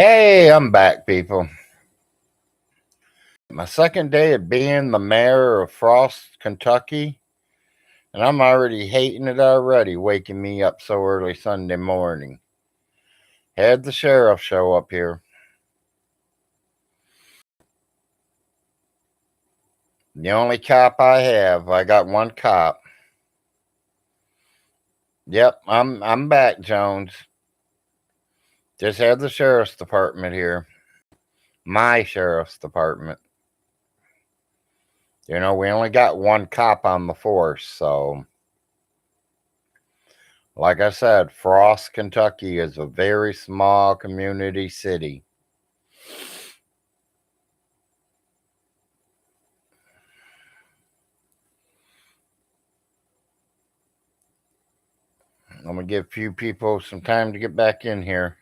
Hey, I'm back, people. My second day of being the mayor of Frost, Kentucky, and I'm already hating it already, waking me up so early Sunday morning. Had the sheriff show up here. The only cop I have. I got one cop. Yep, I'm back, Jones. Just had the sheriff's department here. My sheriff's department. We only got one cop on the force, so like I said, Frost, Kentucky is a very small community city. I'm going to give a few people some time to get back in here.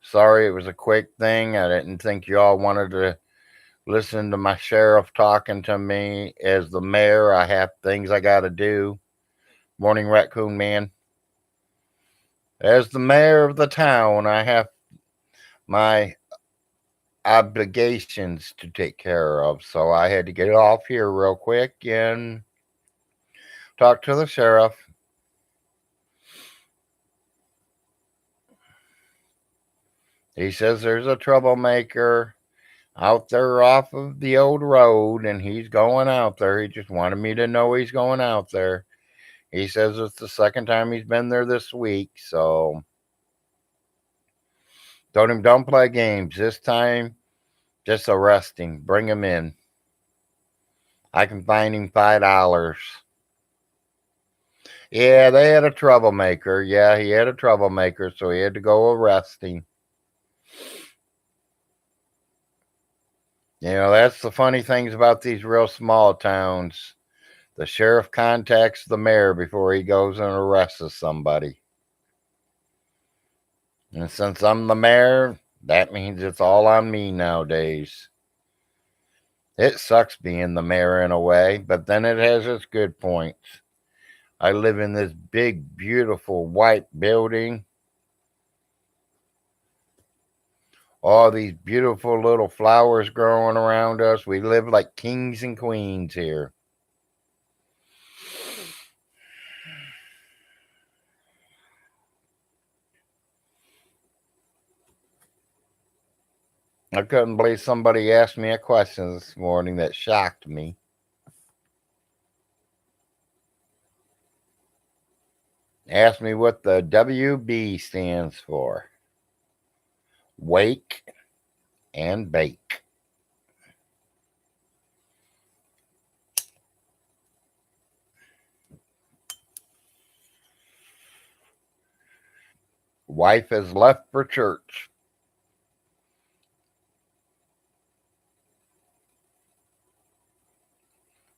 Sorry, it was a quick thing. I didn't think you all wanted to listen to my sheriff talking to me. As the mayor, I have things I got to do. Morning, Raccoon Man. As the mayor of the town, I have my obligations to take care of. So I had to get off here real quick and talk to the sheriff. He says there's a troublemaker out there off of the old road, and he's going out there. He just wanted me to know he's going out there. He says it's the second time he's been there this week, so told him don't play games. This time, just arrest him. Bring him in. I can fine him $5. Yeah, they had a troublemaker. Yeah, he had a troublemaker, so he had to go arrest him. That's the funny things about these real small towns. The sheriff contacts the mayor before he goes and arrests somebody. And since I'm the mayor, that means it's all on me nowadays. It sucks being the mayor in a way, but then it has its good points. I live in this big, beautiful white building. All these beautiful little flowers growing around us. We live like kings and queens here. I couldn't believe somebody asked me a question this morning that shocked me. Asked me what the WB stands for. Wake and bake. Wife has left for church.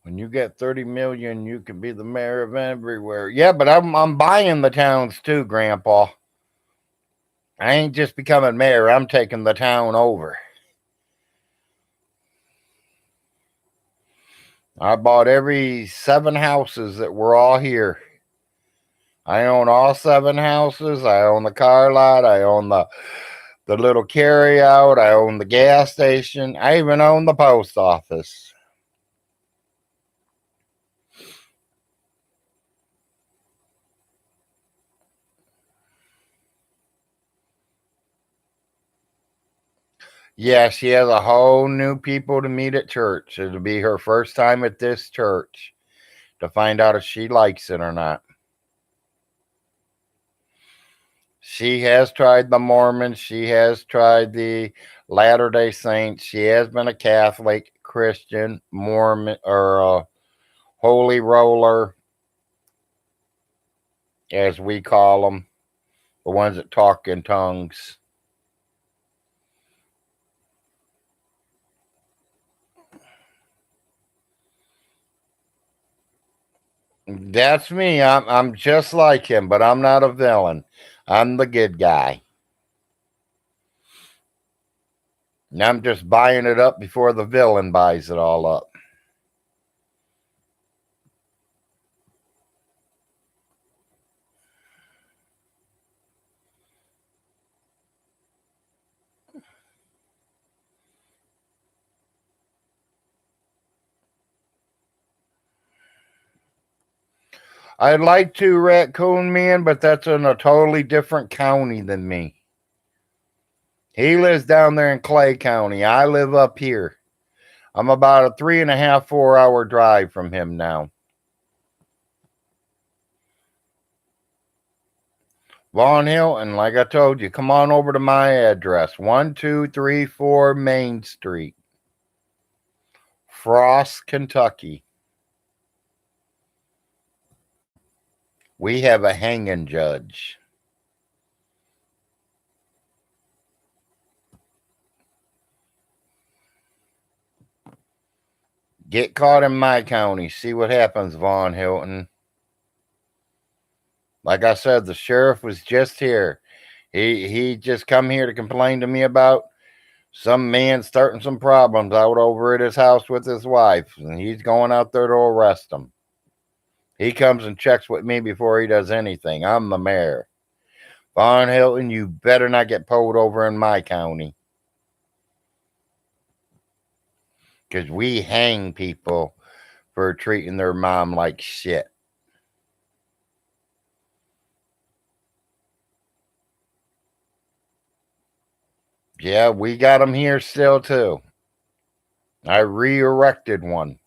When you get 30 million, you can be the mayor of everywhere. Yeah, but I'm buying the towns too, Grandpa. I ain't just becoming mayor. I'm taking the town over. I bought every 7 houses that were all here. I own all 7 houses. I own the car lot. I own the little carry out. I own the gas station. I even own the post office. Yeah, she has a whole new people to meet at church. It'll be her first time at this church to find out if she likes it or not. She has tried the Mormons. She has tried the Latter-day Saints. She has been a Catholic, Christian, Mormon, or a holy roller, as we call them, the ones that talk in tongues. That's me. I'm just like him, but I'm not a villain. I'm the good guy. And I'm just buying it up before the villain buys it all up. I'd like to, Raccoon Man, but that's in a totally different county than me. He lives down there in Clay County. I live up here. I'm about a 3.5, 4 hour drive from him now. Vaughn Hilton, like I told you, come on over to my address, 1234 Main Street, Frost, Kentucky. We have a hanging judge. Get caught in my county. See what happens, Vaughn Hilton. Like I said, the sheriff was just here. He just come here to complain to me about some man starting some problems out over at his house with his wife, and he's going out there to arrest him. He comes and checks with me before he does anything. I'm the mayor. Vaughn Hilton, you better not get pulled over in my county. Because we hang people for treating their mom like shit. Yeah, we got them here still, too. I re-erected one.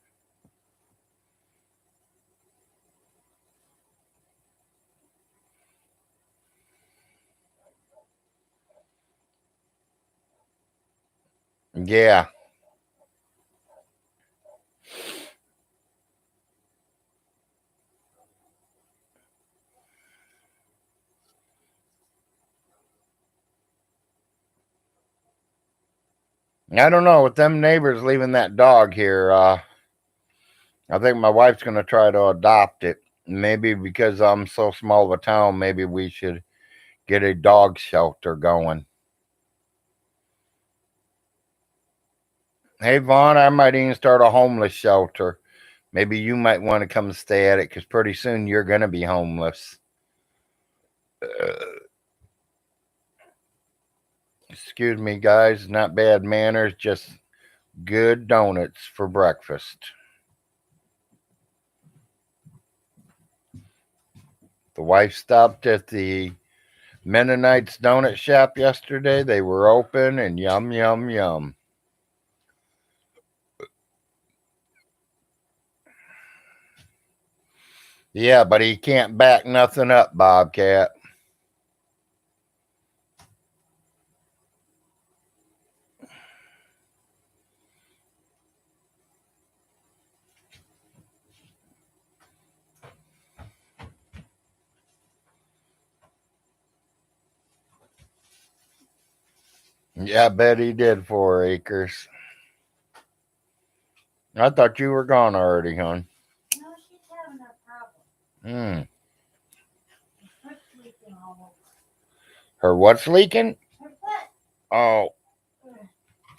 Yeah. I don't know. With them neighbors leaving that dog here, I think my wife's going to try to adopt it. Maybe because I'm so small of a town, maybe we should get a dog shelter going. Hey, Vaughn, I might even start a homeless shelter. Maybe you might want to come stay at it because pretty soon you're going to be homeless. Excuse me, guys. Not bad manners, just good donuts for breakfast. The wife stopped at the Mennonite's donut shop yesterday. They were open and yum, yum, yum. Yeah, but he can't back nothing up, Bobcat. Yeah, I bet he did 4 acres. I thought you were gone already, hon. No, she's having a problem. Her foot's leaking all over. Her what's leaking? Her foot. Oh,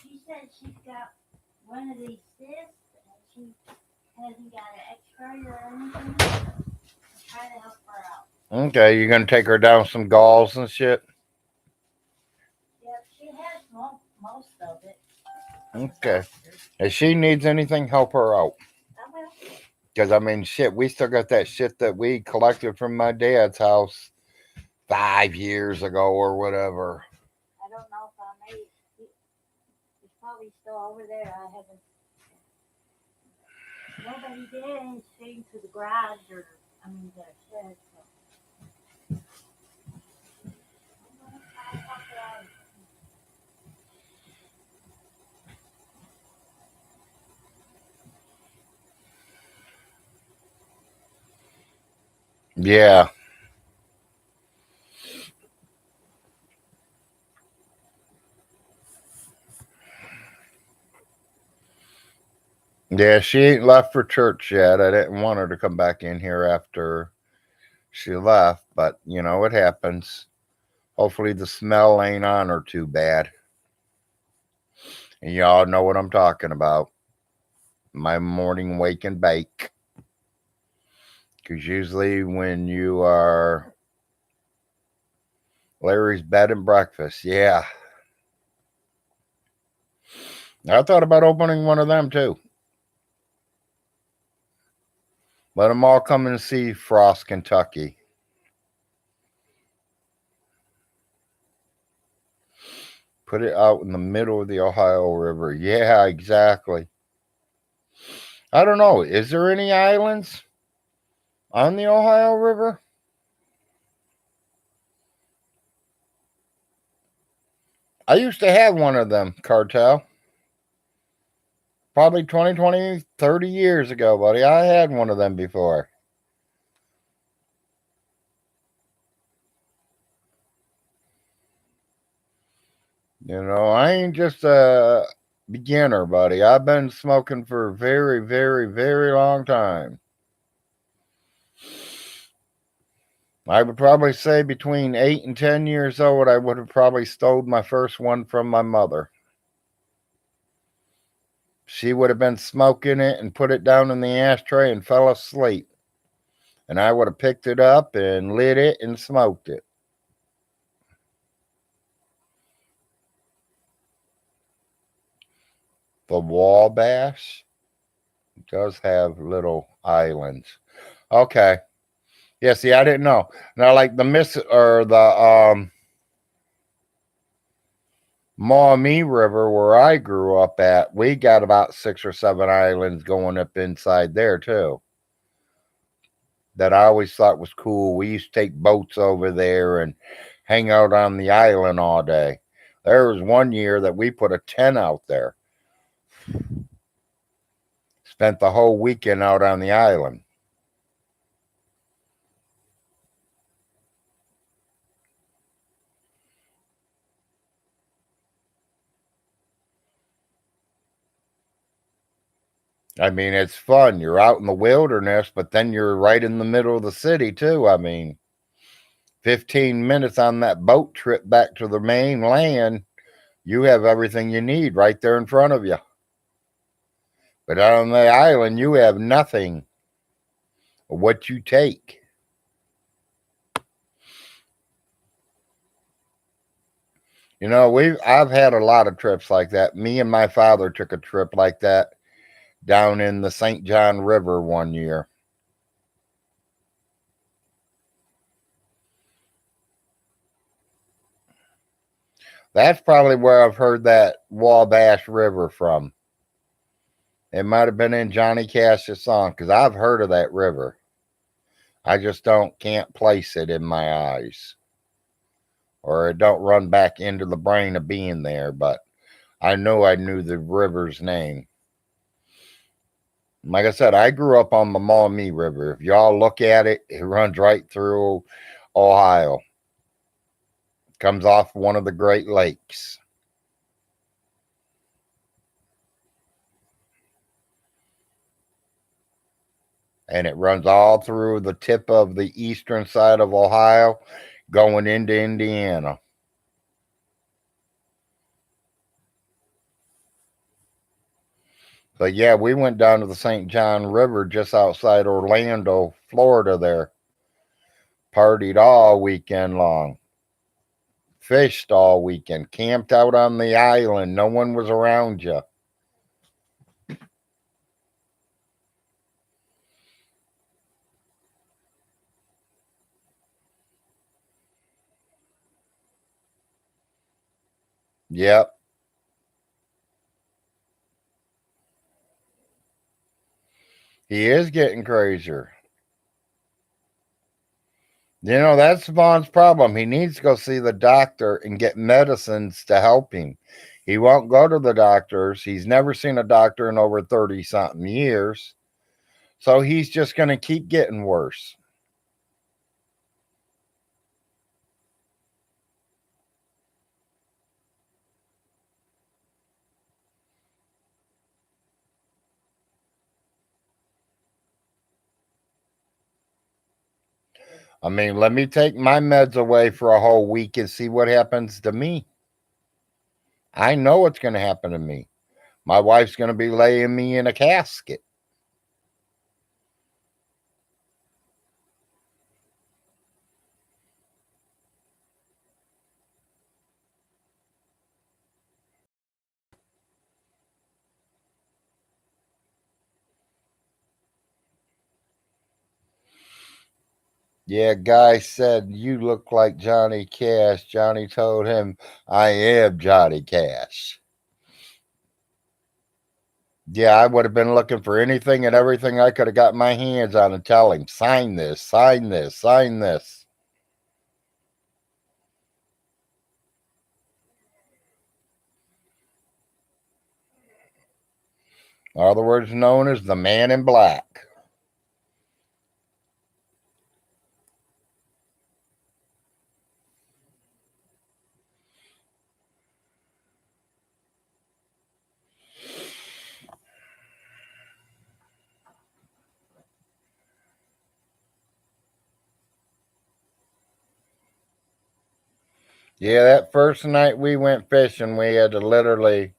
She said she's got one of these cysts and she hasn't got an x-ray or anything. I'm trying to help her out. okay. You gonna take her down some galls and shit? Yep, she has most of it. Okay. If she needs anything, help her out. I will. Because, I mean, shit, we still got that shit that we collected from my dad's house 5 years ago or whatever. I don't know if I made it. It's probably still over there. I haven't. Nobody did anything to the garage or, the shed. So. Yeah. Yeah, she ain't left for church yet. I didn't want her to come back in here after she left, but you know, it happens. Hopefully the smell ain't on her too bad. And y'all know what I'm talking about. My morning wake and bake. Because usually when you are Larry's bed and breakfast, yeah. I thought about opening one of them too. Let them all come and see Frost, Kentucky. Put it out in the middle of the Ohio River. Yeah, exactly. I don't know. Is there any islands on the Ohio River? I used to have one of them, Cartel. Probably 20, 20, 30 years ago, buddy. I had one of them before. You know, I ain't just a beginner, buddy. I've been smoking for a very, very, very long time. I would probably say between 8 and 10 years old, I would have probably stole my first one from my mother. She would have been smoking it and put it down in the ashtray and fell asleep. And I would have picked it up and lit it and smoked it. The Wabash does have little islands. Okay. Yeah, see, I didn't know. Now, like the Maumee River, where I grew up at, we got about 6 or 7 islands going up inside there too. That I always thought was cool. We used to take boats over there and hang out on the island all day. There was one year that we put a tent out there. Spent the whole weekend out on the island. I mean, it's fun. You're out in the wilderness, but then you're right in the middle of the city, too. I mean, 15 minutes on that boat trip back to the mainland, you have everything you need right there in front of you. But out on the island, you have nothing. What you take. You know, I've had a lot of trips like that. Me and my father took a trip like that down in the St. John River one year. That's probably where I've heard that Wabash River from. It might have been in Johnny Cash's song because I've heard of that river. I just can't place it in my eyes. Or it don't run back into the brain of being there, but I knew the river's name. Like I said, I grew up on the Maumee River. If y'all look at it, it runs right through Ohio. Comes off one of the Great Lakes. And it runs all through the tip of the eastern side of Ohio, going into Indiana. But yeah, we went down to the St. John River just outside Orlando, Florida there. Partied all weekend long. Fished all weekend. Camped out on the island. No one was around you. Yep. He is getting crazier. You know, that's Vaughn's problem. He needs to go see the doctor and get medicines to help him. He won't go to the doctors. He's never seen a doctor in over 30 something years. So he's just going to keep getting worse. I mean, let me take my meds away for a whole week and see what happens to me. I know what's going to happen to me. My wife's going to be laying me in a casket. Yeah, guy said, "You look like Johnny Cash." Johnny told him, "I am Johnny Cash." Yeah, I would have been looking for anything and everything I could have got my hands on and tell him, sign this, sign this, sign this. Otherwise known as the Man in Black. Yeah, that first night we went fishing, we had to literally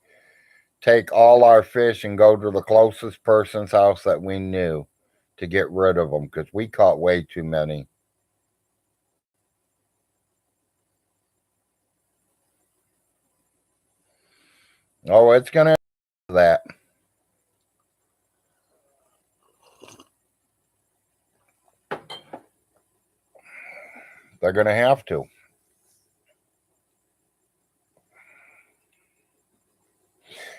take all our fish and go to the closest person's house that we knew to get rid of them because we caught way too many. Oh, it's going to that. They're going to have to.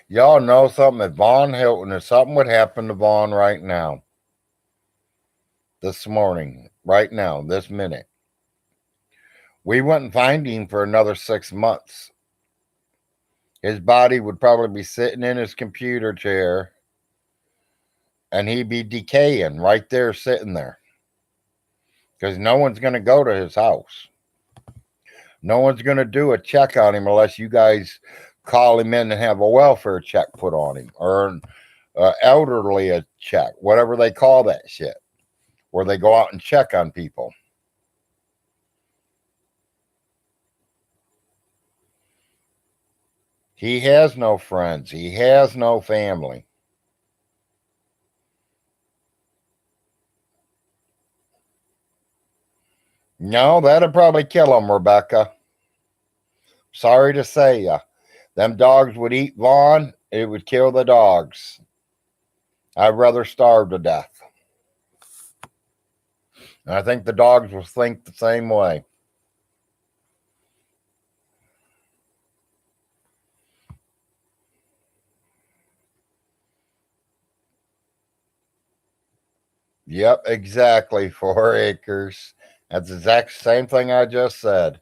Y'all know something. If Vaughn Hilton, if something would happen to Vaughn right now, this morning, right now, this minute, we wouldn't find him for another 6 months. His body would probably be sitting in his computer chair and he'd be decaying right there, sitting there. Because no one's going to go to his house. No one's going to do a check on him unless you guys call him in and have a welfare check put on him or an elderly a check, whatever they call that shit, where they go out and check on people. He has no friends. He has no family. No, that'd probably kill him, Rebecca. Sorry to say ya. Them dogs would eat Vaughn. It would kill the dogs. I'd rather starve to death. And I think the dogs will think the same way. Yep, exactly. 4 acres. That's the exact same thing I just said.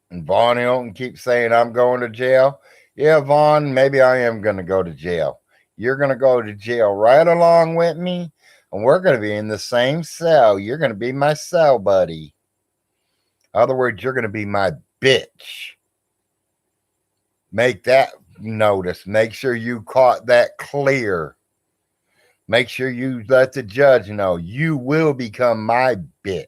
And Vaughn Hilton keeps saying, I'm going to jail. Yeah, Vaughn, maybe I am going to go to jail. You're going to go to jail right along with me, and we're going to be in the same cell. You're going to be my cell buddy. In other words, you're going to be my bitch. Make that notice. Make sure you caught that clear. Make sure you let the judge know you will become my bitch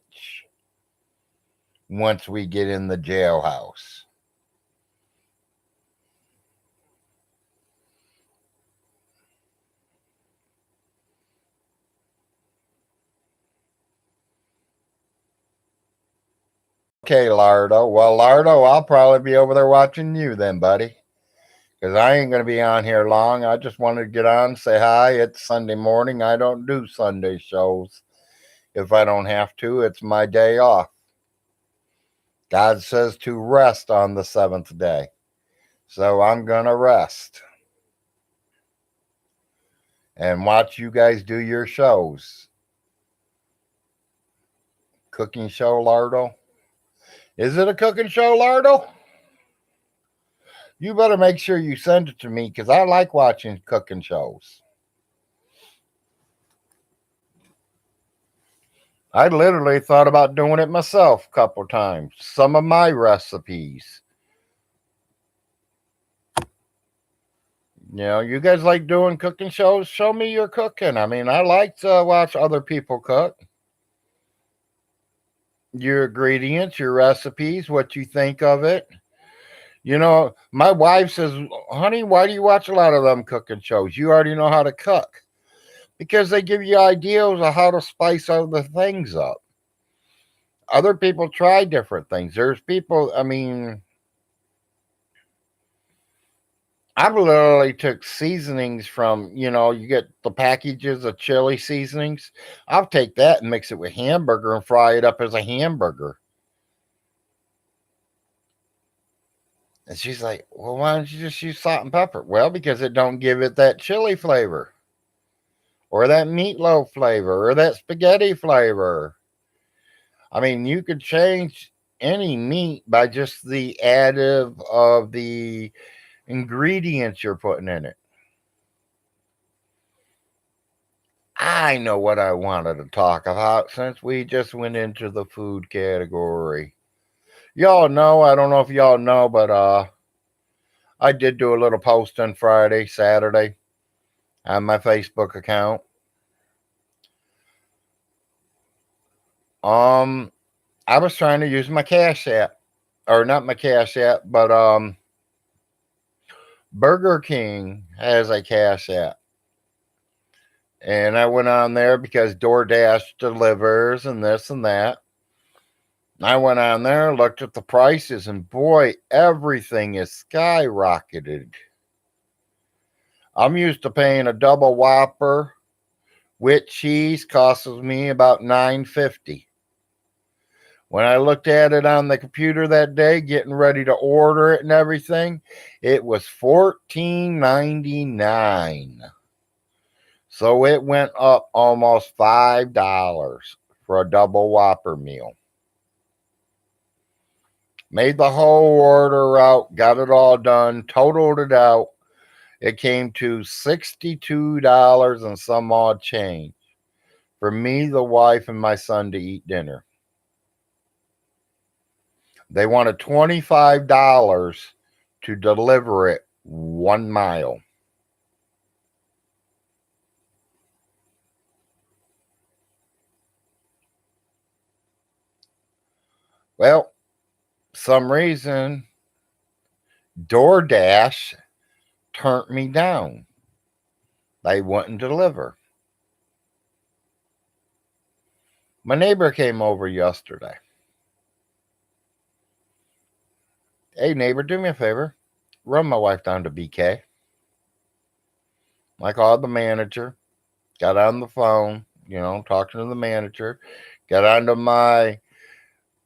once we get in the jailhouse. Okay, Lardo. Well, Lardo, I'll probably be over there watching you then, buddy. Because I ain't going to be on here long. I just wanted to get on, say hi. It's Sunday morning. I don't do Sunday shows. If I don't have to, it's my day off. God says to rest on the seventh day. So I'm going to rest and watch you guys do your shows. Cooking show, Lardo? Is it a cooking show, Lardo? You better make sure you send it to me because I like watching cooking shows. I literally thought about doing it myself a couple times. Some of my recipes. You know, you guys like doing cooking shows? Show me your cooking. I mean, I like to watch other people cook. Your ingredients, your recipes, what you think of it. You know, my wife says, honey, why do you watch a lot of them cooking shows? You already know how to cook. because they give you ideas of how to spice other things up. Other people try different things. There's people, I mean, I've literally took seasonings from, you get the packages of chili seasonings. I'll take that and mix it with hamburger and fry it up as a hamburger. And she's like, well, why don't you just use salt and pepper? Well, because it don't give it that chili flavor or that meatloaf flavor or that spaghetti flavor. I mean, you could change any meat by just the additive of the ingredients you're putting in it. I know what I wanted to talk about since we just went into the food category. Y'all know, I don't know if y'all know, but I did do a little post on Friday, Saturday on my Facebook account. I was trying to use my Cash App, or not my Cash App, but Burger King has a Cash App. And I went on there because DoorDash delivers and this and that. I went on there, looked at the prices, and boy, everything is skyrocketed. I'm used to paying a double Whopper with cheese costs me about $9.50. When I looked at it on the computer that day, getting ready to order it and everything, it was $14.99. So it went up almost $5 for a double Whopper meal. Made the whole order out, got it all done, totaled it out. It came to $62 and some odd change for me, the wife, and my son to eat dinner. They wanted $25 to deliver it 1 mile. Well, some reason DoorDash turned me down. They wouldn't deliver. My neighbor came over yesterday. Hey, neighbor, do me a favor. Run my wife down to BK. I called the manager, got on the phone, talking to the manager, got onto my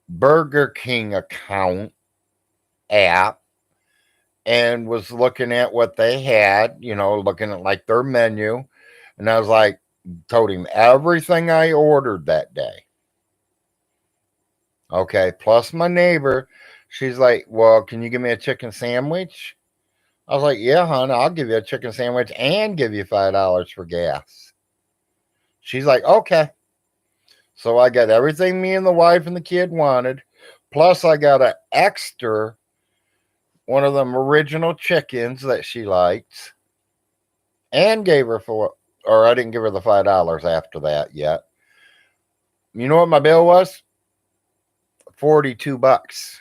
Burger King account app and was looking at what they had, looking at like their menu. And I was like, told him everything I ordered that day. Okay, plus my neighbor, she's like, well, can you give me a chicken sandwich? I was like, yeah, hon, I'll give you a chicken sandwich and give you $5 for gas. She's like, okay. So I got everything me and the wife and the kid wanted. Plus I got an extra, one of them original chickens that she likes. And gave her or I didn't give her the $5 after that yet. You know what my bill was? $42.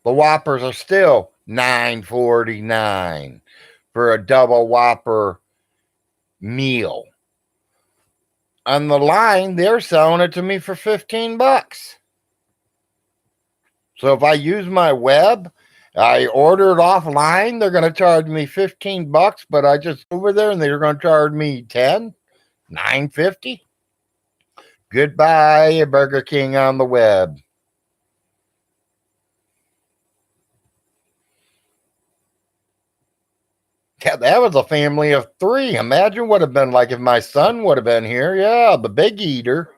The Whoppers are still $9.49 for a double Whopper meal. On the line, they're selling it to me for $15. So if I use my web, I order it offline, they're going to charge me $15, but I just over there and they're going to charge me $9.50. Goodbye, Burger King on the web. Yeah, that was a family of 3. Imagine what it would have been like if my son would have been here. Yeah, the big eater.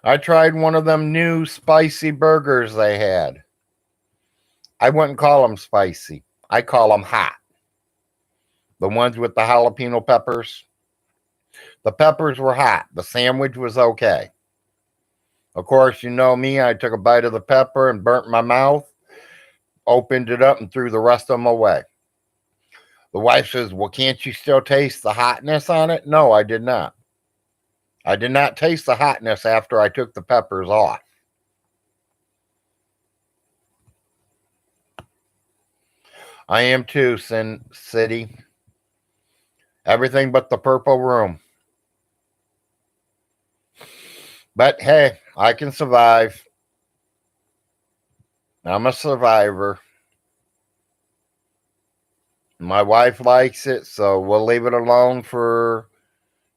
I tried one of them new spicy burgers they had. I wouldn't call them spicy. I call them hot. The ones with the jalapeno peppers. The peppers were hot. The sandwich was okay. Of course, you know me. I took a bite of the pepper and burnt my mouth. Opened it up and threw the rest of them away. The wife says, well, can't you still taste the hotness on it? No, I did not. I did not taste the hotness after I took the peppers off. I am too, Sin City. Everything but the purple room. But hey, I can survive. I'm a survivor. My wife likes it, so we'll leave it alone for,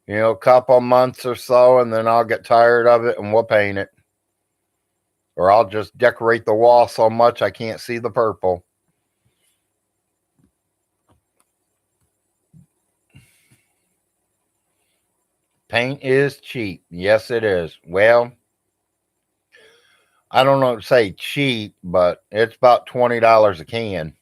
a couple months or so, and then I'll get tired of it and we'll paint it. Or I'll just decorate the wall so much I can't see the purple. Paint is cheap. Yes, it is. Well, I don't know to say cheap, but it's about $20 a can.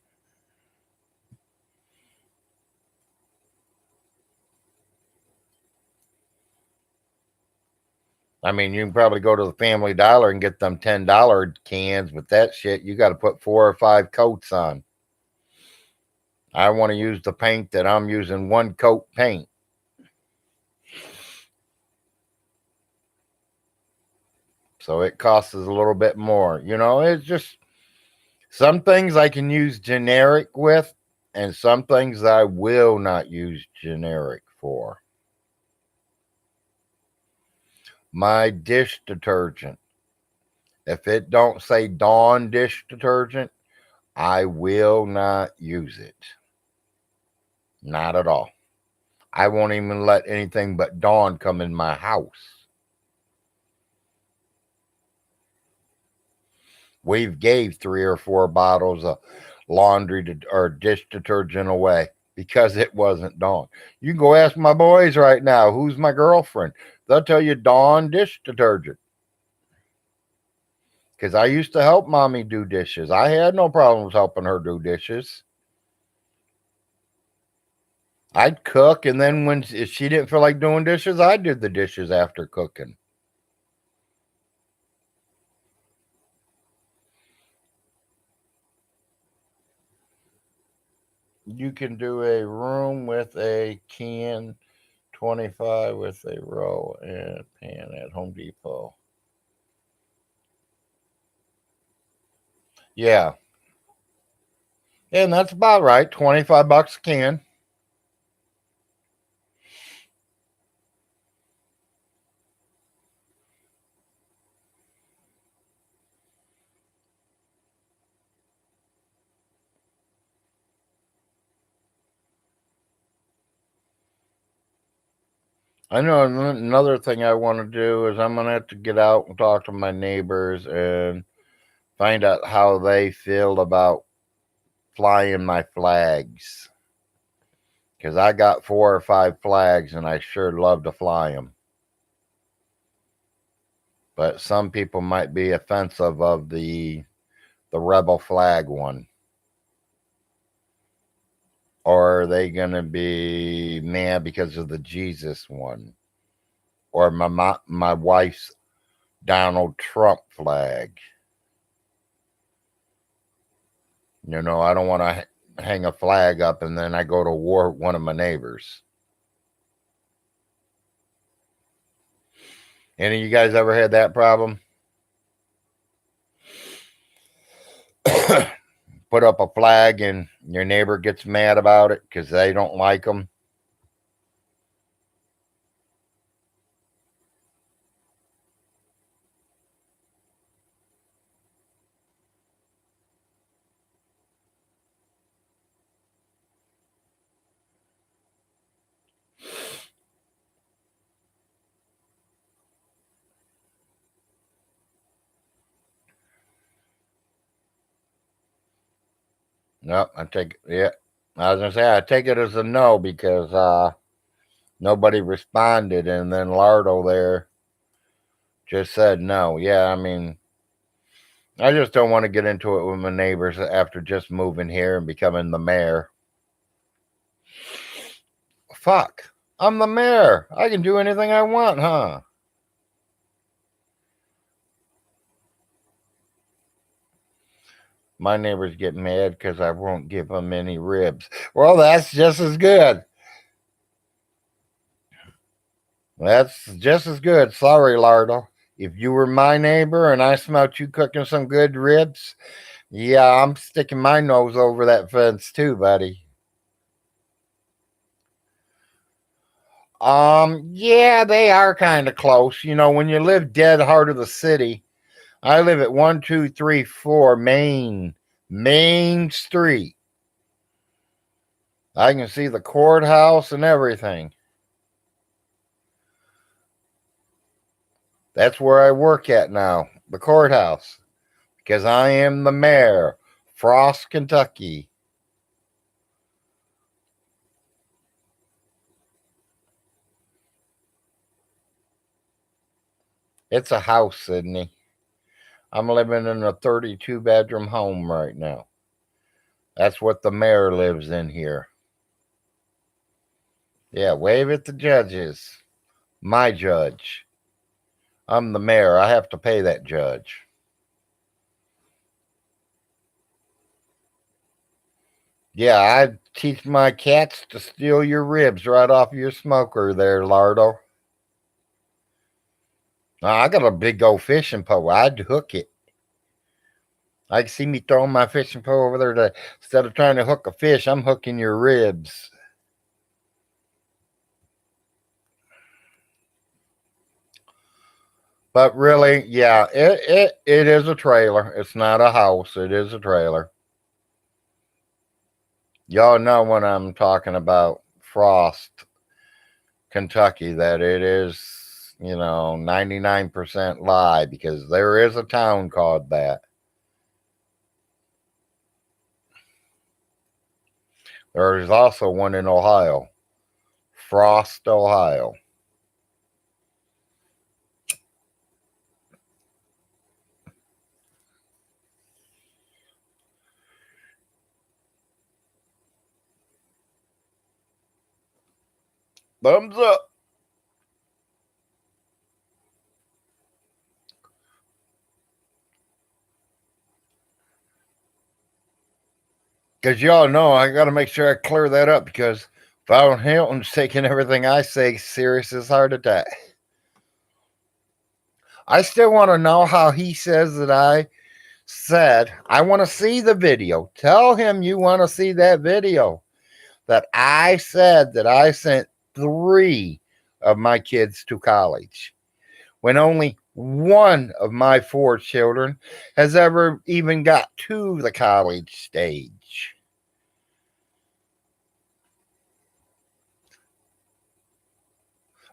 I mean, you can probably go to the Family Dollar and get them $10 cans, but that shit, you got to put 4 or 5 coats on. I want to use the paint that I'm using, 1 coat paint. So it costs us a little bit more. It's just some things I can use generic with, and some things I will not use generic for. My dish detergent. If it don't say Dawn dish detergent, I will not use it. Not at all. I won't even let anything but Dawn come in my house. We've gave 3 or 4 bottles of laundry or dish detergent away because it wasn't Dawn. You can go ask my boys right now, who's my girlfriend? They'll tell you Dawn dish detergent. Because I used to help mommy do dishes. I had no problems helping her do dishes. I'd cook, and then if she didn't feel like doing dishes, I did the dishes after cooking. You can do a room with a can, 25 with a roll and pan at Home Depot. Yeah. And that's about right. $25 a can. I know another thing I want to do is I'm going to have to get out and talk to my neighbors and find out how they feel about flying my flags. Because I got 4 or 5 flags and I sure love to fly them. But some people might be offensive of the rebel flag one. Or are they going to be mad because of the Jesus one? Or my wife's Donald Trump flag? I don't want to hang a flag up and then I go to war with one of my neighbors. Any of you guys ever had that problem? Put up a flag and your neighbor gets mad about it because they don't like them. No, I take it. Yeah, I was gonna say I take it as a no because nobody responded, and then Lardo there just said no. Yeah, I mean, I just don't want to get into it with my neighbors after just moving here and becoming the mayor. Fuck, I'm the mayor. I can do anything I want, huh? My neighbors get mad because I won't give them any ribs. Well, that's just as good. That's just as good. Sorry, Lardo. If you were my neighbor and I smelled you cooking some good ribs, Yeah, I'm sticking my nose over that fence too, buddy. Yeah, they are kind of close. You know, when you live dead heart of the city, I live at 1234 Main Street. I can see the courthouse and everything. That's where I work at now, the courthouse, because I am the mayor, Frost, Kentucky. It's a house, Sydney. I'm living in a 32-bedroom home right now. That's what the mayor lives in here. Yeah, wave at the judges. My judge. I'm the mayor. I have to pay that judge. Yeah, I'd teach my cats to steal your ribs right off your smoker there, Lardo. I got a big old fishing pole. I'd hook it. I can see me throwing my fishing pole over there to, instead of trying to hook a fish, I'm hooking your ribs. But really, yeah, it is a trailer. It's not a house. It is a trailer. Y'all know when I'm talking about Frost, Kentucky, that it is, 99% lie because there is a town called that. There is also one in Ohio, Frost, Ohio. Thumbs up. Because y'all know I got to make sure I clear that up because Von Hilton's taking everything I say serious as heart attack. I still want to know how he says that I said, I want to see the video. Tell him you want to see that video. That I said that I sent 3 of my kids to college when only one of my 4 children has ever even got to the college stage.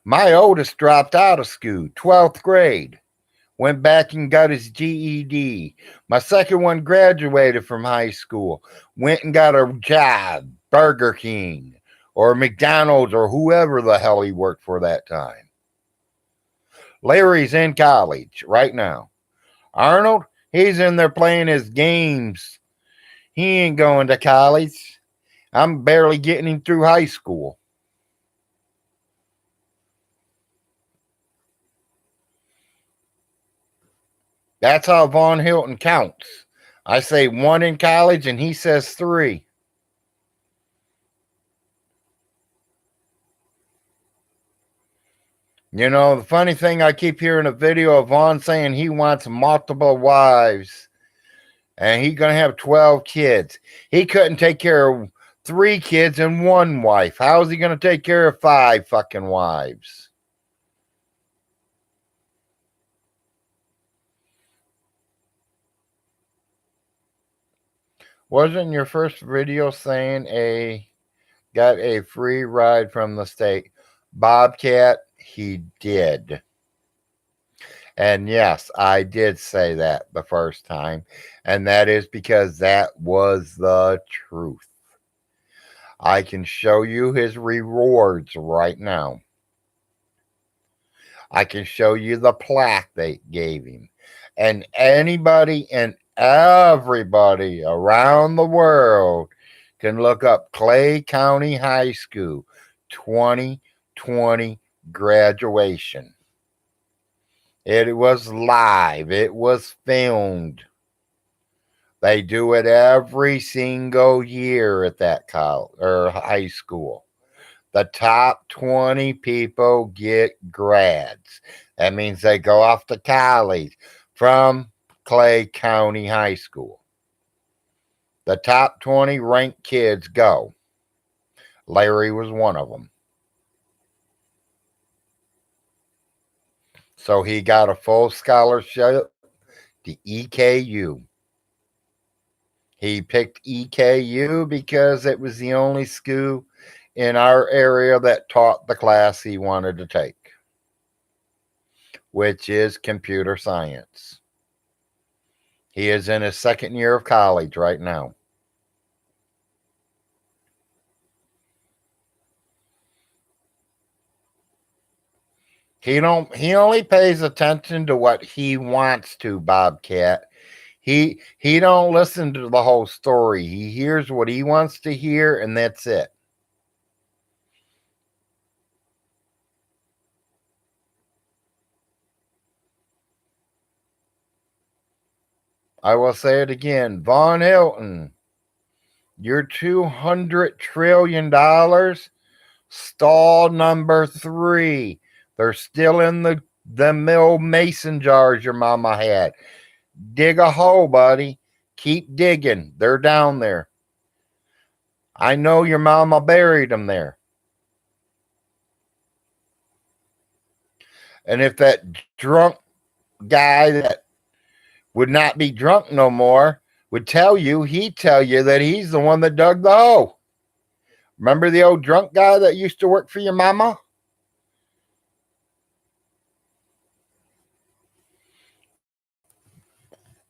My oldest dropped out of school, 12th grade, went back and got his GED. My second one graduated from high school, went and got a job, Burger King or McDonald's or whoever the hell he worked for that time. Larry's in college right now. Arnold, he's in there playing his games. He ain't going to college. I'm barely getting him through high school. That's how Von Hilton counts. I say 1 in college and he says 3. You know, the funny thing, I keep hearing a video of Vaughn saying he wants multiple wives and he's going to have 12 kids. He couldn't take care of 3 kids and 1 wife. How is he going to take care of 5 fucking wives? Wasn't your first video saying got a free ride from the state? Bobcat, he did. And yes, I did say that the first time. And that is because that was the truth. I can show you his rewards right now. I can show you the plaque they gave him. And anybody and everybody around the world can look up Clay County High School 2020 graduation. It was live. It was filmed. They do it every single year at that college or high school. The top 20 people get grads. That means they go off to college from Clay County High School. The top 20 ranked kids go. Larry was one of them. So he got a full scholarship to EKU. He picked EKU because it was the only school in our area that taught the class he wanted to take, which is computer science. He is in his second year of college right now. He only pays attention to what he wants to, Bobcat. He don't listen to the whole story. He hears what he wants to hear, and that's it. I will say it again. Von Hilton, your $200 trillion, stall number 3. They're still in the mill mason jars your mama had. Dig a hole, buddy. Keep digging. They're down there. I know your mama buried them there. And if that drunk guy that would not be drunk no more would tell you, he'd tell you that he's the one that dug the hole. Remember the old drunk guy that used to work for your mama?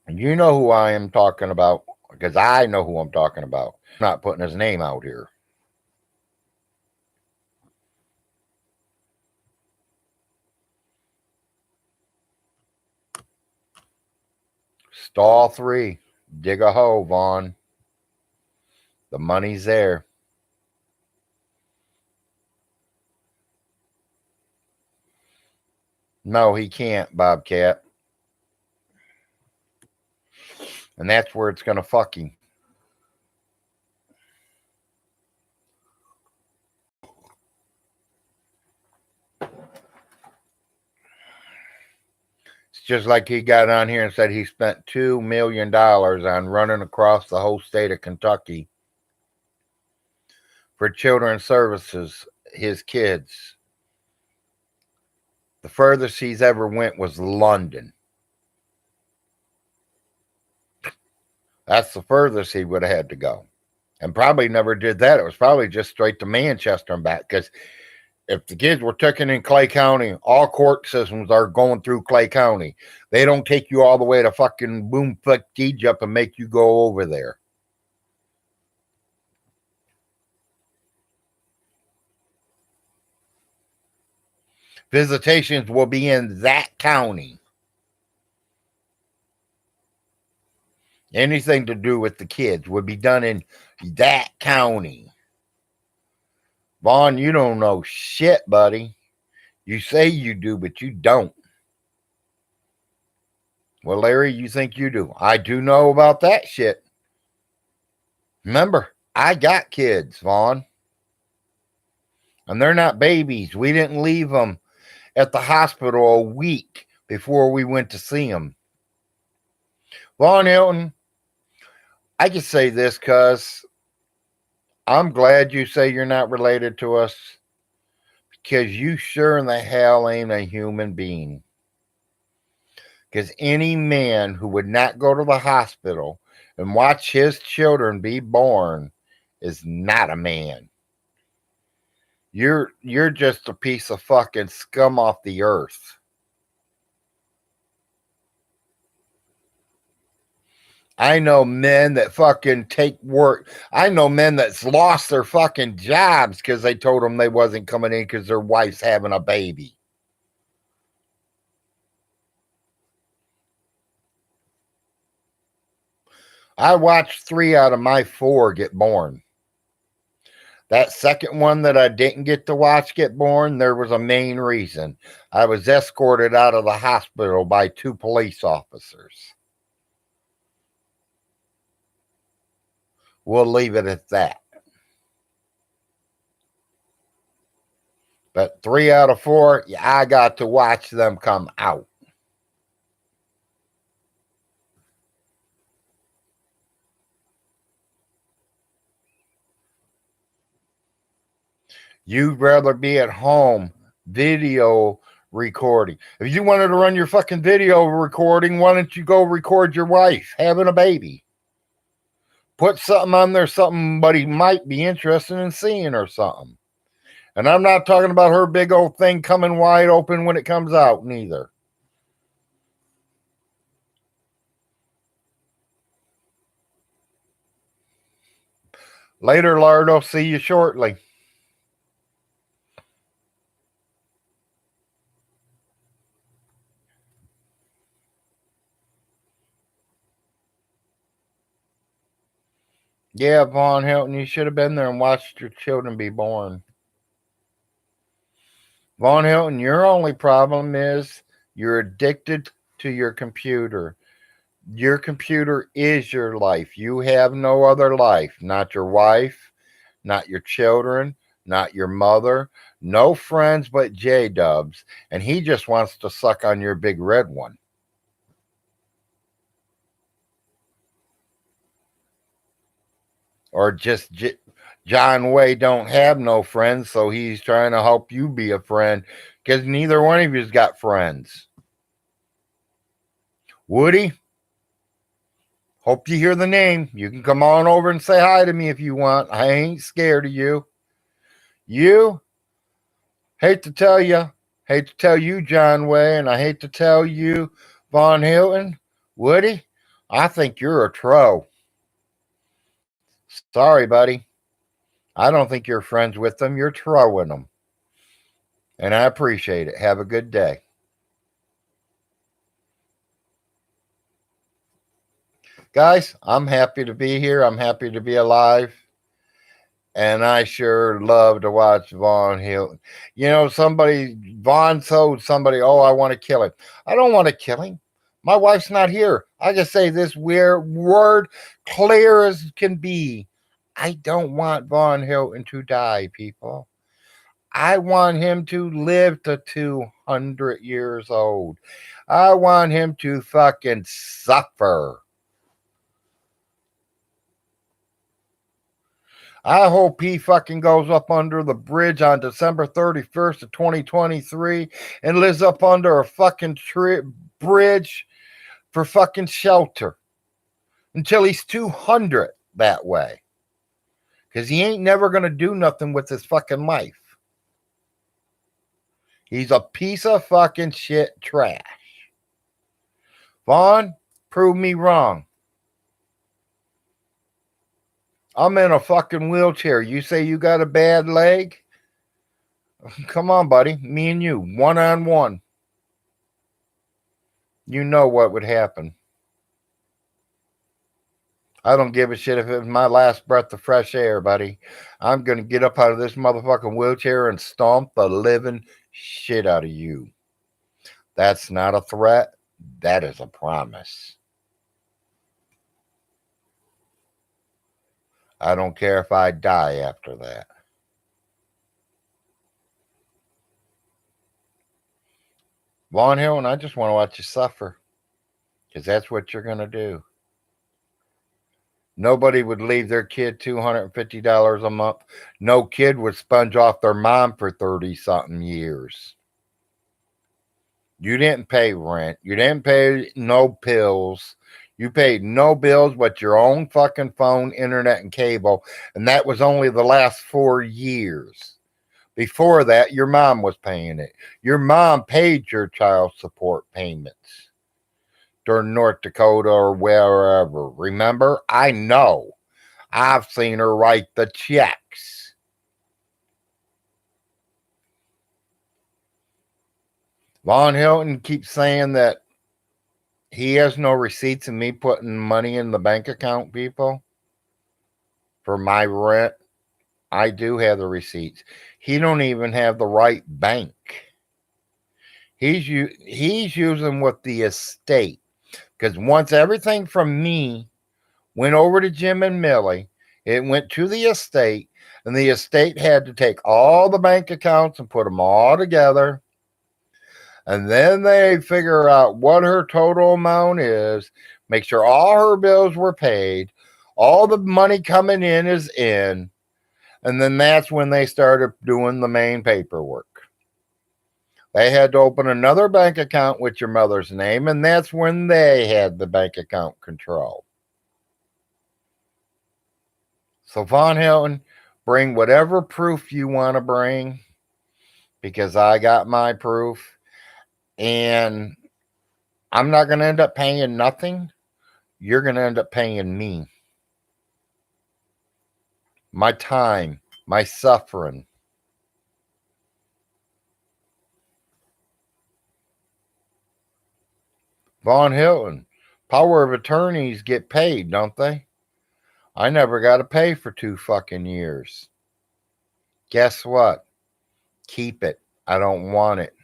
You know who I am talking about, because I know who I'm talking about. I'm not putting his name out here. Stall 3. Dig a hole, Vaughn. The money's there. No, he can't, Bobcat. And that's where it's going to fuck him. It's just like he got on here and said he spent $2 million on running across the whole state of Kentucky for children's services, his kids. The furthest he's ever went was London. That's the furthest he would have had to go. And probably never did that. It was probably just straight to Manchester and back. Because if the kids were taken in Clay County, all court systems are going through Clay County. They don't take you all the way to fucking Boomfuck Egypt and make you go over there. Visitations will be in that county. Anything to do with the kids would be done in that county. Vaughn, you don't know shit, buddy. You say you do, but you don't. Well, Larry, you think you do. I do know about that shit. Remember, I got kids, Vaughn. And they're not babies. We didn't leave them at the hospital a week before we went to see them. Vaughn Hilton, I can say this because I'm glad you say you're not related to us, because you sure in the hell ain't a human being. Because any man who would not go to the hospital and watch his children be born is not a man. You're just a piece of fucking scum off the earth. I know men that fucking take work. I know men that's lost their fucking jobs because they told them they wasn't coming in because their wife's having a baby. I watched 3 out of my 4 get born. That second one that I didn't get to watch get born, there was a main reason. I was escorted out of the hospital by 2 police officers. We'll leave it at that. But 3 out of 4, I got to watch them come out. You'd rather be at home video recording. If you wanted to run your fucking video recording, why don't you go record your wife having a baby? Put something on there somebody might be interested in seeing or something. And I'm not talking about her big old thing coming wide open when it comes out, neither. Later, Lardo. See you shortly. Yeah, Vaughn Hilton, you should have been there and watched your children be born. Vaughn Hilton, your only problem is you're addicted to your computer. Your computer is your life. You have no other life. Not your wife, not your children, not your mother, no friends but J Dubs. And he just wants to suck on your big red one. Or just John Way don't have no friends, so he's trying to help you be a friend because neither one of you's got friends. Woody, hope you hear the name. You can come on over and say hi to me if you want. I ain't scared of you. You, hate to tell you, John Way, and I hate to tell you, Vaughn Hilton, Woody, I think you're a tro. Sorry, buddy. I don't think you're friends with them. You're trolling them. And I appreciate it. Have a good day. Guys, I'm happy to be here. I'm happy to be alive. And I sure love to watch Vaughn Hilton. You know, Vaughn told somebody, oh, I want to kill him. I don't want to kill him. My wife's not here. I just say this weird word clear as can be. I don't want Vaughn Hilton to die, people. I want him to live to 200 years old. I want him to fucking suffer. I hope he fucking goes up under the bridge on December 31st of 2023 and lives up under a fucking bridge for fucking shelter until he's 200 that way. Because he ain't never going to do nothing with his fucking life. He's a piece of fucking shit trash. Vaughn, prove me wrong. I'm in a fucking wheelchair. You say you got a bad leg? Come on, buddy. Me and you, one-on-one. You know what would happen. I don't give a shit if it's my last breath of fresh air, buddy. I'm going to get up out of this motherfucking wheelchair and stomp the living shit out of you. That's not a threat. That is a promise. I don't care if I die after that. Vaughn Hill, and I just want to watch you suffer. Because that's what you're going to do. Nobody would leave their kid $250 a month. No kid would sponge off their mom for 30-something years. You didn't pay rent. You didn't pay no pills. You paid no bills but your own fucking phone, internet, and cable. And that was only the last 4 years. Before that, your mom was paying it. Your mom paid your child support payments during North Dakota or wherever. Remember? I know. I've seen her write the checks. Vaughn Hilton keeps saying that he has no receipts of me putting money in the bank account, people, for my rent. I do have the receipts. He don't even have the right bank. He's using with the estate. Because once everything from me went over to Jim and Millie, it went to the estate, and the estate had to take all the bank accounts and put them all together. And then they figure out what her total amount is, make sure all her bills were paid, all the money coming in is in, And then that's when they started doing the main paperwork. They had to open another bank account with your mother's name, and that's when they had the bank account control. So, Von Hilton, bring whatever proof you want to bring, because I got my proof, and I'm not going to end up paying nothing. You're going to end up paying me. My time, my suffering. Von Hilton, power of attorneys get paid, don't they? I never got to pay for 2 fucking years. Guess what? Keep it. I don't want it.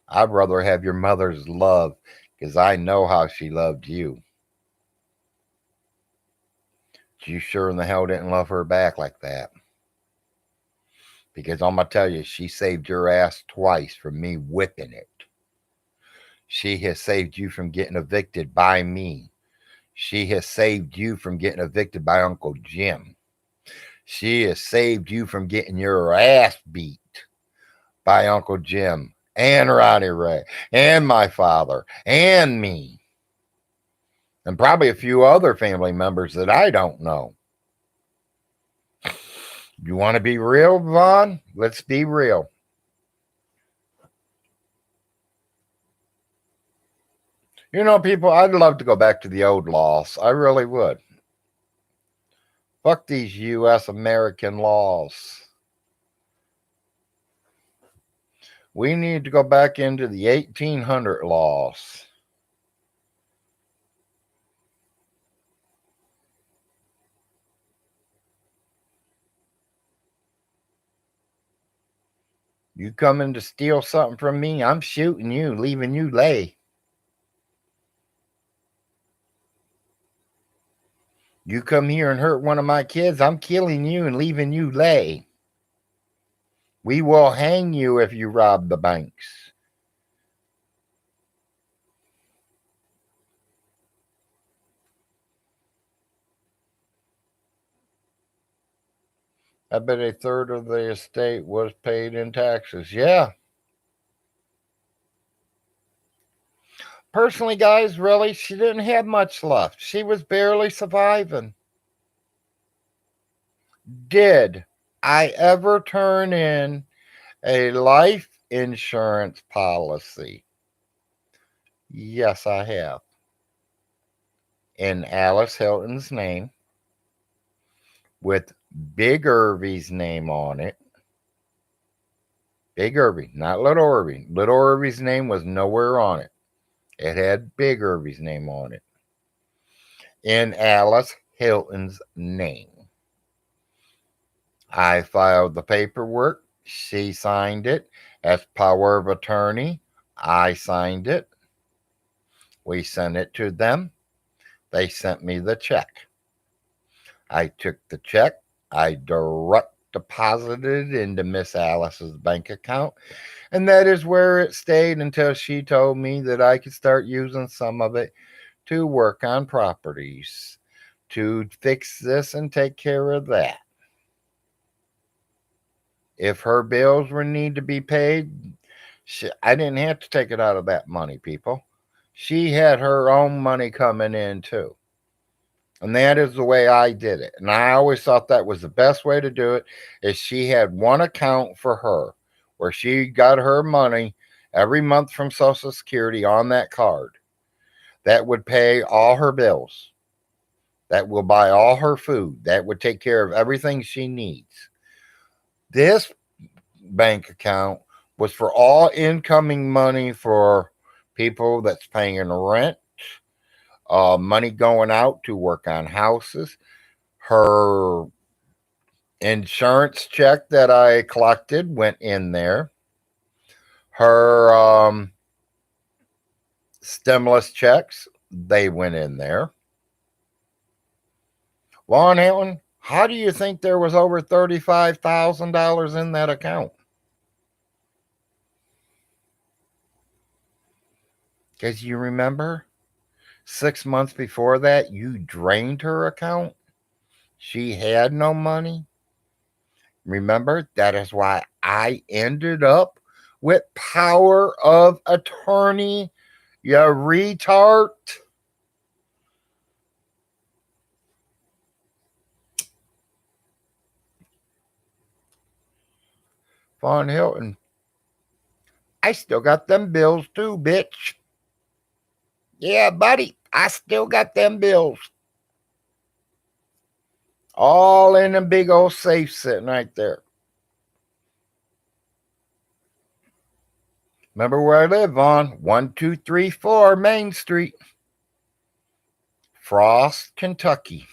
I'd rather have your mother's love, because I know how she loved you. You sure in the hell didn't love her back like that. Because I'm going to tell you, she saved your ass twice from me whipping it. She has saved you from getting evicted by me. She has saved you from getting evicted by Uncle Jim. She has saved you from getting your ass beat by Uncle Jim and Ronnie Ray and my father and me. And probably a few other family members that I don't know. You want to be real, Vaughn? Let's be real. You know, people, I'd love to go back to the old laws. I really would. Fuck these U.S. American laws. We need to go back into the 1800 laws. You coming to steal something from me, I'm shooting you, leaving you lay. You come here and hurt one of my kids, I'm killing you and leaving you lay. We will hang you if you rob the banks. I bet a third of the estate was paid in taxes. Yeah. Personally, guys, really, she didn't have much left. She was barely surviving. Did I ever turn in a life insurance policy? Yes, I have. In Alice Hilton's name, with Big Irvy's name on it. Big Irvy, not Little Irvy. Little Irvy's name was nowhere on it. It had Big Irvy's name on it. In Alice Hilton's name. I filed the paperwork. She signed it as power of attorney. I signed it. We sent it to them. They sent me the check. I took the check. I direct deposited it into Miss Alice's bank account. And that is where it stayed until she told me that I could start using some of it to work on properties, to fix this and take care of that. If her bills were need to be paid, I didn't have to take it out of that money, people. She had her own money coming in too. And that is the way I did it. And I always thought that was the best way to do it, is she had one account for her where she got her money every month from Social Security on that card. That would pay all her bills. That will buy all her food. That would take care of everything she needs. This bank account was for all incoming money for people that's paying rent, money going out to work on houses, her insurance check that I collected went in there, her stimulus checks, they went in there. Vaughn Hilton, how do you think there was over $35,000 in that account? Because you remember 6 months before that, you drained her account. She had no money. Remember, that is why I ended up with power of attorney, you retard. Von Hilton, I still got them bills too, bitch. Yeah, buddy, I still got them bills. All in a big old safe sitting right there. Remember where I live on 1234 Main Street, Frost, Kentucky.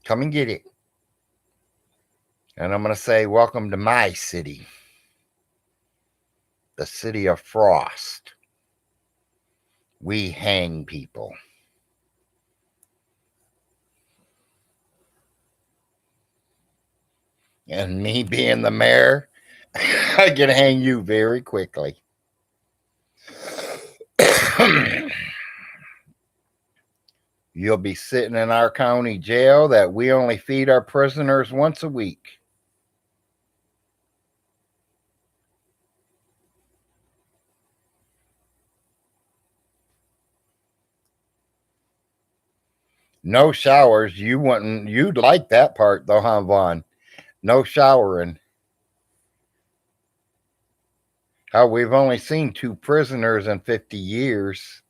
Come and get it. And I'm going to say, welcome to my city, the city of Frost. We hang people. And me being the mayor, I can hang you very quickly. You'll be sitting in our county jail that we only feed our prisoners once a week. No showers. You'd like that part though, huh, Vaughn? No showering. How we've only seen 2 prisoners in 50 years.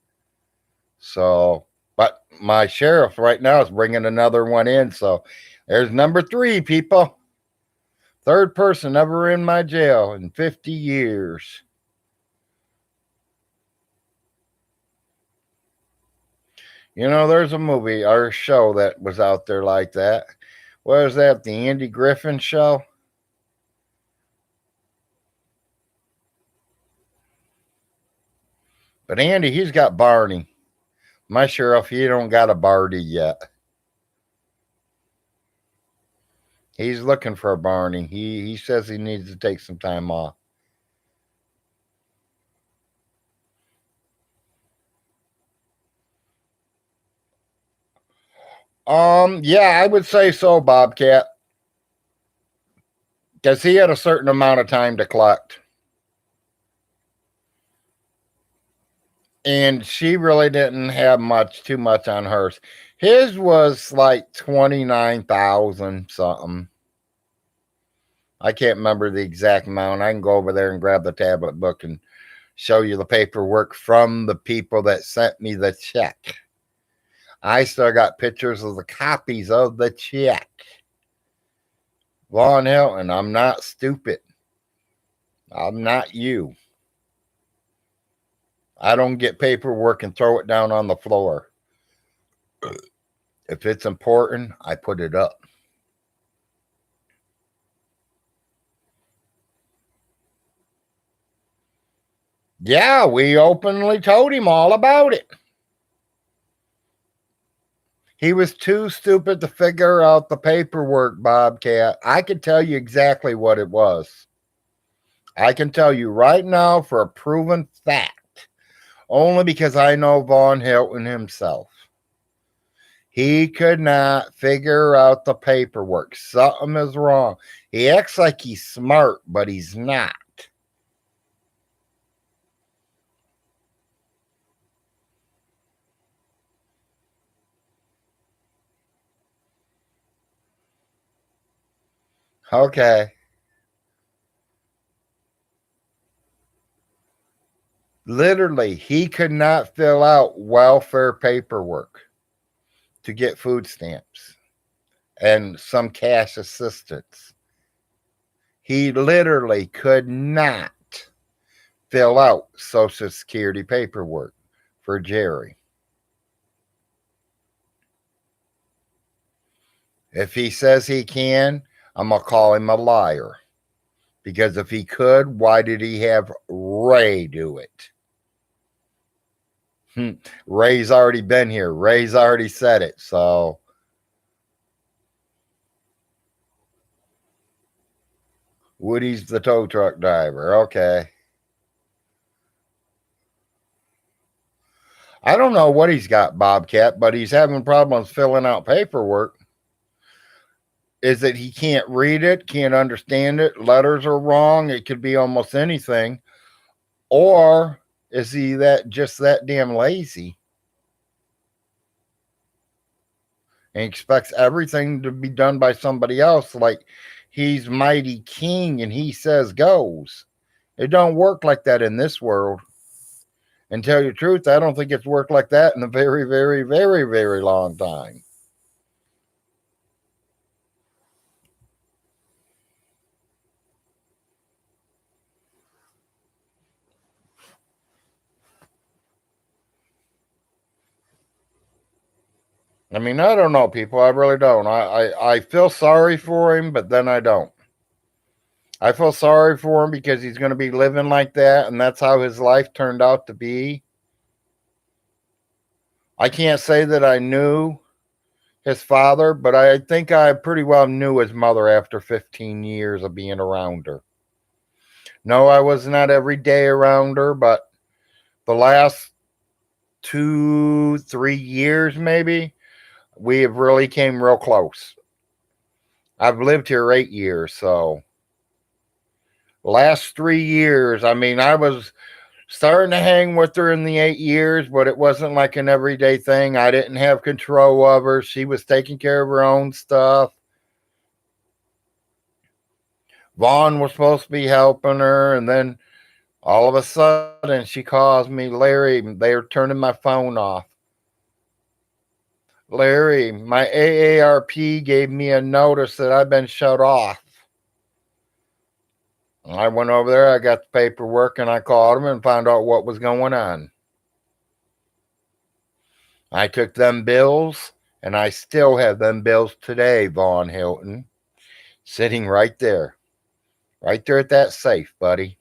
So, but my sheriff right now is bringing another one in. So there's number 3, people. 3rd person ever in my jail in 50 years. You know, there's a movie or a show that was out there like that. What was that? The Andy Griffin show? But Andy, he's got Barney. My sheriff, he don't got a Barney yet. He's looking for a Barney. He says he needs to take some time off. Yeah, I would say so, Bobcat. Because he had a certain amount of time to collect. And she really didn't have too much on hers. His was like 29,000 something. I can't remember the exact amount. I can go over there and grab the tablet book and show you the paperwork from the people that sent me the check. I still got pictures of the copies of the check. Von Hilton, I'm not stupid. I'm not you. I don't get paperwork and throw it down on the floor. If it's important, I put it up. Yeah, we openly told him all about it. He was too stupid to figure out the paperwork, Bobcat. I could tell you exactly what it was. I can tell you right now for a proven fact, only because I know Von Hilton himself. He could not figure out the paperwork. Something is wrong. He acts like he's smart, but he's not. Okay. Literally, he could not fill out welfare paperwork to get food stamps and some cash assistance. He literally could not fill out Social Security paperwork for Jerry. If he says he can, I'm going to call him a liar. Because if he could, why did he have Ray do it? Ray's already been here. Ray's already said it. So Woody's the tow truck driver. Okay. I don't know what he's got, Bobcat, but he's having problems filling out paperwork. Is that he can't read it, can't understand it, letters are wrong, it could be almost anything. Or is he that just that damn lazy and expects everything to be done by somebody else like he's mighty king and he says goes? It don't work like that in this world. And tell you the truth, I don't think it's worked like that in a very, very, very, very long time. I mean, I don't know, people. I really don't. I feel sorry for him, but then I don't. I feel sorry for him because he's going to be living like that, and that's how his life turned out to be. I can't say that I knew his father, but I think I pretty well knew his mother after 15 years of being around her. No, I was not every day around her, but the last 2, 3 years, maybe, we have really came real close. I've lived here 8 years, so last 3 years, I mean, I was starting to hang with her in the 8 years, but it wasn't like an everyday thing. I didn't have control of her. She was taking care of her own stuff. Vaughn was supposed to be helping her, and then all of a sudden she calls me, Larry, they're turning my phone off. Larry, my AARP gave me a notice that I've been shut off. I went over there, I got the paperwork, and I called him and found out what was going on. I took them bills, and I still have them bills today, Vaughn Hilton, sitting right there at that safe, buddy.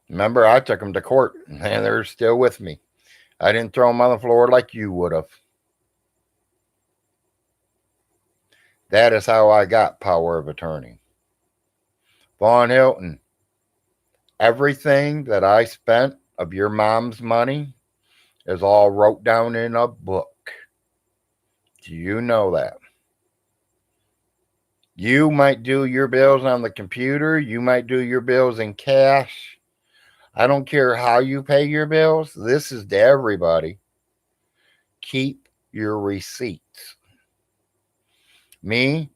Remember, I took them to court, and they're still with me. I didn't throw them on the floor like you would have. That is how I got power of attorney. Vaughn Hilton, everything that I spent of your mom's money is all wrote down in a book. Do you know that? You might do your bills on the computer. You might do your bills in cash. I don't care how you pay your bills. This is to everybody. Keep your receipts. Me,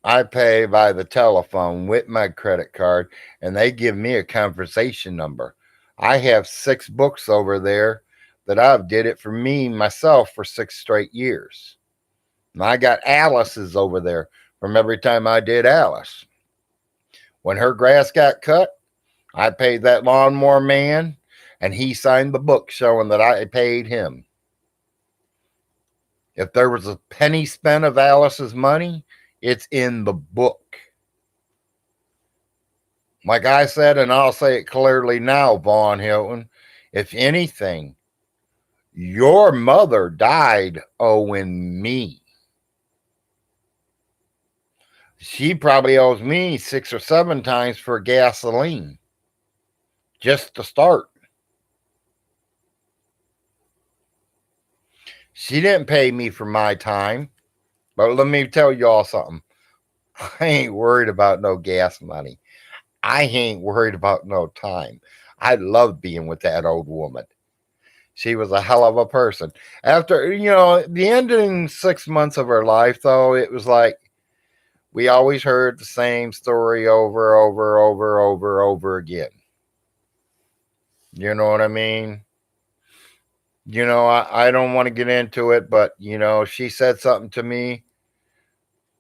I pay by the telephone with my credit card, and they give me a conversation number. I have 6 books over there that I've did it for me myself for 6 straight years. And I got Alice's over there from every time I did Alice. When her grass got cut, I paid that lawnmower man, and he signed the book showing that I paid him. If there was a penny spent of Alice's money, it's in the book. Like I said, and I'll say it clearly now, Vaughn Hilton, if anything, your mother died owing me. She probably owes me 6 or 7 times for gasoline just to start. She didn't pay me for my time, but let me tell y'all something. I ain't worried about no gas money. I ain't worried about no time. I love being with that old woman. She was a hell of a person. After, the ending 6 months of her life, though, it was like we always heard the same story over again. You know what I mean? I don't want to get into it, but, she said something to me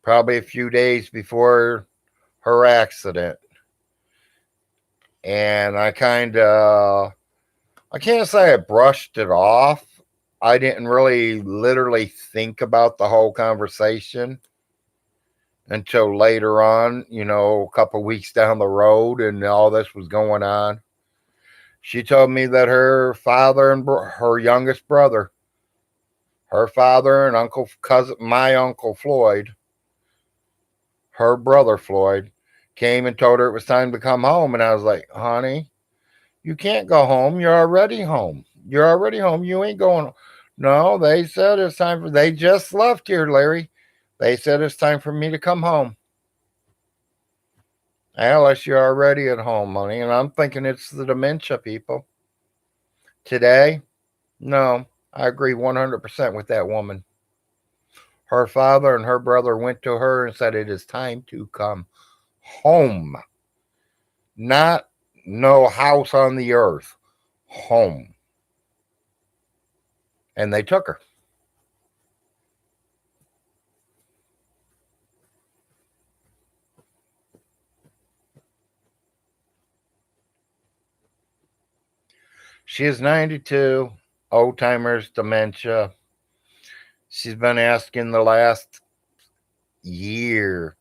probably a few days before her accident. And I can't say I brushed it off. I didn't really literally think about the whole conversation until later on, a couple weeks down the road and all this was going on. She told me that her father and her youngest brother, her father and my uncle Floyd, her brother Floyd, came and told her it was time to come home. And I was like, honey, you can't go home. You're already home. You ain't going. No, they said it's time for. They just left here, Larry. They said it's time for me to come home. Alice, you're already at home, honey, and I'm thinking it's the dementia people. Today, no, I agree 100% with that woman. Her father and her brother went to her and said, "It is time to come home. Not no house on the earth, home." And they took her. She is 92, old timers, dementia. She's been asking the last year,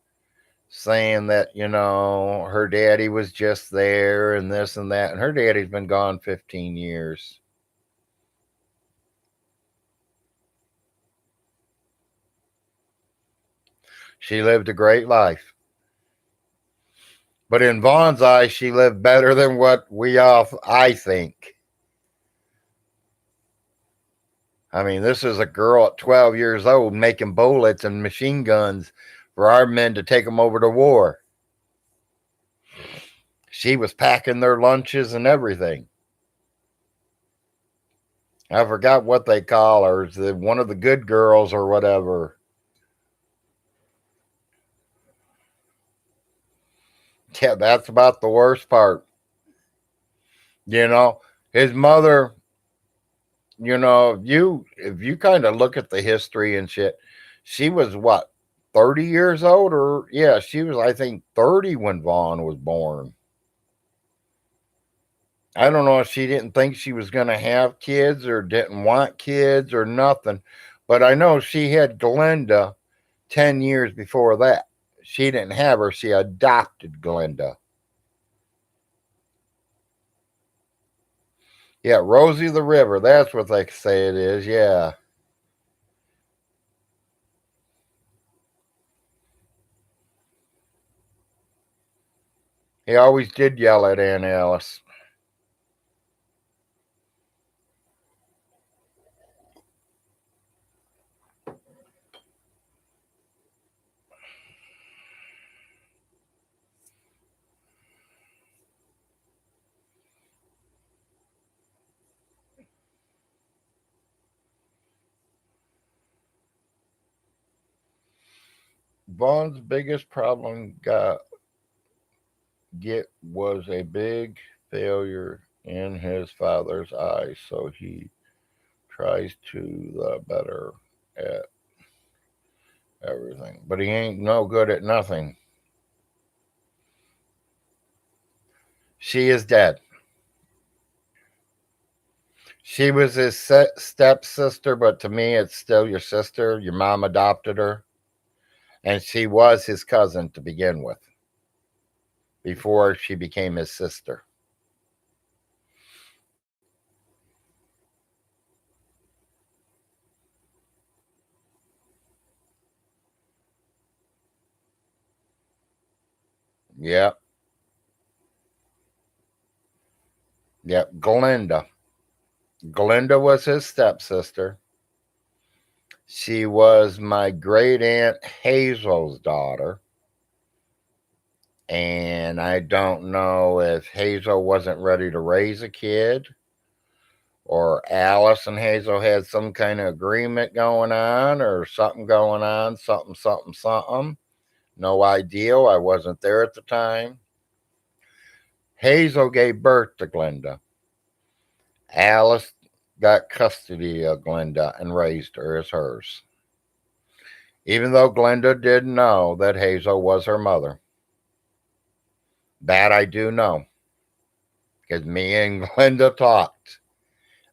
saying that, her daddy was just there and this and that. And her daddy's been gone 15 years. She lived a great life. But in Vaughn's eyes, she lived better than what I think. I mean, this is a girl at 12 years old making bullets and machine guns for our men to take them over to war. She was packing their lunches and everything. I forgot what they call her. It's one of the good girls or whatever. Yeah, that's about the worst part. You know, his mother, if you kind of look at the history and shit, she was what, 30 years old? Or, yeah, she was, I think, 30 when Vaughn was born. I don't know if she didn't think she was going to have kids or didn't want kids or nothing, but I know she had Glenda 10 years before that. She didn't have her, she adopted Glenda. Yeah, Rosie the River, that's what they say it is, yeah. He always did yell at Aunt Alice. Vaughn's biggest problem get was a big failure in his father's eyes, so he tries to the better at everything. But he ain't no good at nothing. She is dead. She was his stepsister, but to me, it's still your sister. Your mom adopted her, and she was his cousin to begin with before she became his sister. Yep, yep. Glenda. Glenda was his stepsister. She was my great aunt Hazel's daughter. And I don't know if Hazel wasn't ready to raise a kid or Alice and Hazel had some kind of agreement going on or something going on, something, something, something. No idea. I wasn't there at the time. Hazel gave birth to Glenda. Alice got custody of Glenda and raised her as hers. Even though Glenda didn't know that Hazel was her mother. That I do know. Because me and Glenda talked.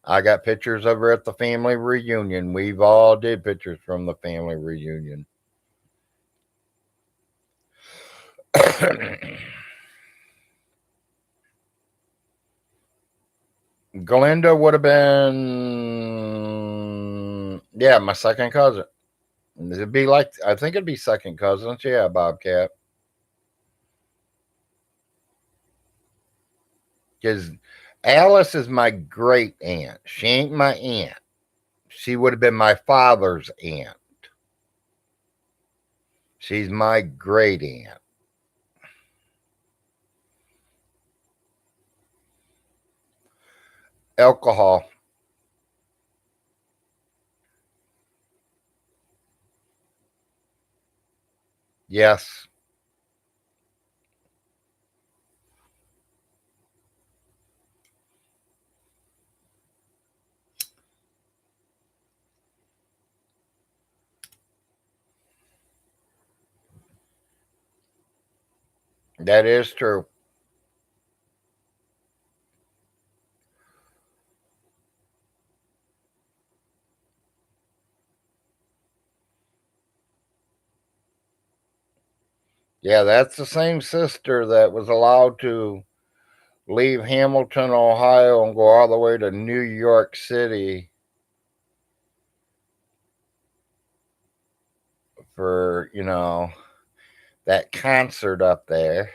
I got pictures of her at the family reunion. We've all did pictures from the family reunion. Glenda would have been, yeah, my second cousin. It'd be like, I think it'd be second cousins. Yeah, Bobcat. Because Alice is my great aunt. She ain't my aunt. She would have been my father's aunt. She's my great aunt. Alcohol. Yes. That is true. Yeah, that's the same sister that was allowed to leave Hamilton, Ohio and go all the way to New York City for, that concert up there.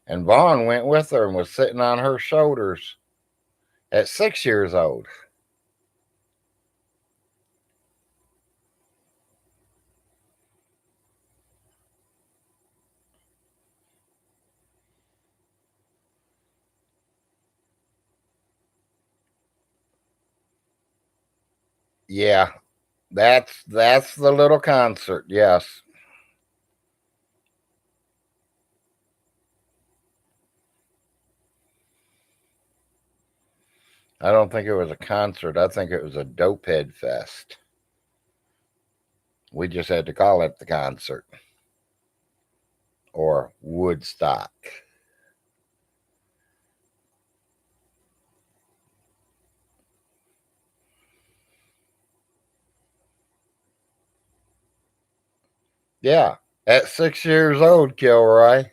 And Vaughn went with her and was sitting on her shoulders at 6 years old. Yeah, that's the little concert. Yes. I don't think it was a concert. I think it was a dopehead fest. We just had to call it the concert or Woodstock. Yeah, at 6 years old, Kilroy.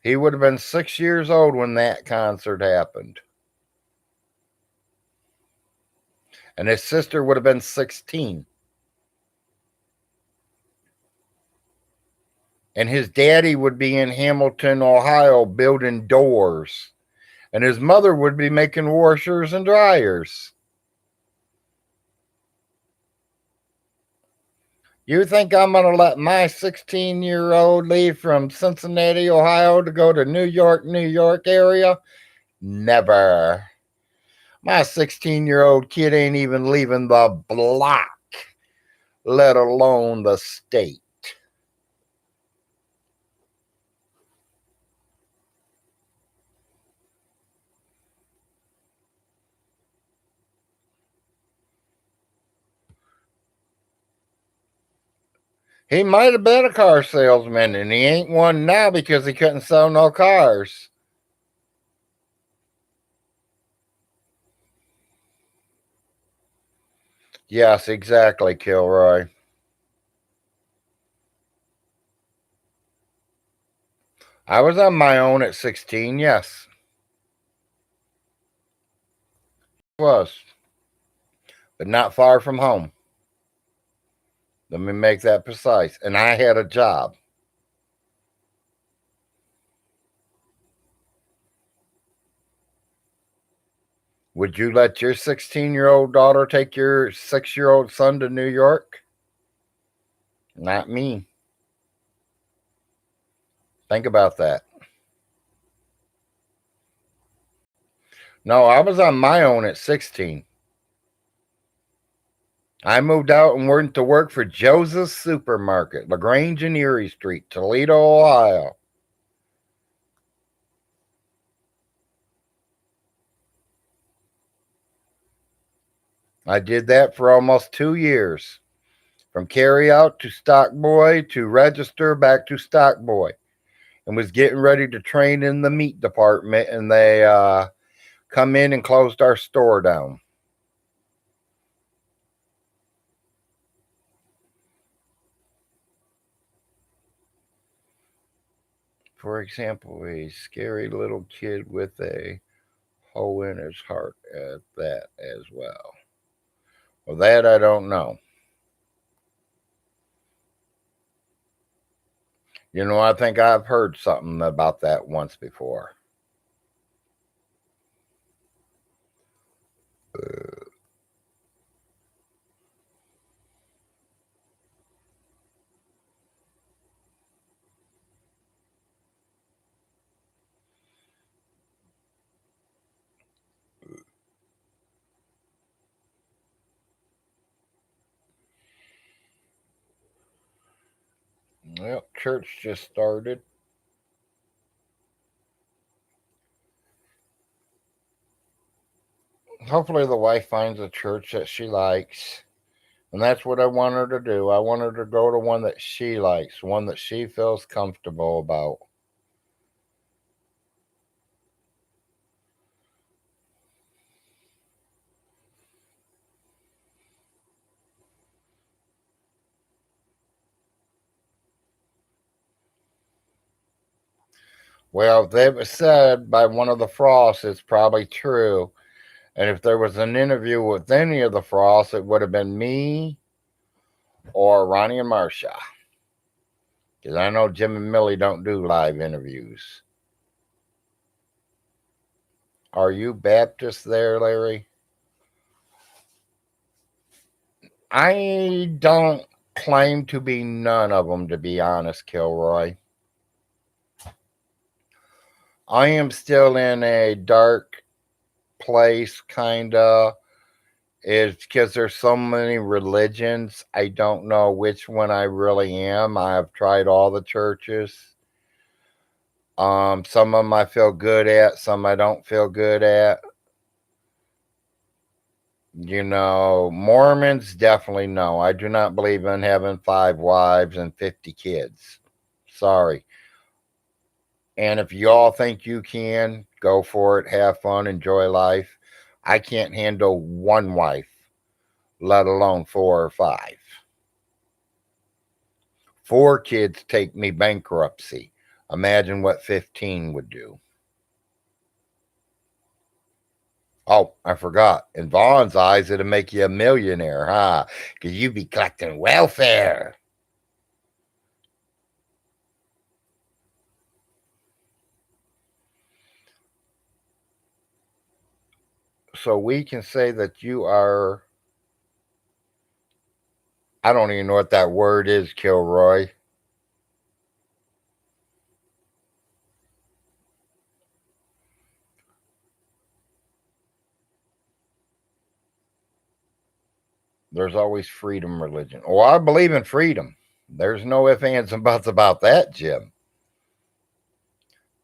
He would have been 6 years old when that concert happened. And his sister would have been 16. And his daddy would be in Hamilton, Ohio, building doors. And his mother would be making washers and dryers. You think I'm going to let my 16-year-old leave from Cincinnati, Ohio to go to New York area? Never. My 16-year-old kid ain't even leaving the block, let alone the state. He might have been a car salesman, and he ain't one now because he couldn't sell no cars. Yes, exactly, Kilroy. I was on my own at 16, yes. I was. But not far from home. Let me make that precise. And I had a job. Would you let your 16-year-old daughter take your 6-year-old son to New York? Not me. Think about that. No, I was on my own at 16. I moved out and went to work for Joseph's Supermarket, LaGrange and Erie Street, Toledo, Ohio. I did that for almost 2 years. From carry out to stock boy to register back to stock boy. And was getting ready to train in the meat department, and they come in and closed our store down. For example, a scary little kid with a hole in his heart at that as well. Well, that I don't know. I think I've heard something about that once before. Well, church just started. Hopefully, the wife finds a church that she likes. And that's what I want her to do. I want her to go to one that she likes, one that she feels comfortable about. Well, if that was said by one of the Frosts, it's probably true. And if there was an interview with any of the Frosts, it would have been me or Ronnie and Marcia. Because I know Jim and Millie don't do live interviews. Are you Baptist there, Larry? I don't claim to be none of them, to be honest, Kilroy. I am still in a dark place, kind of. It's because there's so many religions. I don't know which one I really am. I've tried all the churches. Some of them I feel good at, some I don't feel good at. Mormons definitely no. I do not believe in having 5 wives and 50 kids. Sorry. And if y'all think you can, go for it, have fun, enjoy life. I can't handle one wife, let alone 4 or 5. 4 kids take me bankruptcy. Imagine what 15 would do. Oh, I forgot. In Vaughn's eyes, it'll make you a millionaire, huh? Because you'd be collecting welfare. So we can say that you are. I don't even know what that word is, Kilroy. There's always freedom religion. Oh, I believe in freedom. There's no ifs, ands, and buts about that, Jim.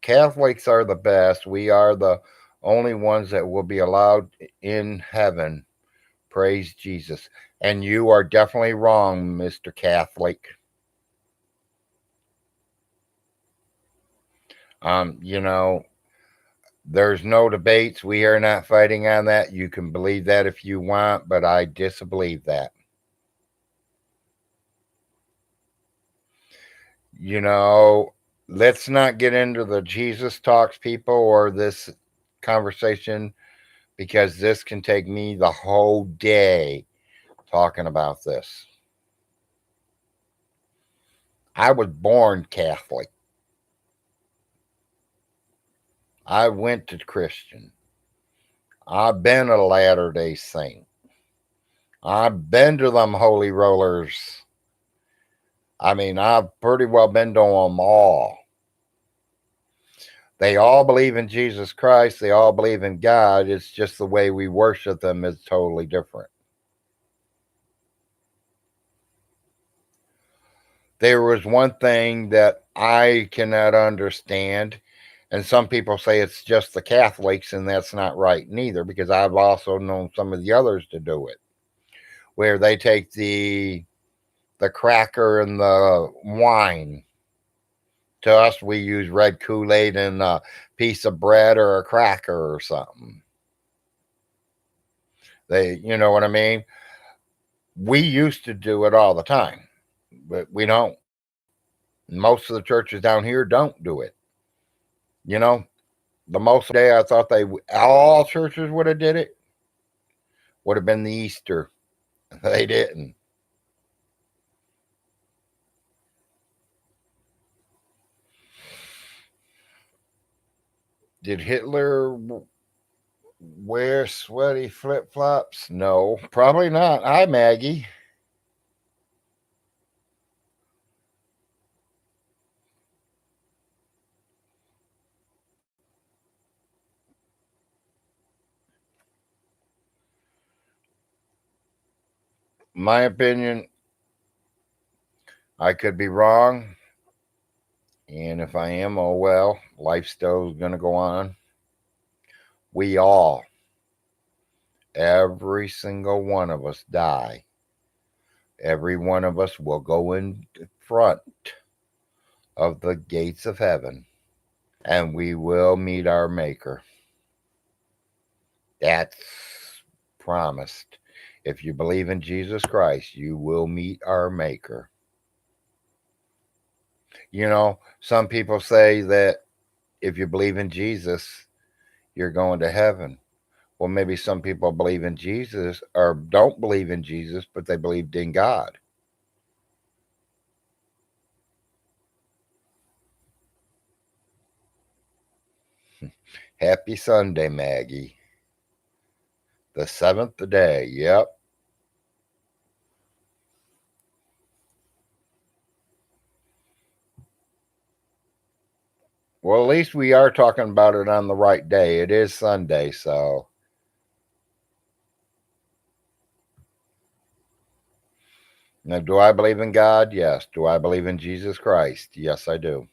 Catholics are the best. We are the only ones that will be allowed in heaven. Praise Jesus. And you are definitely wrong, Mr. Catholic. You know, there's no debates. We are not fighting on that. You can believe that if you want, but I disbelieve that. You know, let's not get into the Jesus talks people or this conversation because this can take me the whole day talking about this. I was born Catholic. I went to Christian. I've been a Latter day Saint. I've been to them holy rollers. I mean, I've pretty well been to them all. They all believe in Jesus Christ. They all believe in God. It's just the way we worship them is totally different. There was one thing that I cannot understand, and some people say it's just the Catholics, and that's not right neither, because I've also known some of the others to do it, where they take the cracker and the wine. To us, we use red Kool-Aid and a piece of bread or a cracker or something. You know what I mean? We used to do it all the time, but we don't. Most of the churches down here don't do it. You know, the most day I thought all churches would have did it would have been the Easter. They didn't. Did Hitler wear sweaty flip flops? No, probably not. Hi, Maggie. My opinion, I could be wrong. And if I am, oh well, life still is going to go on. We all, every single one of us die. Every one of us will go in front of the gates of heaven and we will meet our Maker. That's promised. If you believe in Jesus Christ, you will meet our Maker. You know, some people say that if you believe in Jesus, you're going to heaven. Well, maybe some people believe in Jesus or don't believe in Jesus, but they believed in God. Happy Sunday, Maggie. The seventh day. Yep. Well, at least we are talking about it on the right day. It is Sunday, so. Now, do I believe in God? Yes. Do I believe in Jesus Christ? Yes, I do.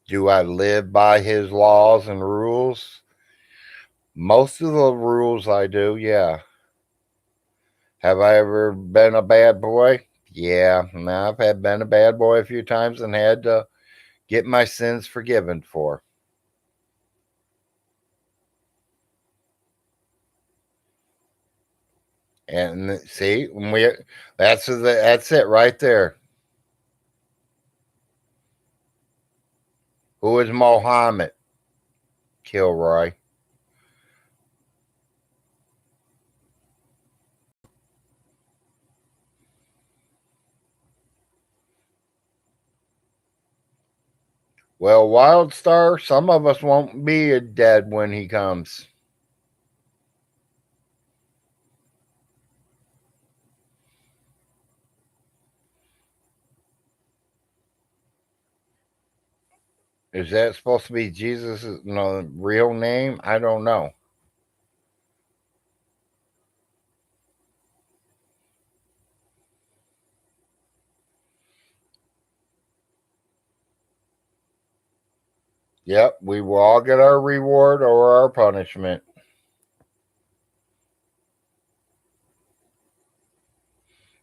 Do I live by his laws and rules? Most of the rules I do, yeah. Have I ever been a bad boy? Yeah. Now, I've had been a bad boy a few times and had to get my sins forgiven for. And see, that's it right there. Who is Mohammed? Kilroy. Well, Wildstar, some of us won't be dead when he comes. Is that supposed to be Jesus' real name? I don't know. Yep, we will all get our reward or our punishment.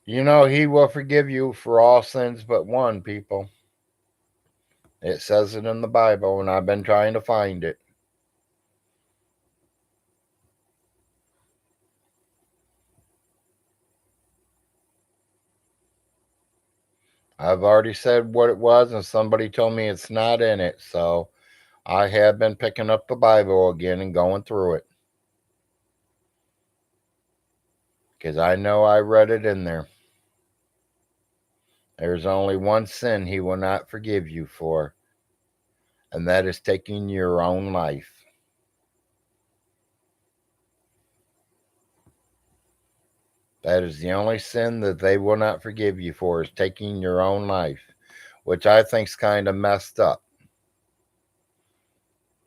You know, he will forgive you for all sins but one, people. It says it in the Bible, and I've been trying to find it. I've already said what it was, and somebody told me it's not in it, so I have been picking up the Bible again and going through it. Because I know I read it in there. There's only one sin he will not forgive you for, and that is taking your own life. That is the only sin that they will not forgive you for, is taking your own life, which I think's kind of messed up.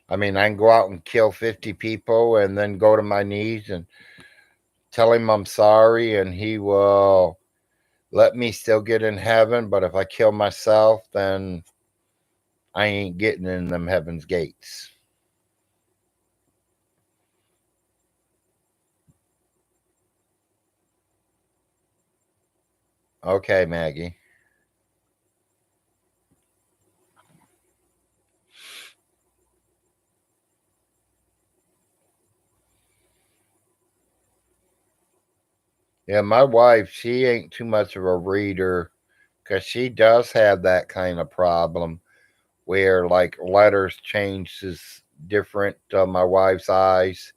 I mean, I can go out and kill 50 people and then go to my knees and tell him I'm sorry, and he will let me still get in heaven. But if I kill myself, then I ain't getting in them heaven's gates. Okay, Maggie. Yeah, my wife, she ain't too much of a reader because she does have that kind of problem where like letters changes different my wife's eyes,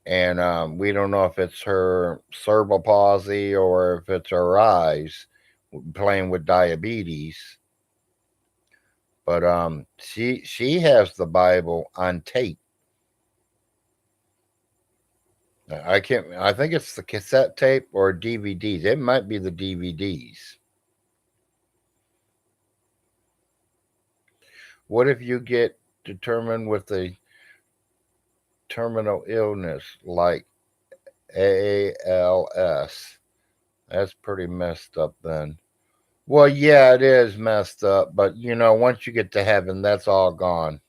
and we don't know if it's her cerebral palsy or if it's her eyes playing with diabetes. But she has the Bible on tape. I can't. I think it's the cassette tape or DVDs. It might be the DVDs. What if you get determined with a terminal illness like ALS? That's pretty messed up then. Well, yeah, it is messed up, but once you get to heaven, that's all gone.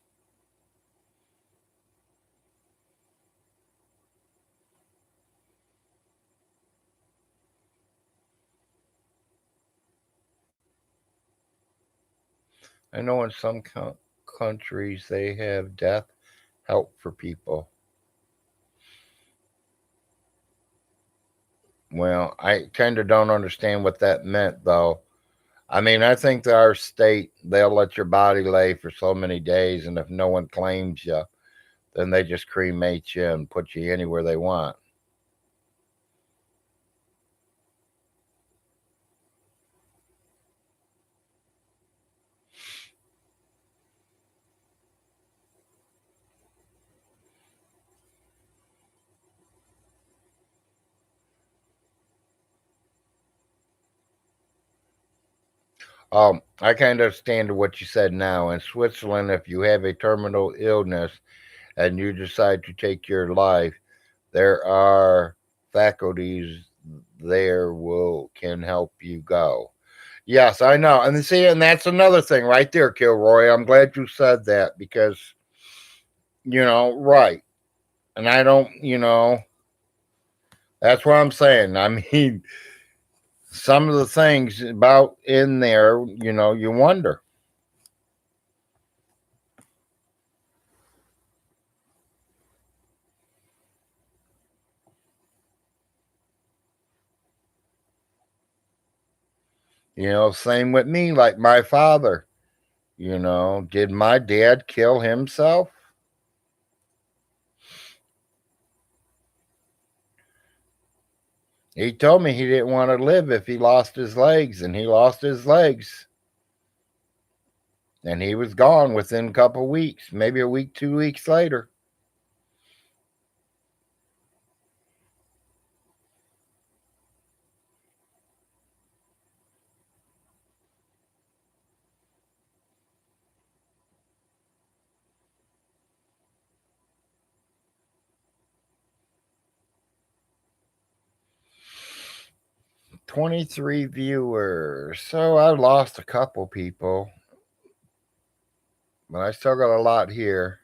I know in some countries they have death help for people. Well, I kind of don't understand what that meant, though. I mean, I think that our state, they'll let your body lay for so many days, and if no one claims you, then they just cremate you and put you anywhere they want. I kind of understand what you said now. In Switzerland, if you have a terminal illness and you decide to take your life, there are faculties there will can help you go. Yes, I know. And see, and that's another thing right there, Kilroy. I'm glad you said that because, right. And I don't, that's what I'm saying. I mean, some of the things about in there, you wonder. Same with me, like my father. Did my dad kill himself? He told me he didn't want to live if he lost his legs, and he lost his legs. And he was gone within a couple weeks, maybe a week, 2 weeks later. – 23 viewers. So I lost a couple people, but I still got a lot here.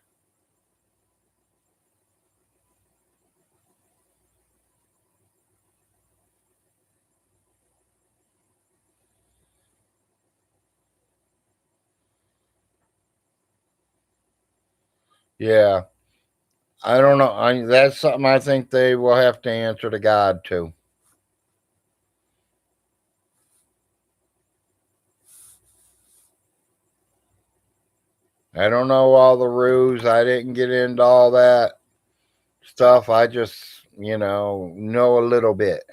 Yeah. I don't know. That's something I think they will have to answer to God to. I don't know all the rules. I didn't get into all that stuff. I just, know a little bit.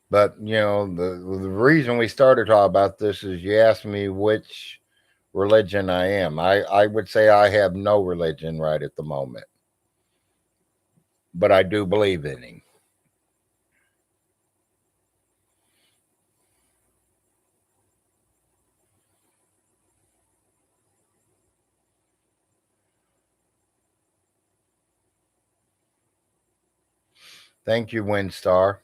But, the reason we started talking about this is you asked me which religion I am. I would say I have no religion right at the moment, but I do believe in him. Thank you, Windstar.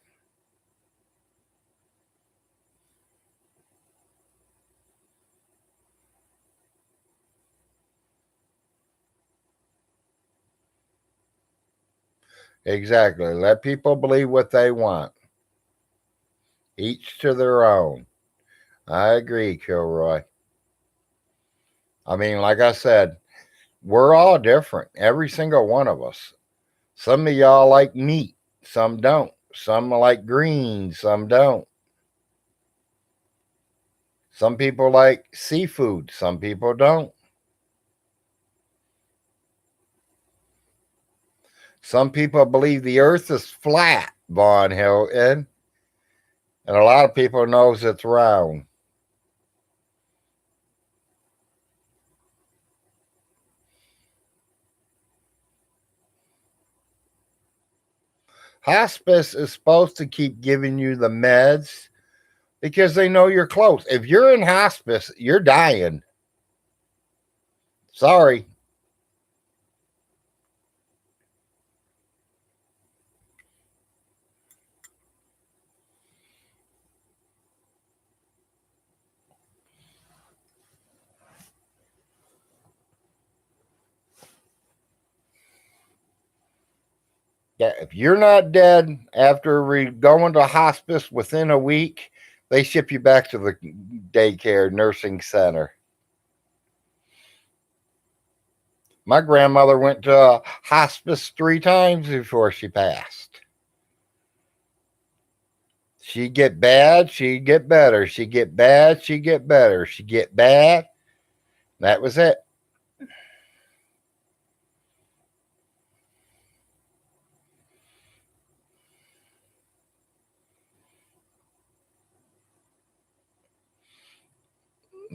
Exactly. Let people believe what they want. Each to their own. I agree, Kilroy. I mean, like I said, we're all different. Every single one of us. Some of y'all like meat, some don't. Some like greens, some don't. Some people like seafood, some people don't. Some people believe the earth is flat, Von Hilton, and a lot of people knows it's round. Hospice is supposed to keep giving you the meds because they know you're close. If you're in hospice, you're dying. Sorry. If you're not dead after going to hospice within a week, they ship you back to the daycare nursing center. My grandmother went to hospice 3 times before she passed. She'd get bad, she'd get better. She'd get bad, she'd get better. She'd get bad. That was it.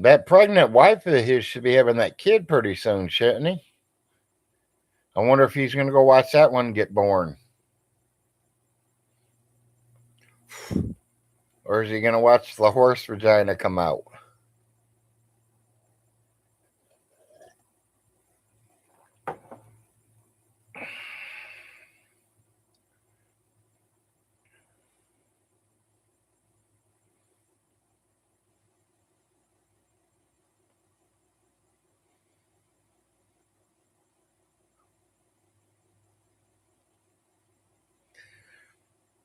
That pregnant wife of his should be having that kid pretty soon, shouldn't he? I wonder if he's going to go watch that one get born. Or is he going to watch the horse vagina come out?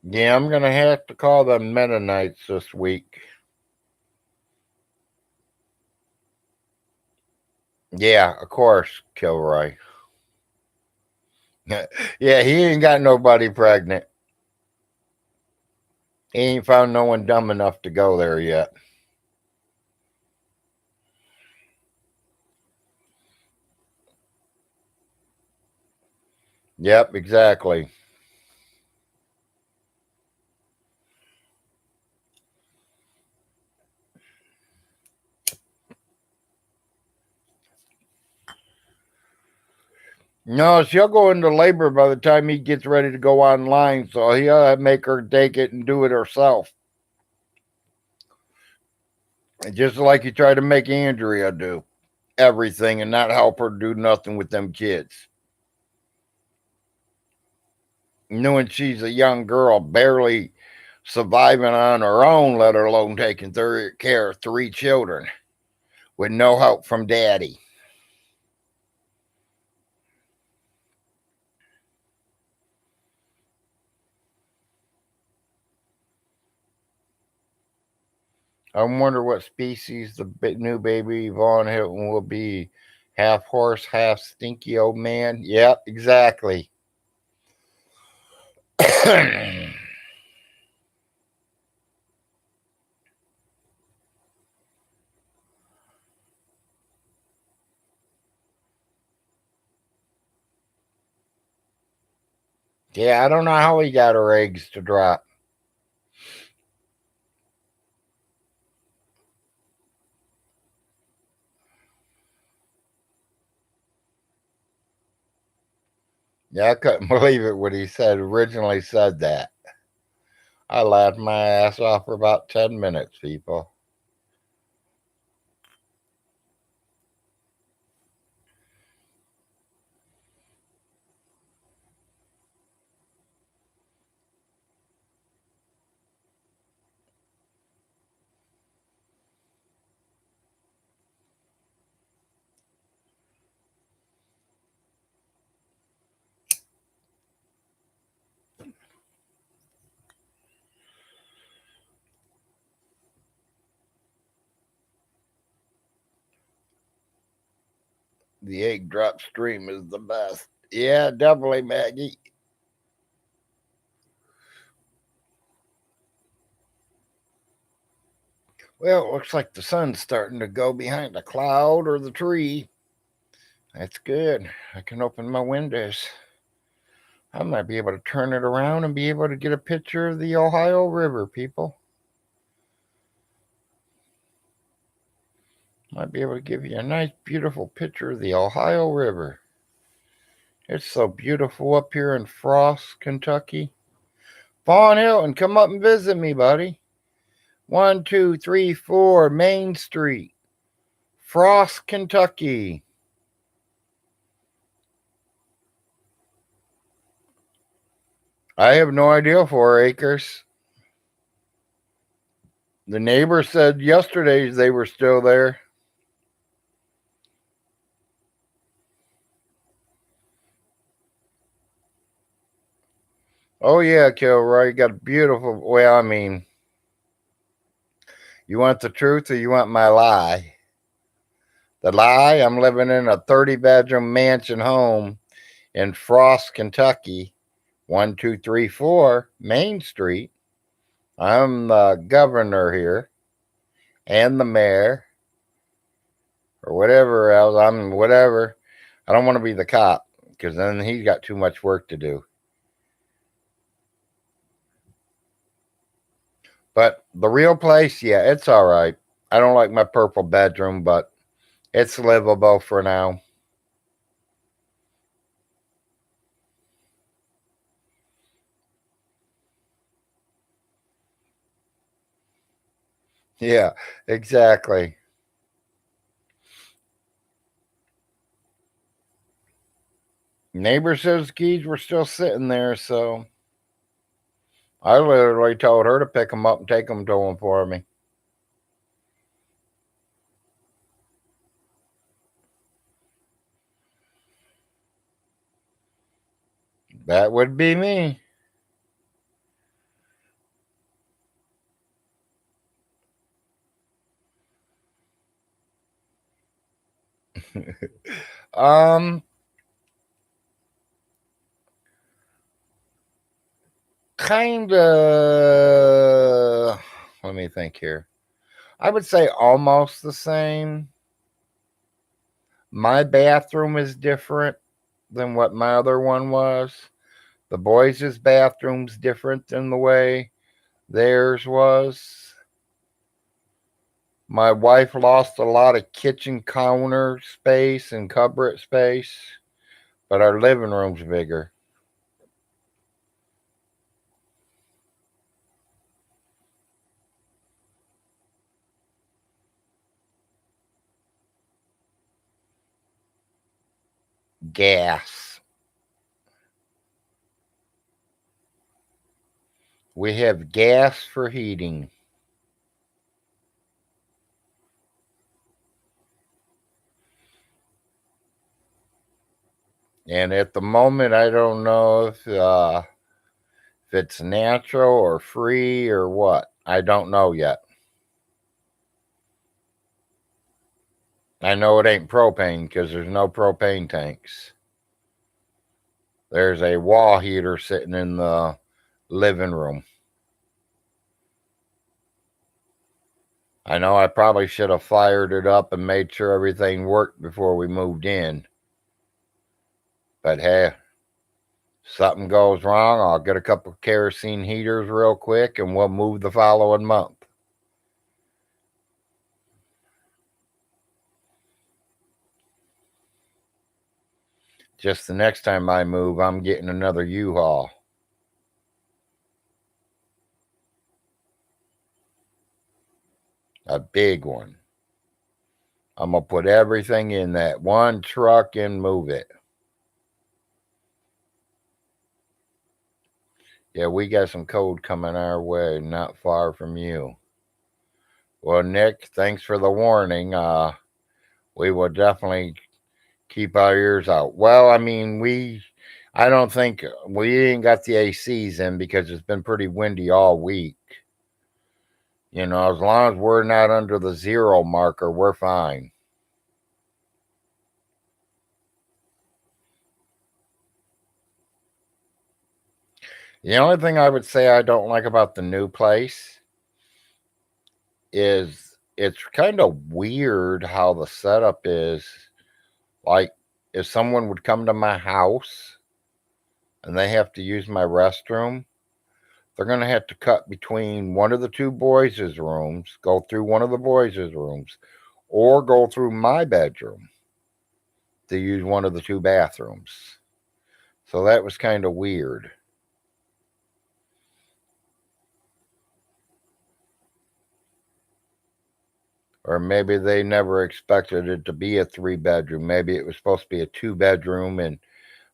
Yeah, I'm going to have to call the Mennonites this week. Yeah, of course, Kilroy. Yeah, he ain't got nobody pregnant. He ain't found no one dumb enough to go there yet. Yep, exactly. No, she'll go into labor by the time he gets ready to go online, so he'll make her take it and do it herself. Just like he tried to make Andrea do everything and not help her do nothing with them kids. Knowing she's a young girl, barely surviving on her own, let alone taking care of 3 children with no help from daddy. I wonder what species the new baby Vaughn Hilton will be. Half horse, half stinky old man. Yep, exactly. Yeah, I don't know how he got her eggs to drop. Yeah, I couldn't believe it when he originally said that. I laughed my ass off for about 10 minutes, people. The egg drop stream is the best. Yeah, definitely, Maggie. Well, it looks like the sun's starting to go behind the cloud or the tree. That's good. I can open my windows. I might be able to turn it around and be able to get a picture of the Ohio River, people. Might be able to give you a nice, beautiful picture of the Ohio River. It's so beautiful up here in Frost, Kentucky. Vaughn Hilton, come up and visit me, buddy. 1234 Main Street, Frost, Kentucky. I have no idea, 4 acres. The neighbor said yesterday they were still there. Oh yeah, Kilroy, you got a beautiful. Well, I mean, you want the truth or you want my lie? The lie. I'm living in a 30-bedroom mansion home in Frost, Kentucky, 1234 Main Street. I'm the governor here and the mayor or whatever else. I'm whatever. I don't want to be the cop because then he's got too much work to do. But the real place, yeah, it's all right. I don't like my purple bedroom, but it's livable for now. Yeah, exactly. Neighbor says the keys were still sitting there, so I literally told her to pick them up and take them to him for me. That would be me. um, kind of. Let me think here. I would say almost the same. My bathroom is different than what my other one was. The boys' bathroom's different than the way theirs was. My wife lost a lot of kitchen counter space and cupboard space, but our living room's bigger. Gas. We have gas for heating. And at the moment, I don't know if it's natural or free or what. I don't know yet. I know it ain't propane because there's no propane tanks. There's a wall heater sitting in the living room. I know I probably should have fired it up and made sure everything worked before we moved in. But hey, something goes wrong, I'll get a couple of kerosene heaters real quick and we'll move the following month. Just the next time I move, I'm getting another U-Haul. A big one. I'm going to put everything in that one truck and move it. Yeah, we got some cold coming our way, not far from you. Well, Nick, thanks for the warning. We will definitely keep our ears out. Well, I mean, I don't think we ain't got the ACs in because it's been pretty windy all week. You know, as long as we're not under the 0 marker, we're fine. The only thing I would say I don't like about the new place is it's kind of weird how the setup is. Like, if someone would come to my house and they have to use my restroom, they're going to have to cut between one of the two boys' rooms, go through one of the boys' rooms, or go through my bedroom to use one of the two bathrooms. So that was kind of weird. Or maybe they never expected it to be a 3-bedroom. Maybe it was supposed to be a 2-bedroom and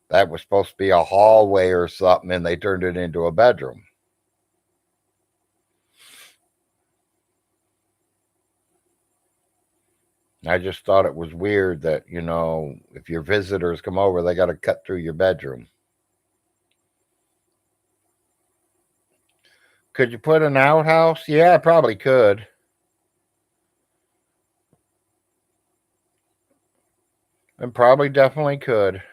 that was supposed to be a hallway or something and they turned it into a bedroom. I just thought it was weird that, you know, if your visitors come over, they got to cut through your bedroom. Could you put an outhouse? Yeah, I probably could. And probably definitely could.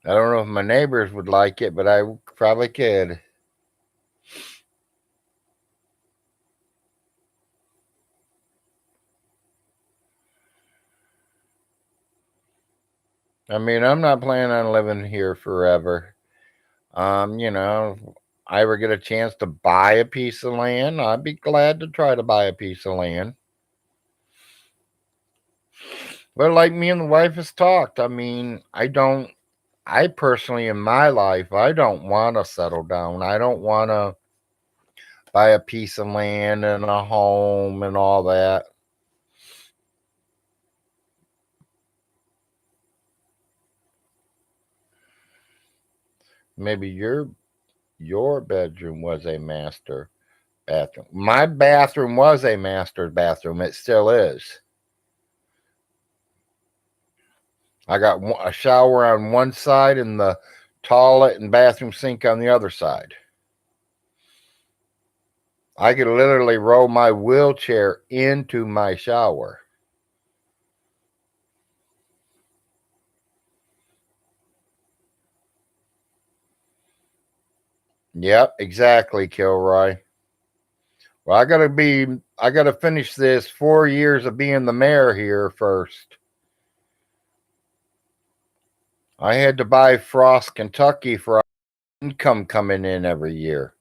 I don't know if my neighbors would like it, but I probably could. I mean, I'm not planning on living here forever. If I ever get a chance to buy a piece of land, I'd be glad to try to buy a piece of land. But like me and the wife has talked, I mean, I personally in my life, I don't want to settle down. I don't want to buy a piece of land and a home and all that. Maybe your bedroom was a master bathroom. My bathroom was a master bathroom. It still is. I got a shower on one side and the toilet and bathroom sink on the other side. I could literally roll my wheelchair into my shower. Yep, exactly, Kilroy. Well, I gotta finish this 4 years of being the mayor here first. I had to buy Frost, Kentucky for income coming in every year.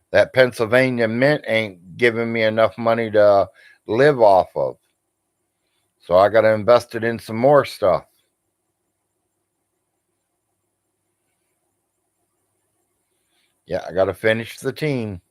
That Pennsylvania mint ain't giving me enough money to live off of. So I got to invest it in some more stuff. Yeah, I got to finish the team.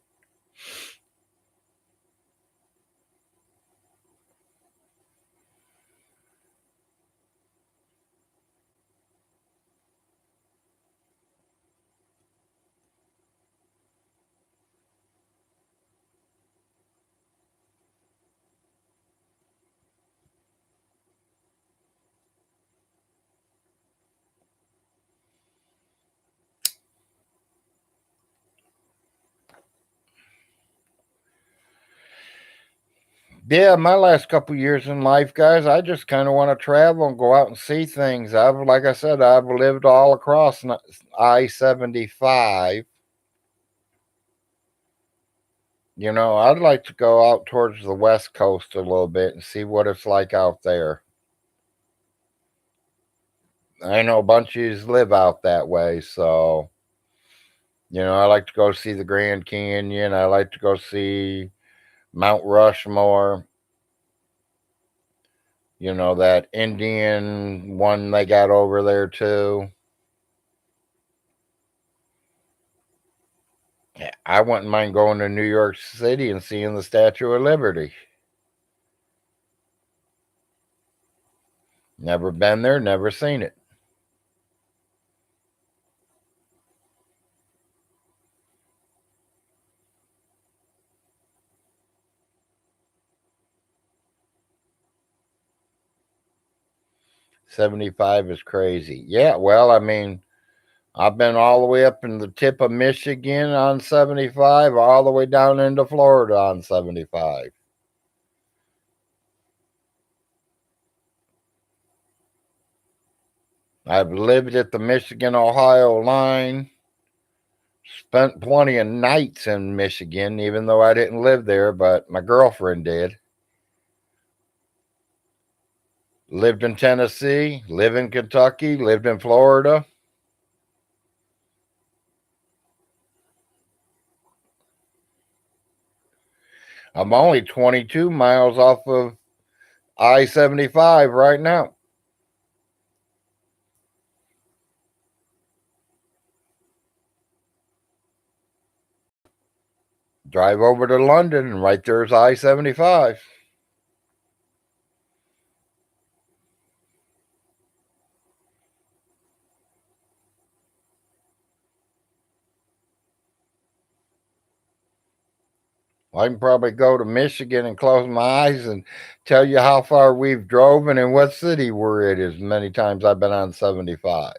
Yeah, my last couple years in life, guys, I just kind of want to travel and go out and see things. Like I said, I've lived all across I-75. I'd like to go out towards the West Coast a little bit and see what it's like out there. I know a bunch of you live out that way, so I like to go see the Grand Canyon. I like to go see Mount Rushmore. That Indian one they got over there too. Yeah, I wouldn't mind going to New York City and seeing the Statue of Liberty. Never been there, never seen it. '75 is crazy. Yeah, well, I mean, I've been all the way up in the tip of Michigan on 75, all the way down into Florida on 75. I've lived at the Michigan Ohio line, spent plenty of nights in Michigan, even though I didn't live there, but my girlfriend did. Lived in Tennessee, lived in Kentucky, lived in Florida. I'm only 22 miles off of I-75 right now. Drive over to London, and right there's I-75. I can probably go to Michigan and close my eyes and tell you how far we've driven and what city we're in as many times I've been on 75.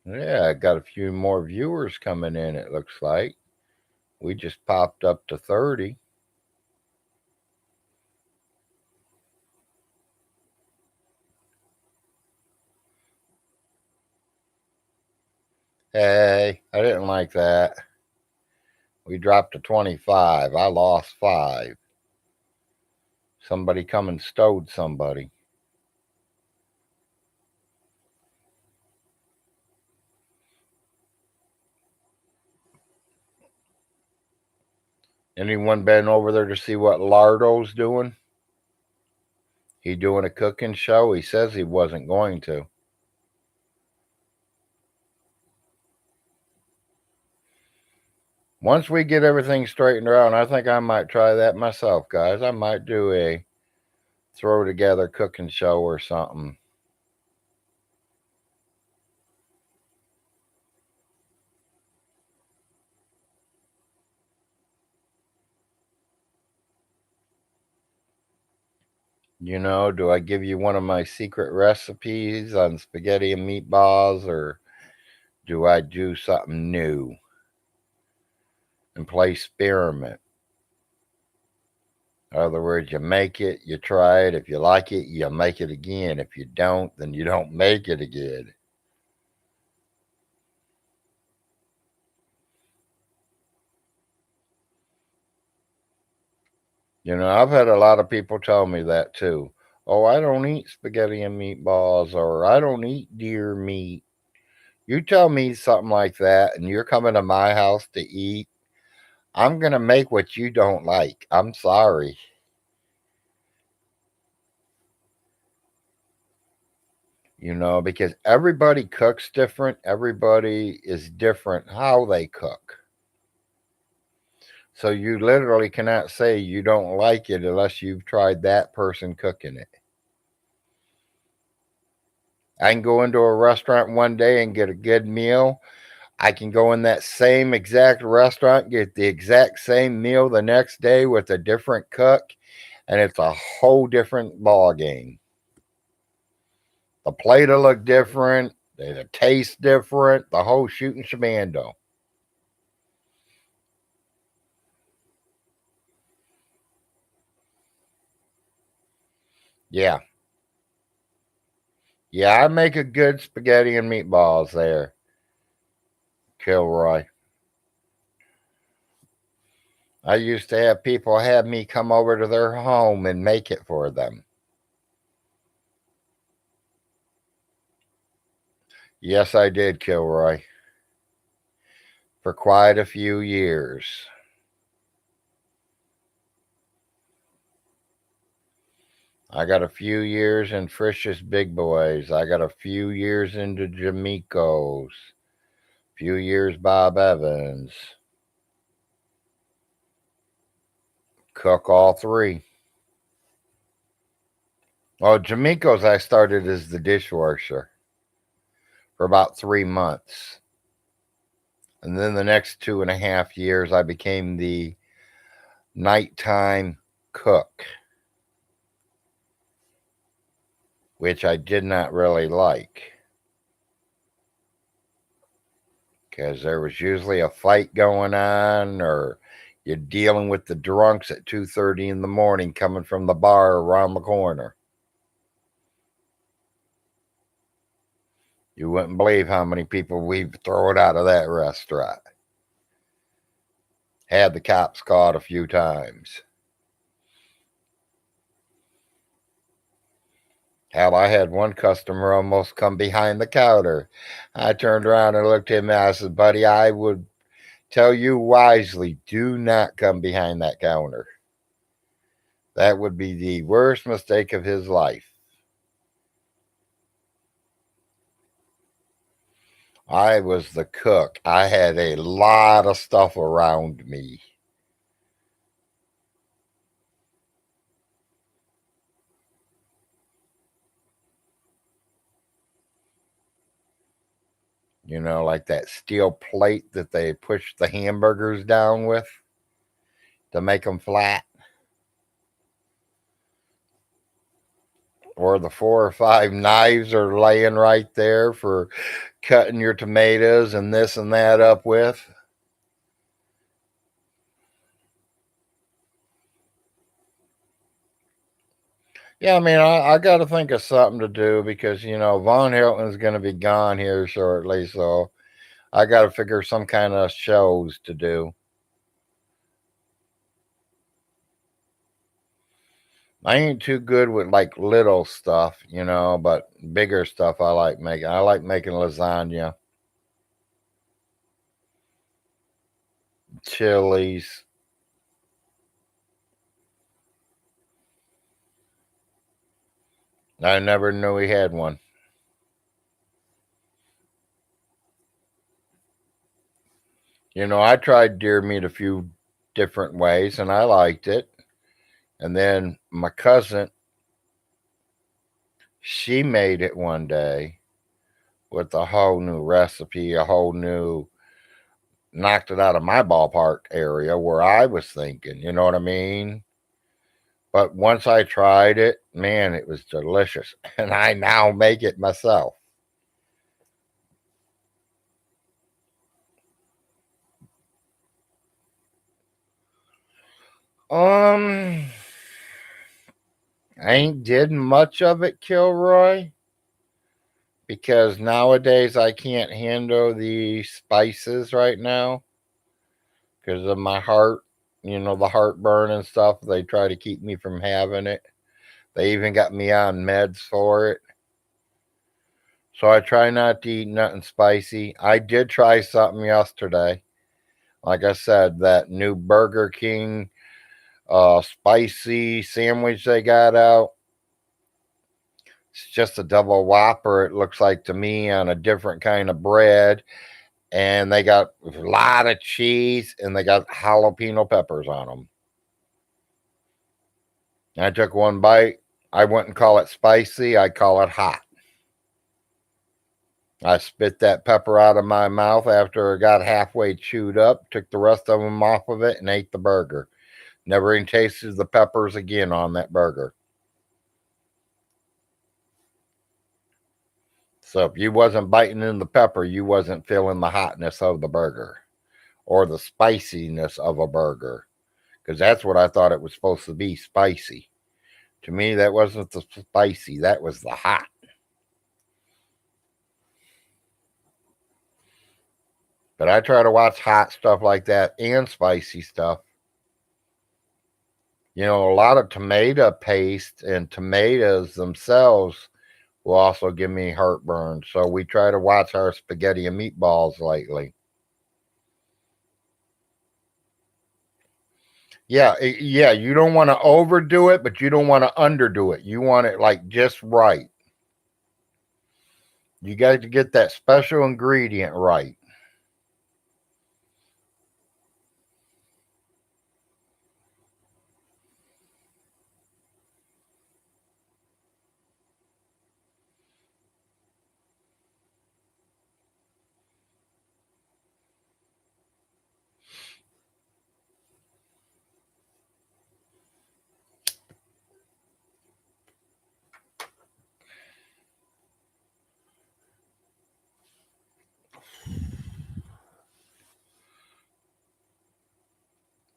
Yeah, I got a few more viewers coming in, it looks like. We just popped up to 30. Hey, I didn't like that. We dropped to 25. I lost 5. Somebody come and stowed somebody. Anyone been over there to see what Lardo's doing? He doing a cooking show? He says he wasn't going to. Once we get everything straightened out, I think I might try that myself, guys. I might do a throw together cooking show or something. You know, do I give you one of my secret recipes on spaghetti and meatballs, or do I do something new and play experiment? In other words, you make it, you try it. If you like it, you make it again. If you don't, then you don't make it again. You know, I've had a lot of people tell me that too. Oh, I don't eat spaghetti and meatballs, or I don't eat deer meat. You tell me something like that, and you're coming to my house to eat, I'm going to make what you don't like. I'm sorry. You know, because everybody cooks different, everybody is different how they cook. So you literally cannot say you don't like it unless you've tried that person cooking it. I can go into a restaurant one day and get a good meal. I can go in that same exact restaurant, get the exact same meal the next day with a different cook, and it's a whole different ball game. The plate will look different, the taste different, the whole shooting shamando. Yeah. Yeah, I make a good spaghetti and meatballs there, Kilroy. I used to have people have me come over to their home and make it for them. Yes, I did, Kilroy, for quite a few years. I got a few years in Frisch's Big Boys. I got a few years into Jamico's. Few years Bob Evans. Cook all 3. Oh, Jamico's I started as the dishwasher for about 3 months. And then the next 2.5 years, I became the nighttime cook, which I did not really like because there was usually a fight going on, or you're dealing with the drunks at 2:30 in the morning coming from the bar around the corner. You wouldn't believe how many people we've thrown out of that restaurant. Had the cops caught a few times. Hell, I had one customer almost come behind the counter. I turned around and looked at him and I said, buddy, I would tell you wisely, do not come behind that counter. That would be the worst mistake of his life. I was the cook. I had a lot of stuff around me. You know, like that steel plate that they push the hamburgers down with to make them flat. Or the 4 or 5 knives are laying right there for cutting your tomatoes and this and that up with. Yeah, I mean, I got to think of something to do because, Von Hilton's going to be gone here shortly. So I got to figure some kind of shows to do. I ain't too good with like little stuff, but bigger stuff I like making. I like making lasagna, chilies. I never knew he had one. I tried deer meat a few different ways and I liked it. And then my cousin, she made it one day with a whole new recipe, a whole new, knocked it out of my ballpark area where I was thinking, you know what I mean? But once I tried it, man, it was delicious. And I now make it myself. I ain't did much of it, Kilroy, because nowadays I can't handle the spices right now because of my heart, the heartburn and stuff. They try to keep me from having it. They even got me on meds for it. So I try not to eat nothing spicy. I did try something yesterday. Like I said, that new Burger King spicy sandwich they got out. It's just a double whopper, it looks like to me, on a different kind of bread. And they got a lot of cheese and they got jalapeno peppers on them. I took one bite. I wouldn't call it spicy, I call it hot. I spit that pepper out of my mouth after it got halfway chewed up, took the rest of them off of it, and ate the burger. Never even tasted the peppers again on that burger. So if you wasn't biting in the pepper, you wasn't feeling the hotness of the burger or the spiciness of a burger. Because that's what I thought it was supposed to be, spicy. To me, that wasn't the spicy, that was the hot. But I try to watch hot stuff like that and spicy stuff. A lot of tomato paste and tomatoes themselves will also give me heartburn. So we try to watch our spaghetti and meatballs lately. Yeah, yeah, you don't want to overdo it, but you don't want to underdo it. You want it like just right. You got to get that special ingredient right.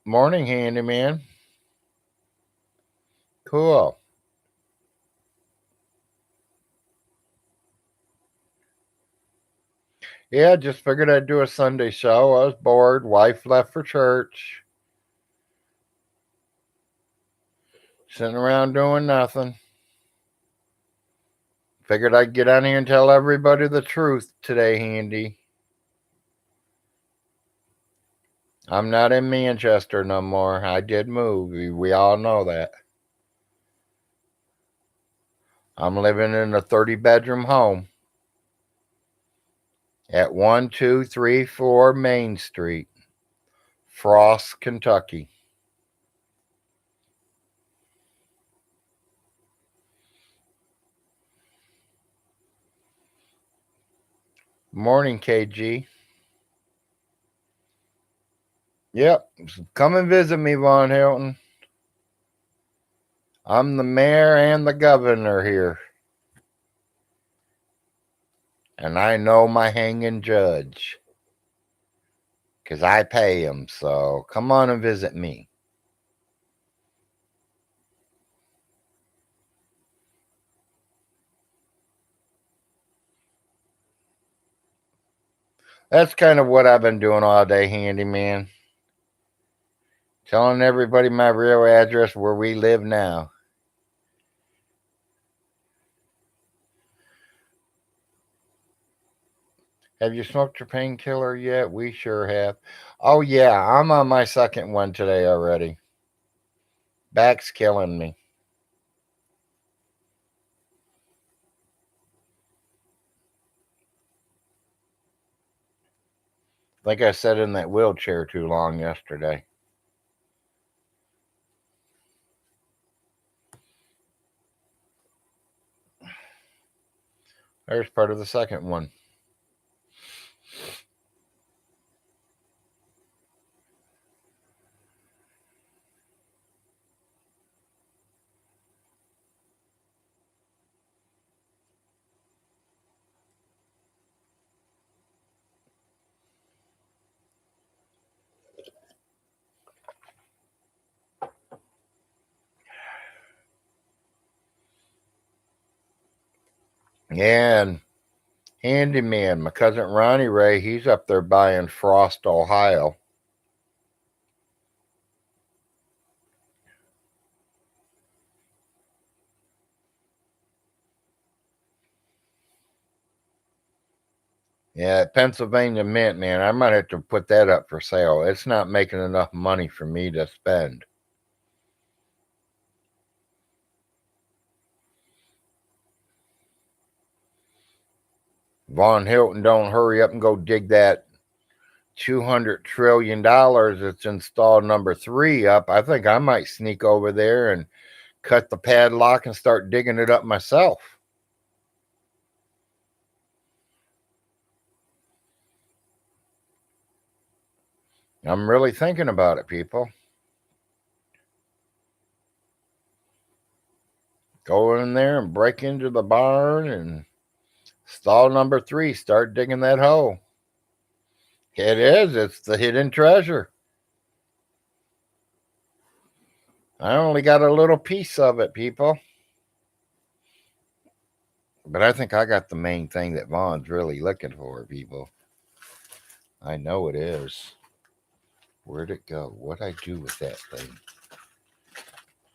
Morning, handyman. Cool. Yeah, just figured I'd do a Sunday show. I was bored. Wife left for church. Sitting around doing nothing. Figured I'd get on here and tell everybody the truth today, Handy. I'm not in Manchester no more. I did move. We all know that. I'm living in a 30-bedroom home. at 1234 Main Street, Frost, Kentucky. Morning, KG. Yep, come and visit me, Von Hilton. I'm the mayor and the governor here. And I know my hanging judge. Because I pay him, so come on and visit me. That's kind of what I've been doing all day, handyman. Telling everybody my real address where we live now. Have you smoked your painkiller yet? We sure have. Oh, yeah, I'm on my second one today already. Back's killing me. I think I sat in that wheelchair too long yesterday. There's part of the second one. And handyman, my cousin Ronnie Ray, he's up there buying Frost, Ohio. Yeah, Pennsylvania Mint, man, I might have to put that up for sale. It's not making enough money for me to spend. Von Hilton, don't hurry up and go dig that $200 trillion that's installed number 3 up. I think I might sneak over there and cut the padlock and start digging it up myself. I'm really thinking about it, people. Go in there and break into the barn and stall number 3. Start digging that hole. It is. It's the hidden treasure. I only got a little piece of it, people. But I think I got the main thing that Von's really looking for, people. I know it is. Where'd it go? What'd I do with that thing?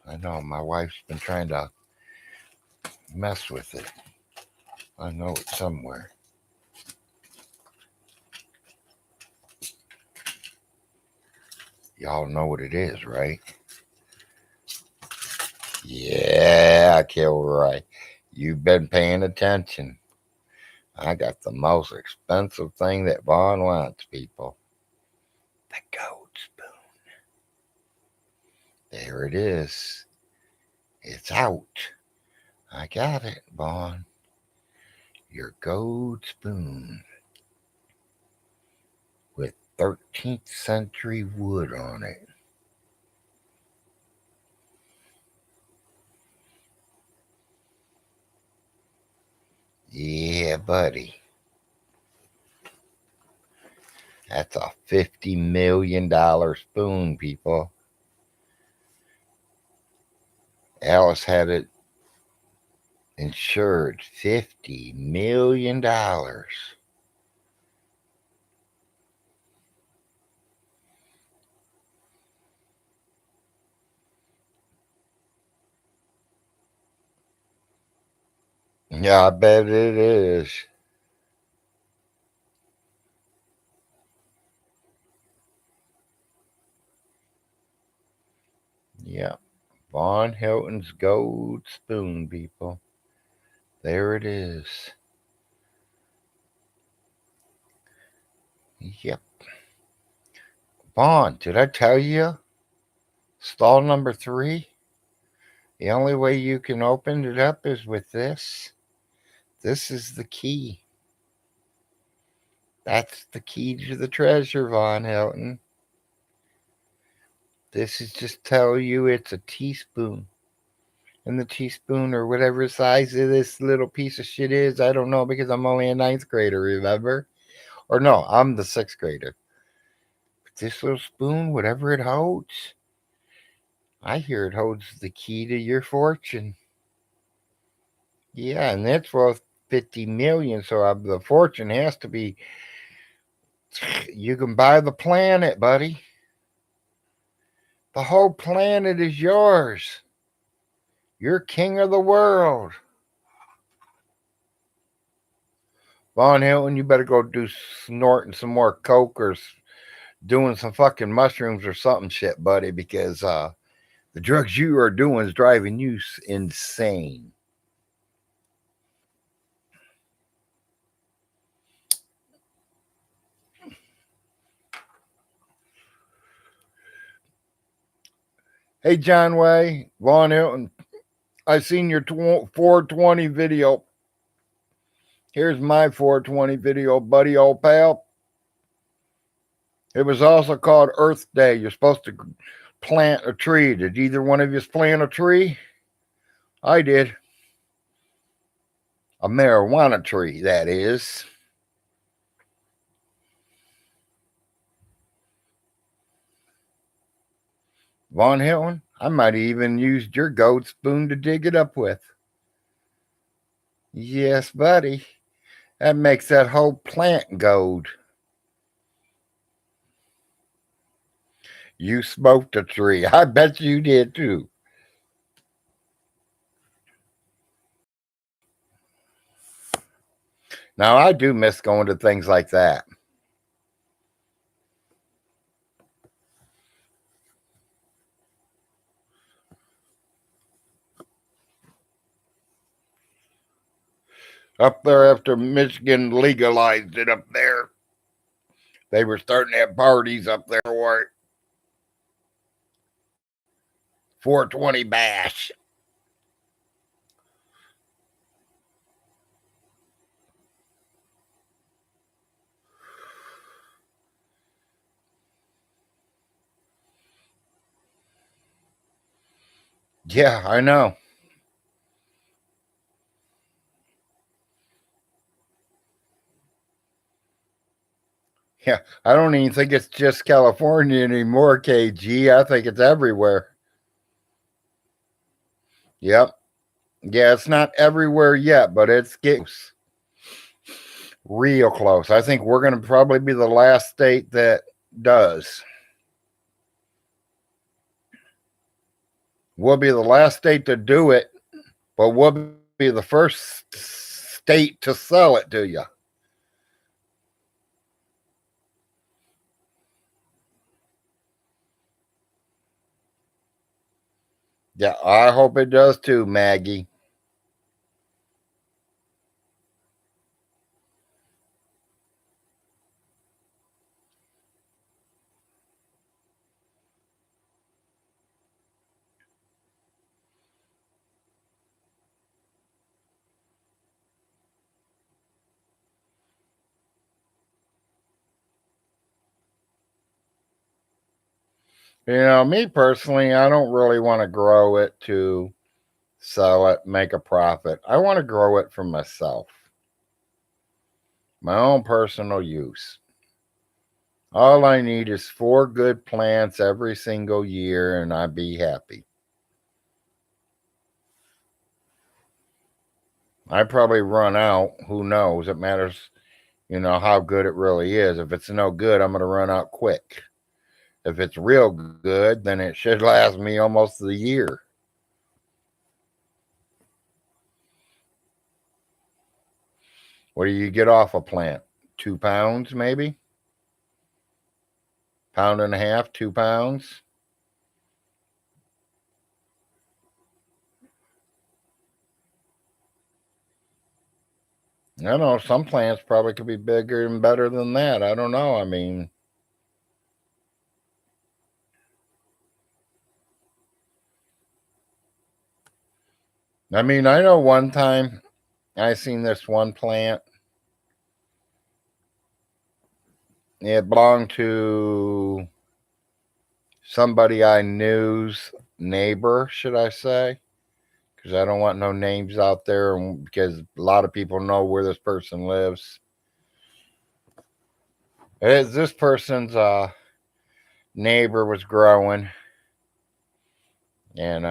I know my wife's been trying to mess with it. I know it's somewhere. Y'all know what it is, right? Yeah, Kilroy. You've been paying attention. I got the most expensive thing that Vaughn wants, people. The gold spoon. There it is. It's out. I got it, Vaughn. Your gold spoon with 13th century wood on it. Yeah, buddy. That's a $50 million spoon, people. Alice had it insured $50 million. Yeah, I bet it is. Yeah. Von Hilton's gold spoon, people. There it is. Yep. Vaughn, did I tell you? Stall number 3? The only way you can open it up is with this. This is the key. That's the key to the treasure, Von Hilton. This is just tell you it's a teaspoon. And the teaspoon or whatever size of this little piece of shit is, I don't know because I'm only a 9th grader, remember? Or no, I'm the 6th grader. But this little spoon, whatever it holds, I hear it holds the key to your fortune. Yeah, and that's worth 50 million, so the fortune has to be. You can buy the planet, buddy. The whole planet is yours. You're king of the world. Von Hilton, you better go do snorting some more coke or doing some fucking mushrooms or something shit, buddy, because the drugs you are doing is driving you insane. Hey, John Way, Von Hilton, I seen your 420 video. Here's my 420 video, buddy, old pal. It was also called Earth Day. You're supposed to plant a tree. Did either one of you plant a tree? I did. A marijuana tree, that is. Von Hilton, I might have even used your goat spoon to dig it up with. Yes, buddy. That makes that whole plant gold. You smoked a tree. I bet you did too. Now, I do miss going to things like that. Up there after Michigan legalized it up there, they were starting to have parties up there for it. 420 bash. Yeah, I know. Yeah, I don't even think it's just California anymore, KG. I think it's everywhere. Yep. Yeah, it's not everywhere yet, but it's getting real close. I think we're going to probably be the last state that does. We'll be the last state to do it, but we'll be the first state to sell it to you. Yeah, I hope it does too, Maggie. Me personally, I don't really want to grow it to sell it, make a profit. I want to grow it for myself, my own personal use. All I need is 4 good plants every single year, and I'd be happy. I probably run out. Who knows? It matters, how good it really is. If it's no good, I'm going to run out quick. If it's real good, then it should last me almost the year. What do you get off a plant? 2 pounds, maybe? Pound and a half, 2 pounds? I know some plants probably could be bigger and better than that. I don't know. I know one time I seen this one plant. It belonged to somebody I knew's neighbor, should I say? Because I don't want no names out there, because a lot of people know where this person lives. This person's neighbor was growing, and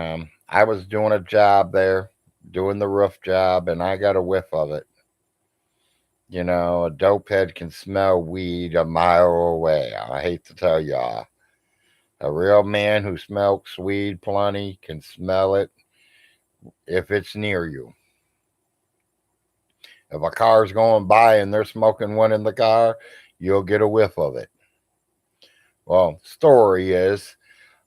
I was doing a job there, doing the roof job, and I got a whiff of it. A dope head can smell weed a mile away. I hate to tell y'all. A real man who smokes weed plenty can smell it if it's near you. If a car's going by and they're smoking one in the car, you'll get a whiff of it. Well, story is,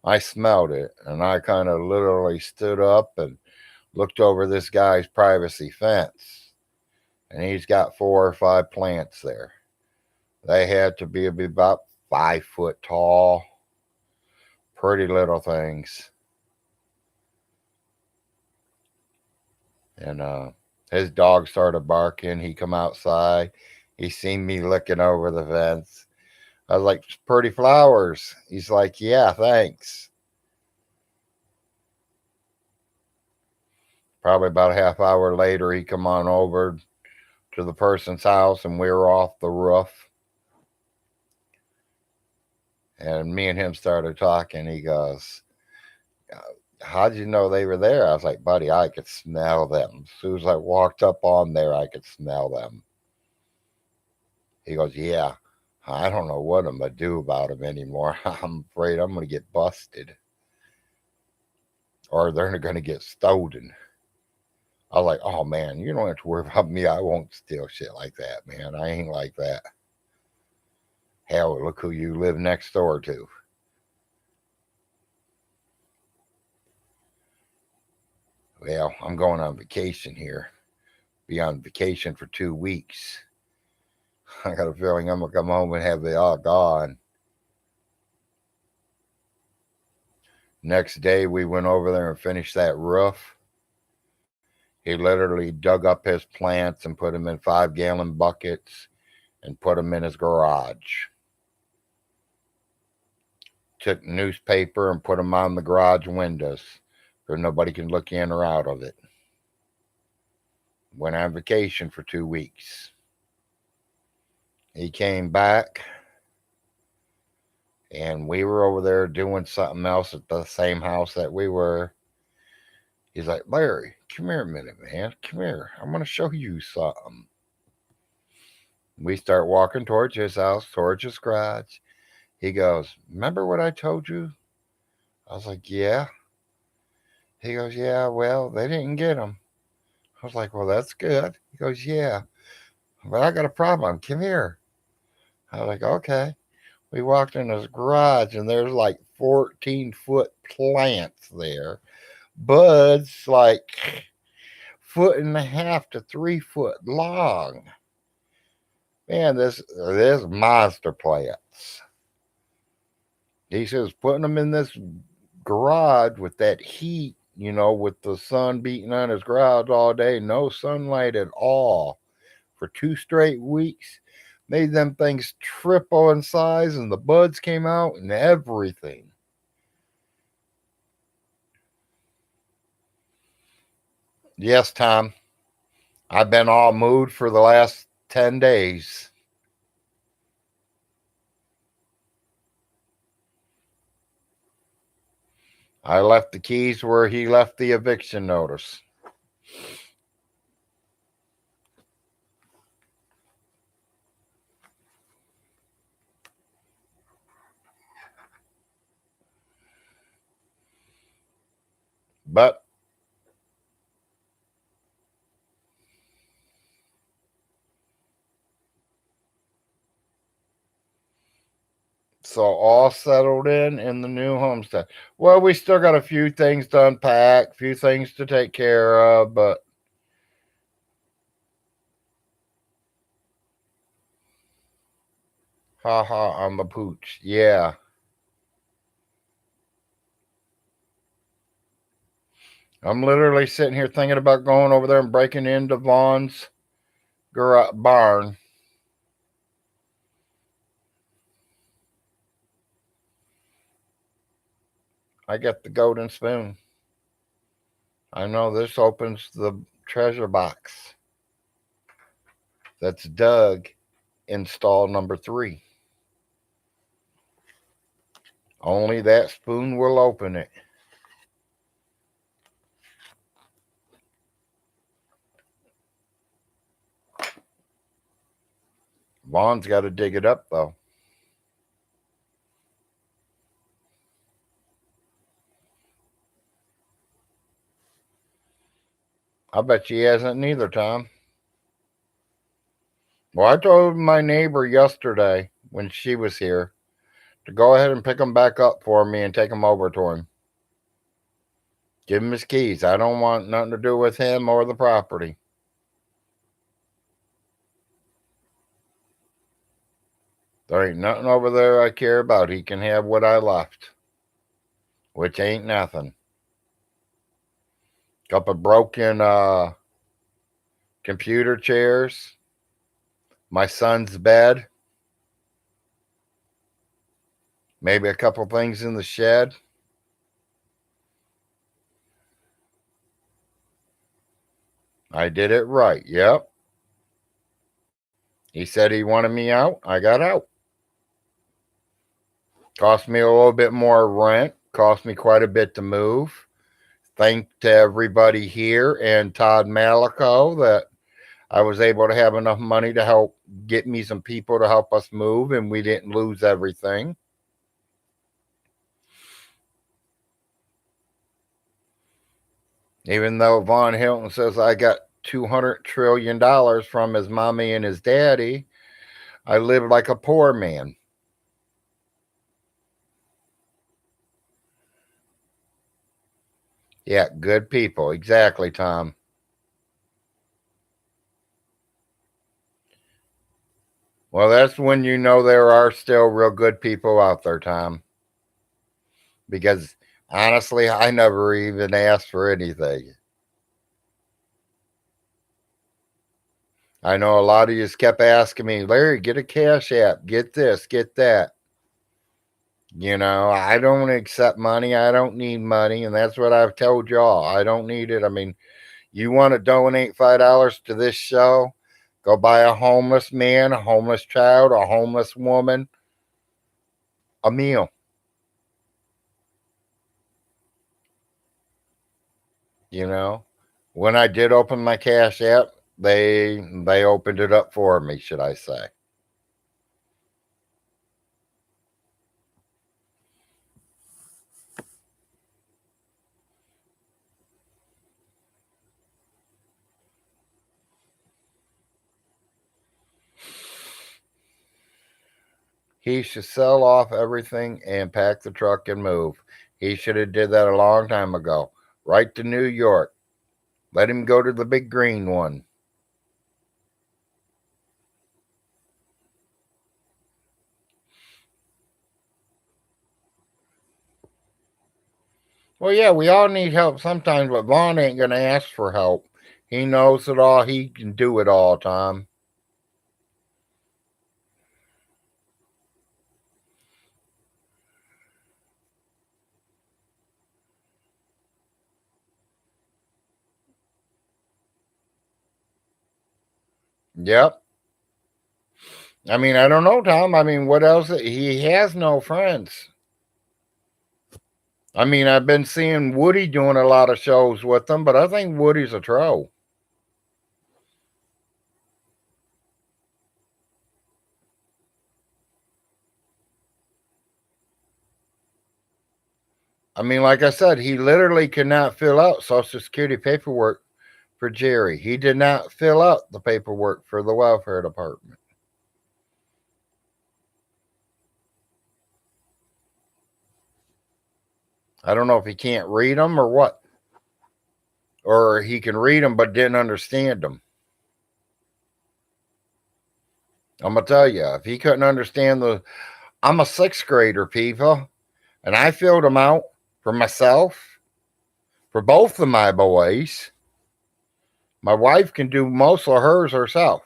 I smelled it, and I kind of literally stood up and looked over this guy's privacy fence. And he's got 4 or 5 plants there. They had to be about 5 foot tall. Pretty little things. And his dog started barking. He come outside. He seen me looking over the fence. I was like, pretty flowers. He's like, yeah, thanks. Probably about a half hour later, he come on over to the person's house, and we were off the roof. And me and him started talking. He goes, how'd you know they were there? I was like, buddy, I could smell them. As soon as I walked up on there, I could smell them. He goes, yeah, I don't know what I'm going to do about them anymore. I'm afraid I'm going to get busted. Or they're going to get stolen. I was like, oh, man, you don't have to worry about me. I won't steal shit like that, man. I ain't like that. Hell, look who you live next door to. Well, I'm going on vacation here. Be on vacation for 2 weeks. I got a feeling I'm going to come home and have it all gone. Next day, we went over there and finished that roof. He literally dug up his plants and put them in 5-gallon buckets and put them in his garage. Took newspaper and put them on the garage windows so nobody can look in or out of it. Went on vacation for 2 weeks. He came back, and we were over there doing something else at the same house that we were. He's like, Larry, come here a minute, man. Come here. I'm going to show you something. We start walking towards his house, towards his garage. He goes, remember what I told you? I was like, yeah. He goes, yeah, well, they didn't get him. I was like, well, that's good. He goes, yeah, but I got a problem. Come here. I was like, okay. We walked in his garage, and there's like 14-foot plants there. Buds like 1.5 to 3 foot long. Man, this monster plants. He says putting them in this garage with that heat, with the sun beating on his garage all day, no sunlight at all, for 2 straight weeks, made them things triple in size, and the buds came out and everything. Yes, Tom. I've been all mood for the last 10 days. I left the keys where he left the eviction notice. But so all settled in the new homestead. Well, we still got a few things to unpack, few things to take care of, but Ha ha on the pooch. Yeah. I'm literally sitting here thinking about going over there and breaking into Vaughn's barn. I got the golden spoon. I know this opens the treasure box. That's Doug install number 3. Only that spoon will open it. Vaughn's got to dig it up, though. I bet she hasn't neither, Tom. Well, I told my neighbor yesterday when she was here to go ahead and pick them back up for me and take them over to him. Give him his keys. I don't want nothing to do with him or the property. There ain't nothing over there I care about. He can have what I left, which ain't nothing. Couple broken computer chairs, my son's bed, maybe a couple things in the shed. I did it right. Yep. He said he wanted me out. I got out. Cost me a little bit more rent. Cost me quite a bit to move. Thank to everybody here and Todd Malico that I was able to have enough money to help get me some people to help us move, and we didn't lose everything. Even though Von Hilton says I got $200 trillion from his mommy and his daddy, I live like a poor man. Yeah, good people. Exactly, Tom. Well, that's when you know there are still real good people out there, Tom. Because honestly, I never even asked for anything. I know a lot of you kept asking me, Larry, get a Cash App, get this, get that. You know, I don't accept money. I don't need money. And that's what I've told y'all. I don't need it. I mean, you want to donate $5 to this show? Go buy a homeless man, a homeless child, a homeless woman a meal. You know, when I did open my Cash App, they opened it up for me, should I say. He should sell off everything and pack the truck and move. He should have did that a long time ago. Right to New York. Let him go to the big green one. Well, yeah, we all need help sometimes, but Vaughn ain't going to ask for help. He knows it all. He can do it all, Tom. Yep. I mean, I don't know, Tom. I mean, what else? He has no friends. I mean, I've been seeing Woody doing a lot of shows with them, but I think Woody's a troll. I mean, like I said, he literally could not fill out Social Security paperwork for Jerry. He did not fill out the paperwork for the welfare department. I don't know if he can't read them or what. Or he can read them but didn't understand them. I'm gonna tell you, if he couldn't understand I'm a sixth grader, people, and I filled them out for myself, for both of my boys. My wife can do most of hers herself.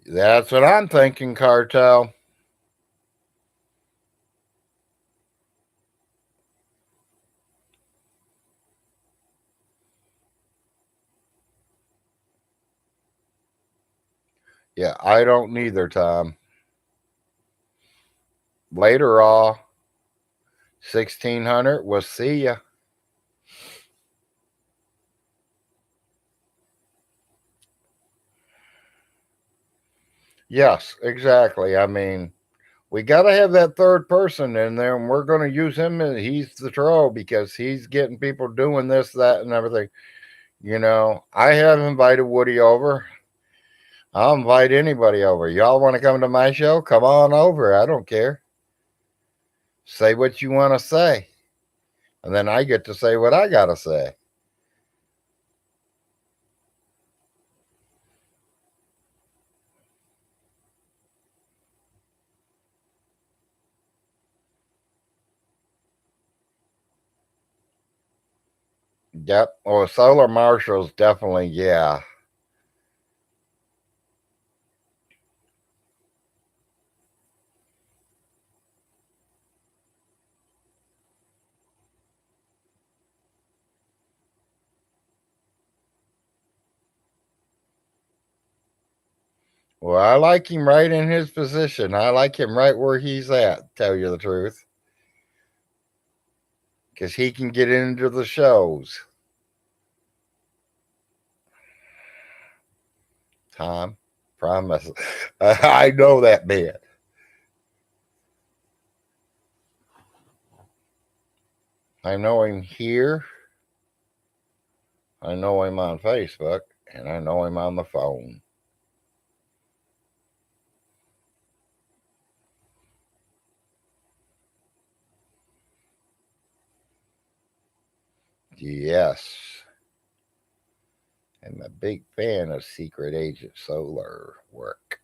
That's what I'm thinking, Cartel. Yeah, I don't neither, Tom. Later, 1600. We'll see ya. Yes, exactly. I mean, we got to have that third person in there, and we're going to use him. He's the troll because he's getting people doing this, that, and everything. I have invited Woody over. I'll invite anybody over. Y'all want to come to my show? Come on over. I don't care. Say what you want to say. And then I get to say what I got to say. Yep. Well, Solar Marshals definitely, yeah. Well, I like him right in his position. I like him right where he's at, tell you the truth. Because he can get into the shows. Tom, promise. I know that man. I know him here. I know him on Facebook. And I know him on the phone. Yes. I'm a big fan of Secret Agent Solar work.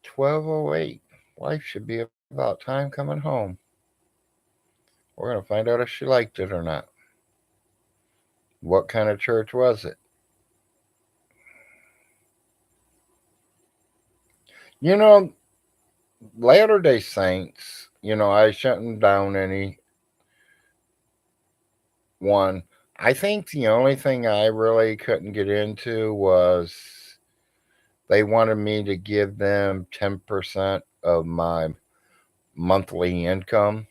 12:08. Life should be about time coming home. We're going to find out if she liked it or not. What kind of church was it? You know, Latter day Saints, I shouldn't down any one. I think the only thing I really couldn't get into was they wanted me to give them 10% of my monthly income.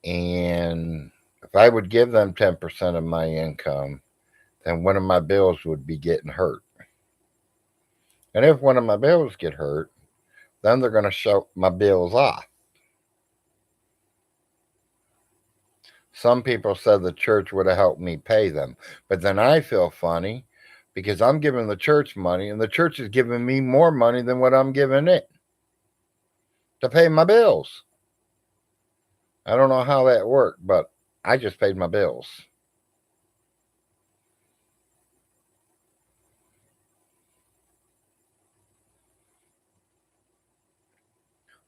And if I would give them 10% of my income, then one of my bills would be getting hurt. And if one of my bills get hurt, then they're going to shut my bills off. Some people said the church would have helped me pay them. But then I feel funny because I'm giving the church money and the church is giving me more money than what I'm giving it to pay my bills. I don't know how that worked, but I just paid my bills.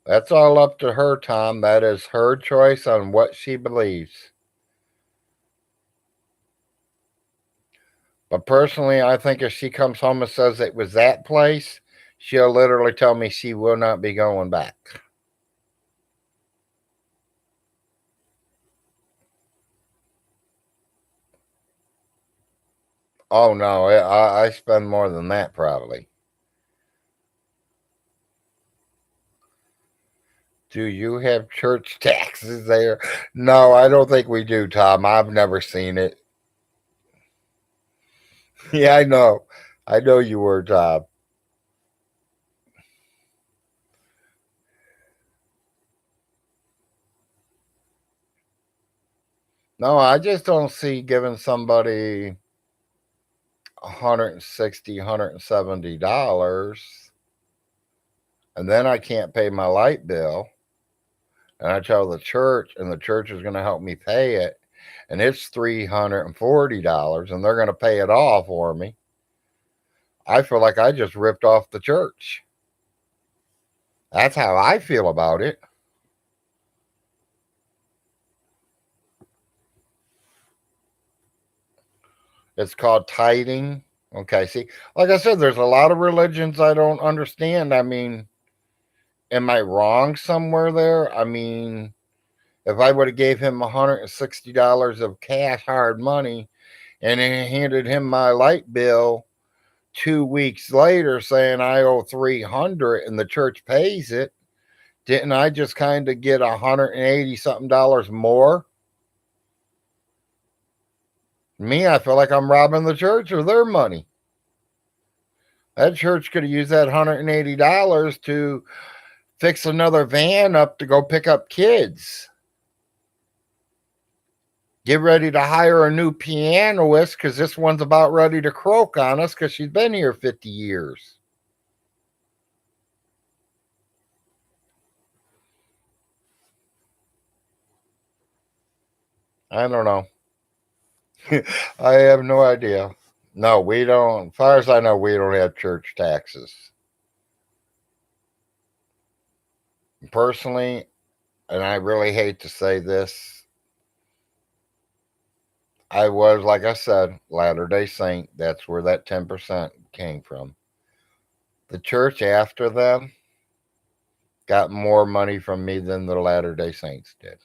That's all up to her, Tom. That is her choice on what she believes. But personally, I think if she comes home and says it was that place, she'll literally tell me she will not be going back. Oh no, I spend more than that probably. Do you have church taxes there? No, I don't think we do, Tom. I've never seen it. Yeah, I know. I know you were, Tom. No, I just don't see giving somebody 160, $170. and then I can't pay my light bill, and I tell the church, and the church is going to help me pay it, and it's $340, and they're going to pay it all for me. I feel like I just ripped off the church. That's how I feel about it. It's called tithing. Okay, see, like I said, there's a lot of religions I don't understand. I mean, am I wrong somewhere there? I mean, if I would have gave him $160 of cash hard money and then handed him my light bill 2 weeks later saying I owe 300 and the church pays it, didn't I just kind of get $180 something more? Me, I feel like I'm robbing the church of their money. That church could have used that $180 to fix another van up to go pick up kids. Get ready to hire a new pianist because this one's about ready to croak on us because she's been here 50 years. I don't know. I have no idea. No, we don't. As far as I know, we don't have church taxes. Personally, and I really hate to say this, I was, like I said, Latter-day Saint. That's where that 10% came from. The church after them got more money from me than the Latter-day Saints did.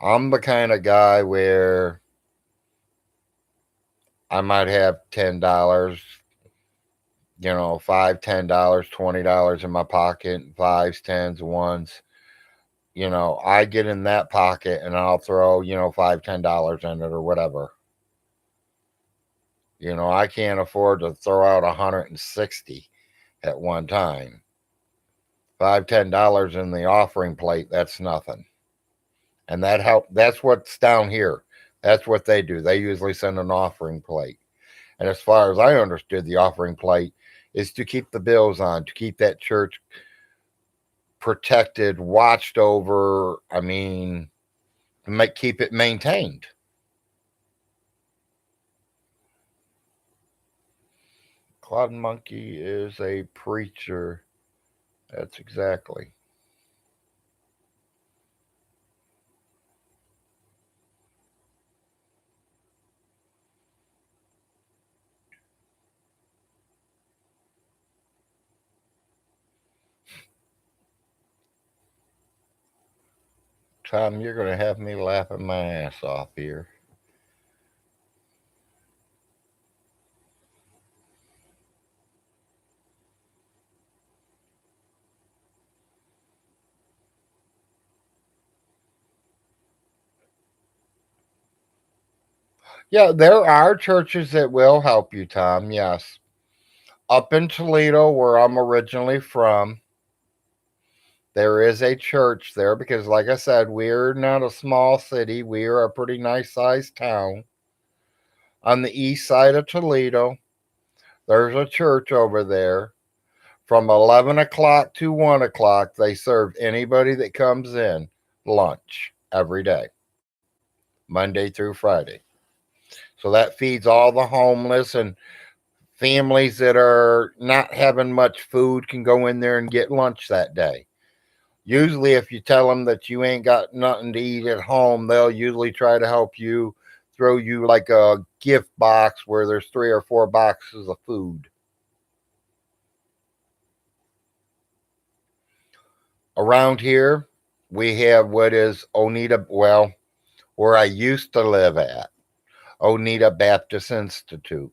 I'm the kind of guy where I might have $10, $5, $10, $20 in my pocket, fives, tens, ones. I get in that pocket and I'll throw, $5, $10 in it or whatever. I can't afford to throw out 160 at one time. $5, $10 in the offering plate, that's nothing. And that help. That's what's down here. That's what they do. They usually send an offering plate. And as far as I understood, the offering plate is to keep the bills on, to keep that church protected, watched over. I mean, keep it maintained. Cloud Monkey is a preacher. That's exactly. Tom, you're going to have me laughing my ass off here. Yeah, there are churches that will help you, Tom. Yes. Up in Toledo, where I'm originally from, there is a church there because, like I said, we're not a small city. We are a pretty nice sized town. On the east side of Toledo, there's a church over there. From 11 o'clock to 1 o'clock, they serve anybody that comes in lunch every day, Monday through Friday. So that feeds all the homeless and families that are not having much food can go in there and get lunch that day. Usually, if you tell them that you ain't got nothing to eat at home, they'll usually try to help you, throw you like a gift box where there's 3 or 4 boxes of food. Around here, we have what is Oneida, well, where I used to live at, Oneida Baptist Institute.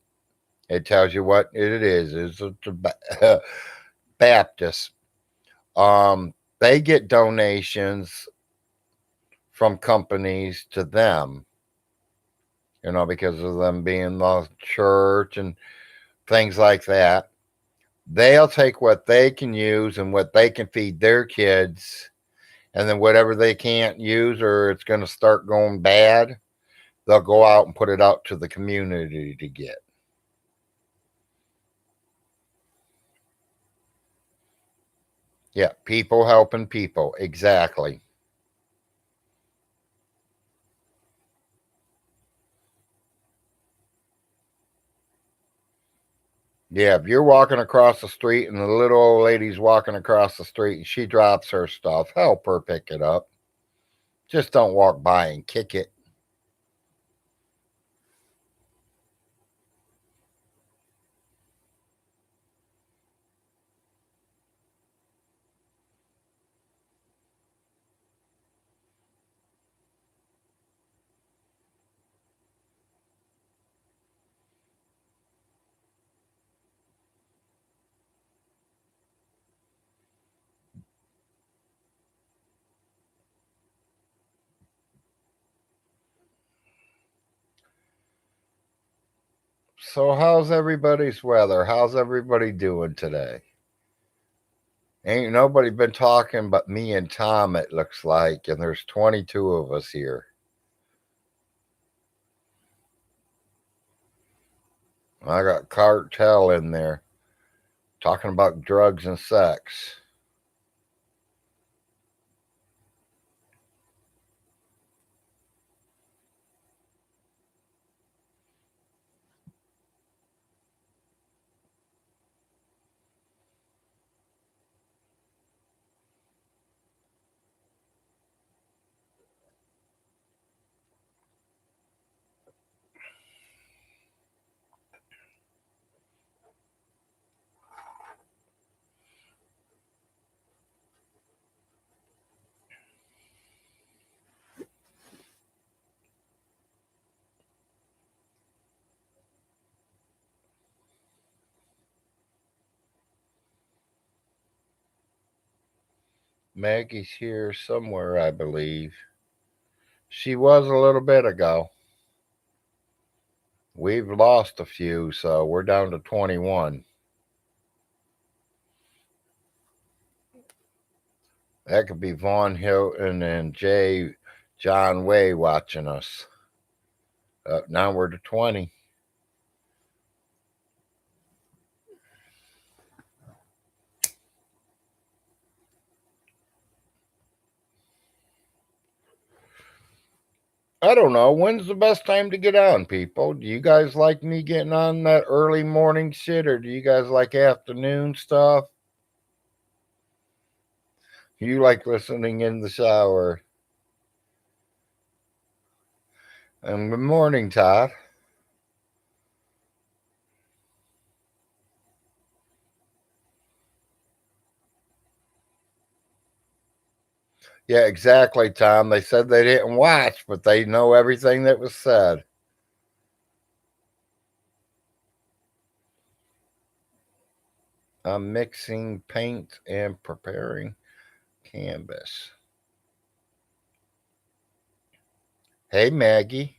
It tells you what it is. It's a Baptist. They get donations from companies to them, because of them being the church and things like that. They'll take what they can use and what they can feed their kids, and then whatever they can't use or it's going to start going bad, they'll go out and put it out to the community to get. Yeah, people helping people. Exactly. Yeah, if you're walking across the street and the little old lady's walking across the street and she drops her stuff, help her pick it up. Just don't walk by and kick it. So, how's everybody's weather? How's everybody doing today? Ain't nobody been talking but me and Tom, it looks like, and there's 22 of us here. I got Cartel in there talking about drugs and sex. Maggie's here somewhere, I believe. She was a little bit ago. We've lost a few, so we're down to 21. That could be Vaughn Hilton and John Way watching us. Now we're to 20. I don't know. When's the best time to get on, people? Do you guys like me getting on that early morning shit, or do you guys like afternoon stuff? You like listening in the shower. And good morning, Todd. Yeah, exactly, Tom. They said they didn't watch, but they know everything that was said. I'm mixing paint and preparing canvas. Hey, Maggie,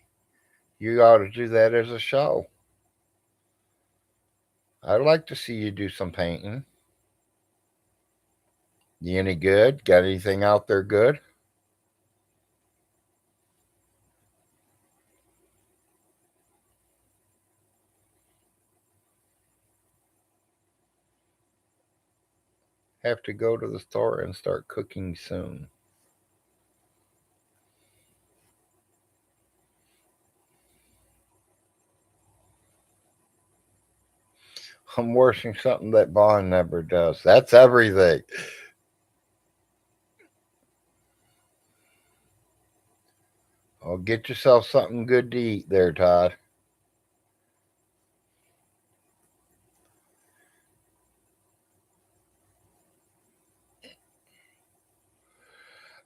you ought to do that as a show. I'd like to see you do some painting. You any good? Got anything out there good? Have to go to the store and start cooking soon. I'm washing something that Vaughn never does. That's everything. Oh, get yourself something good to eat there, Todd.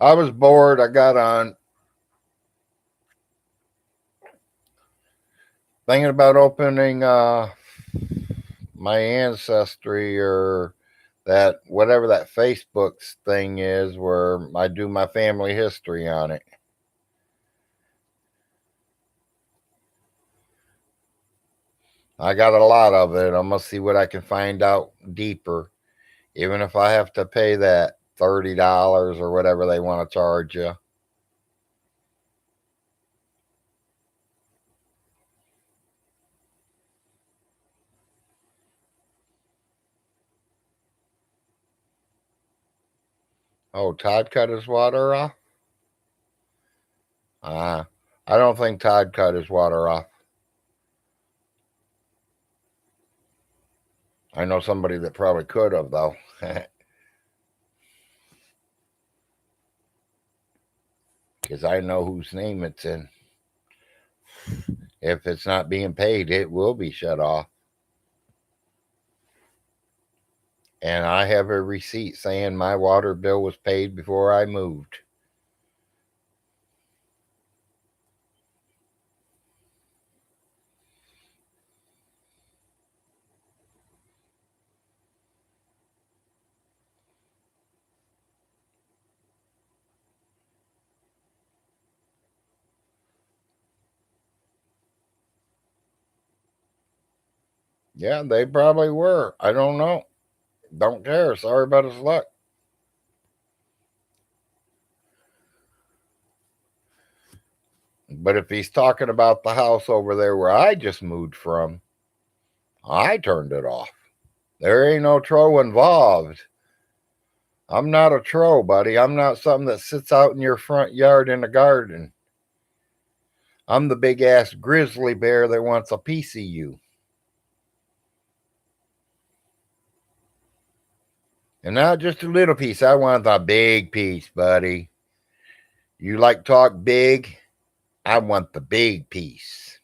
I was bored. I got on thinking about opening my ancestry or that whatever that Facebook thing is where I do my family history on it. I got a lot of it. I'm gonna see what I can find out deeper, even if I have to pay that $30 or whatever they want to charge you. Oh, Todd cut his water off? I don't think Todd cut his water off. I know somebody that probably could have, though. Because I know whose name it's in. If it's not being paid, it will be shut off. And I have a receipt saying my water bill was paid before I moved. Yeah, they probably were. I don't know. Don't care. Sorry about his luck. But if he's talking about the house over there where I just moved from, I turned it off. There ain't no tro involved. I'm not a tro, buddy. I'm not something that sits out in your front yard in a garden. I'm the big ass grizzly bear that wants a piece of you. And not just a little piece. I want the big piece, buddy. You like talk big? I want the big piece.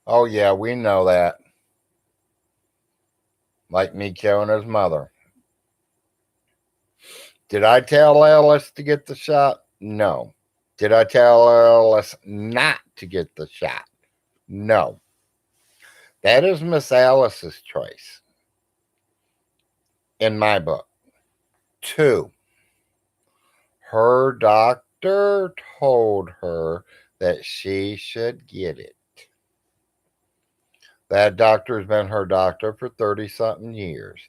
Oh, yeah, we know that. Like me killing his mother. Did I tell Ellis to get the shot? No. Did I tell Ellis not to get the shot? No. That is Miss Alice's choice in my book. 2, her doctor told her that she should get it. That doctor's been her doctor for 30 something years.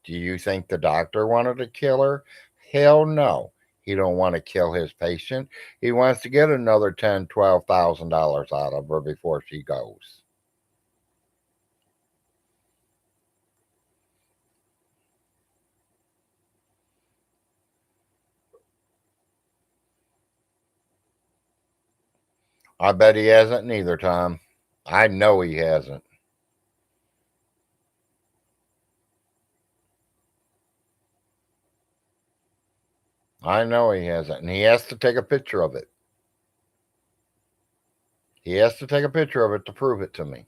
Do you think the doctor wanted to kill her? Hell no. He don't want to kill his patient. He wants to get another $10,000, $12,000 out of her before she goes. I bet he hasn't neither, Tom. I know he hasn't. I know he hasn't. And he has to take a picture of it. He has to take a picture of it to prove it to me.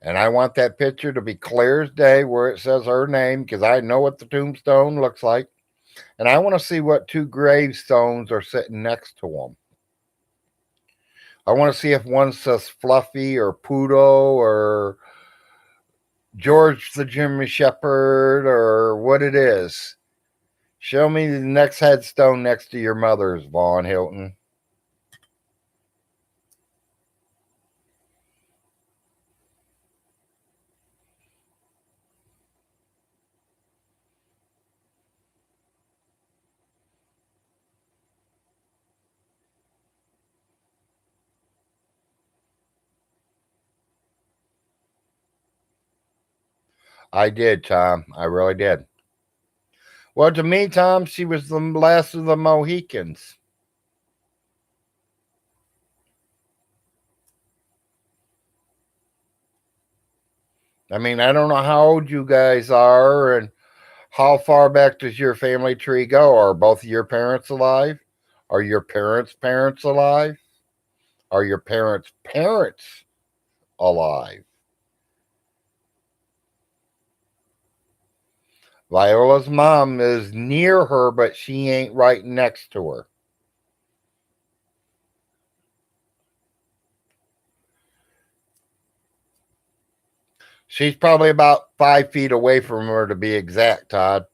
And I want that picture to be clear as day where it says her name because I know what the tombstone looks like. And I want to see what 2 gravestones are sitting next to them. I want to see if one says Fluffy or Poodle or George the Jimmy Shepherd or what it is. Show me the next headstone next to your mother's, Vaughn Hilton. I did, Tom. I really did. Well, to me, Tom, she was the last of the Mohicans. I mean, I don't know how old you guys are and how far back does your family tree go? Are both of your parents alive? Are your parents' parents alive? Are your parents' parents alive? Viola's mom is near her, but she ain't right next to her. She's probably about 5 feet away from her, to be exact, Todd.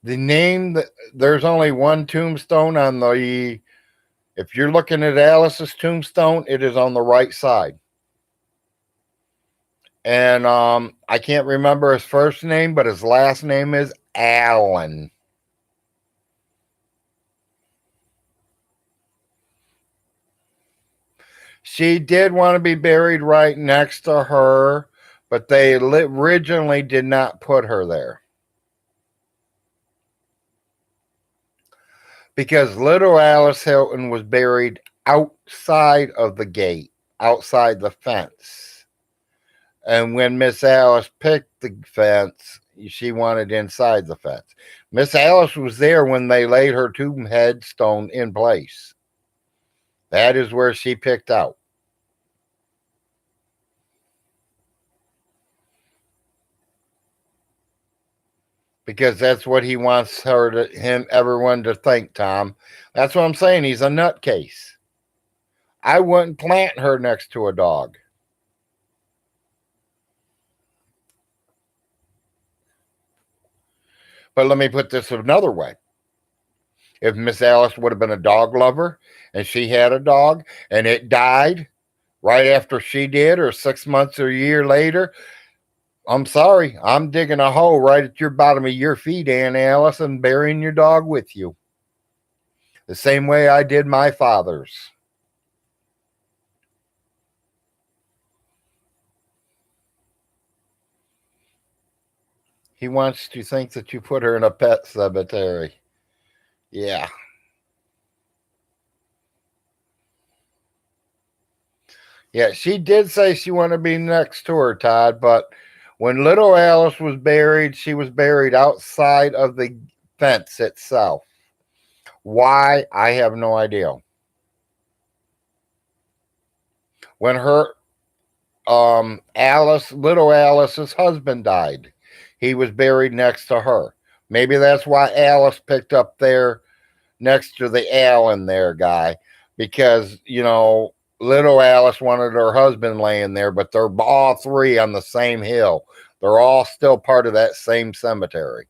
The name that there's only one tombstone on the. If you're looking at Alice's tombstone, it is on the right side. And I can't remember his first name, but his last name is Allen. She did want to be buried right next to her, but they originally did not put her there. Because little Alice Hilton was buried outside of the gate, outside the fence. And when Miss Alice picked the fence, she wanted inside the fence. Miss Alice was there when they laid her tomb headstone in place. That is where she picked out. Because that's what he wants everyone to think, Tom. That's what I'm saying. He's a nutcase. I wouldn't plant her next to a dog. But let me put this another way. If Miss Alice would have been a dog lover and she had a dog and it died right after she did, or 6 months or a year later, I'm sorry, I'm digging a hole right at your bottom of your feet, Aunt Alice, and burying your dog with you. The same way I did my father's. He wants to think that you put her in a pet cemetery. Yeah. Yeah, she did say she wanted to be next to her, Todd, but when little Alice was buried, she was buried outside of the fence itself. Why? I have no idea. When her little Alice's husband died, he was buried next to her. Maybe that's why Alice picked up there next to the Allen there guy, because little Alice wanted her husband laying there, but they're all three on the same hill. They're all still part of that same cemetery.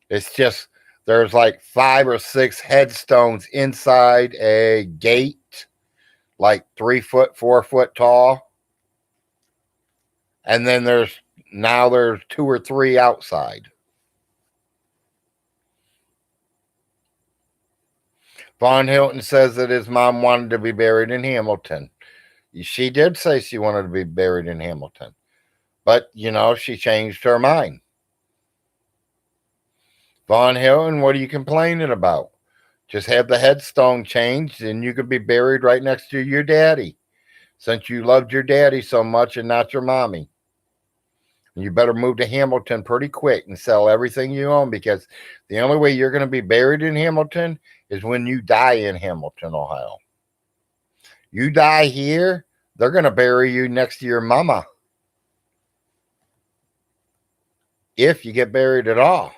It's just there's like 5 or 6 headstones inside a gate, like 3 foot, 4 foot tall. And then there's 2 or 3 outside. Vaughn Hilton says that his mom wanted to be buried in Hamilton. She did say she wanted to be buried in Hamilton. But, she changed her mind. Vaughn Hilton, what are you complaining about? Just have the headstone changed and you could be buried right next to your daddy, since you loved your daddy so much and not your mommy. You better move to Hamilton pretty quick and sell everything you own, because the only way you're going to be buried in Hamilton is when you die in Hamilton, Ohio. You die here, they're going to bury you next to your mama. If you get buried at all.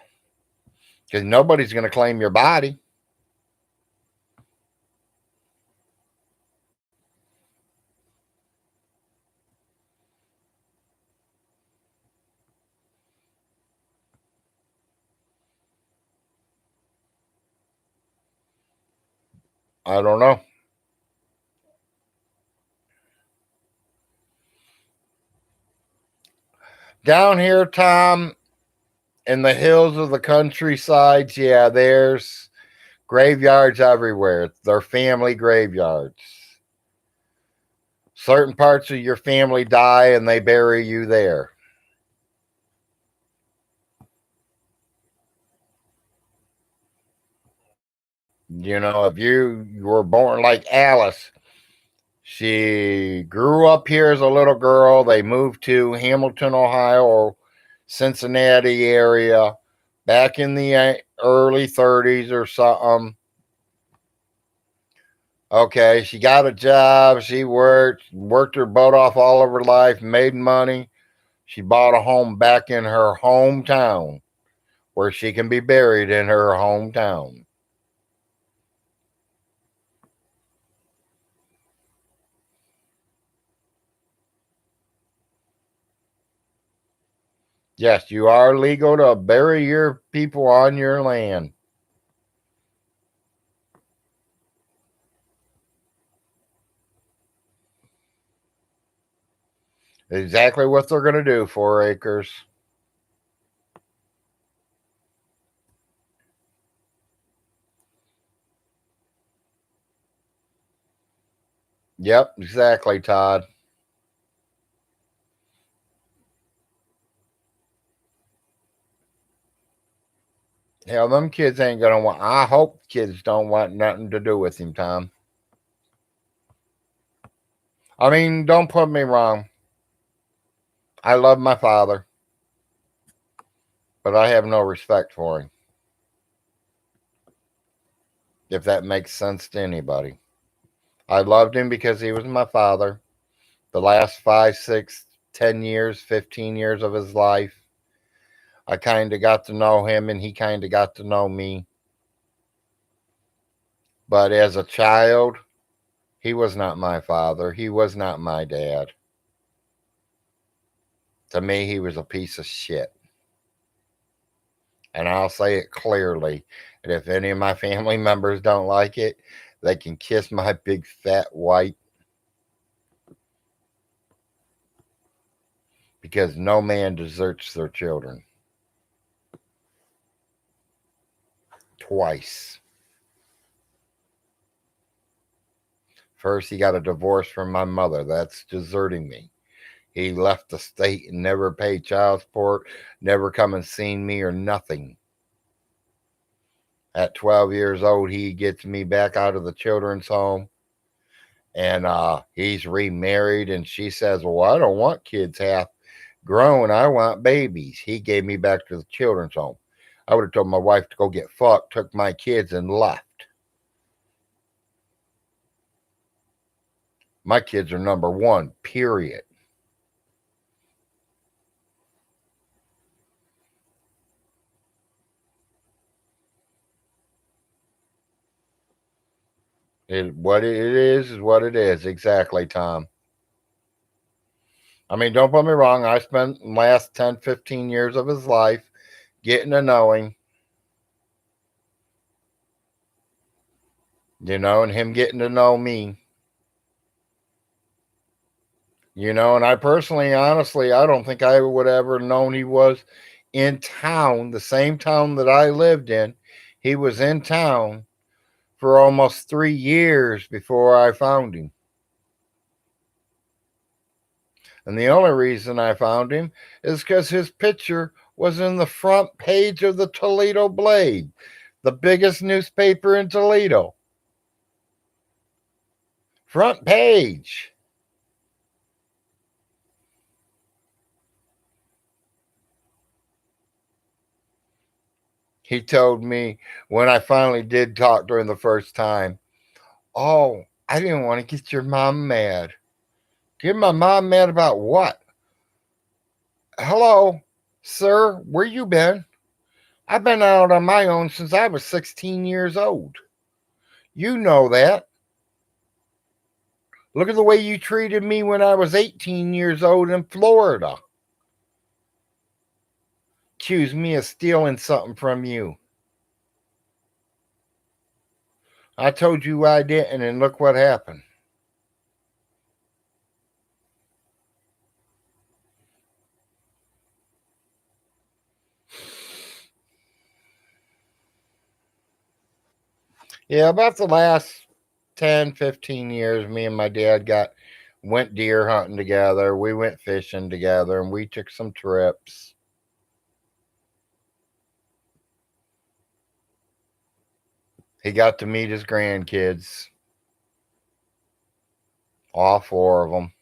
Because nobody's going to claim your body. I don't know. Down here, Tom, in the hills of the countrysides, yeah, there's graveyards everywhere. They're family graveyards. Certain parts of your family die and they bury you there. If you were born like Alice, she grew up here as a little girl. They moved to Hamilton, Ohio, or Cincinnati area back in the early 30s or something. Okay, she got a job. She worked her butt off all of her life, made money. She bought a home back in her hometown where she can be buried in her hometown. Yes, you are legal to bury your people on your land. Exactly what they're going to do, 4 acres. Yep, exactly, Todd. Hell, them kids ain't going to want, I hope kids don't want nothing to do with him, Tom. I mean, don't put me wrong. I love my father, but I have no respect for him. If that makes sense to anybody. I loved him because he was my father. The last 5, 6, 10 years, 15 years of his life, I kind of got to know him and he kind of got to know me. But as a child, he was not my father. He was not my dad. To me, he was a piece of shit. And I'll say it clearly. And if any of my family members don't like it, they can kiss my big fat white. Because no man deserts their children. Twice. First, he got a divorce from my mother. That's deserting me. He left the state and never paid child support, never come and seen me or nothing. At 12 years old, he gets me back out of the children's home. And he's remarried. And she says, well, I don't want kids half grown. I want babies. He gave me back to the children's home. I would have told my wife to go get fucked, took my kids, and left. My kids are number one, period. What it is what it is. Exactly, Tom. I mean, don't put me wrong. I spent the last 10, 15 years of his life getting to know him, and him getting to know me. And I personally, honestly, I don't think I would ever known he was in town, the same town that I lived in. He was in town for almost 3 years before I found him. And the only reason I found him is because his picture was in the front page of the Toledo Blade, the biggest newspaper in Toledo. Front page. He told me when I finally did talk to him the first time, oh, I didn't want to get your mom mad. Get my mom mad about what? Hello, sir, where you been? I've been out on my own since I was 16 years old. You know that. Look at the way you treated me when I was 18 years old in Florida. Accuse me of stealing something from you. I told you I didn't, and look what happened. Yeah, about the last 10, 15 years, me and my dad went deer hunting together. We went fishing together, and we took some trips. He got to meet his grandkids, all 4 of them.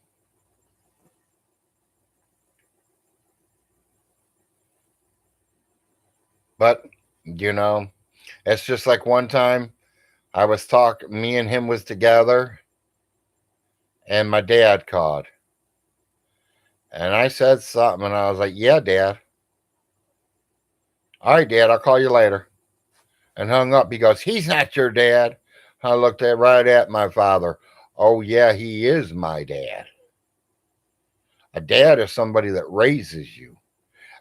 But, it's just like one time me and him was together, and my dad called. And I said something, and I was like, yeah, Dad. All right, Dad, I'll call you later. And hung up. He goes, he's not your dad. I looked right at my father. Oh, yeah, he is my dad. A dad is somebody that raises you.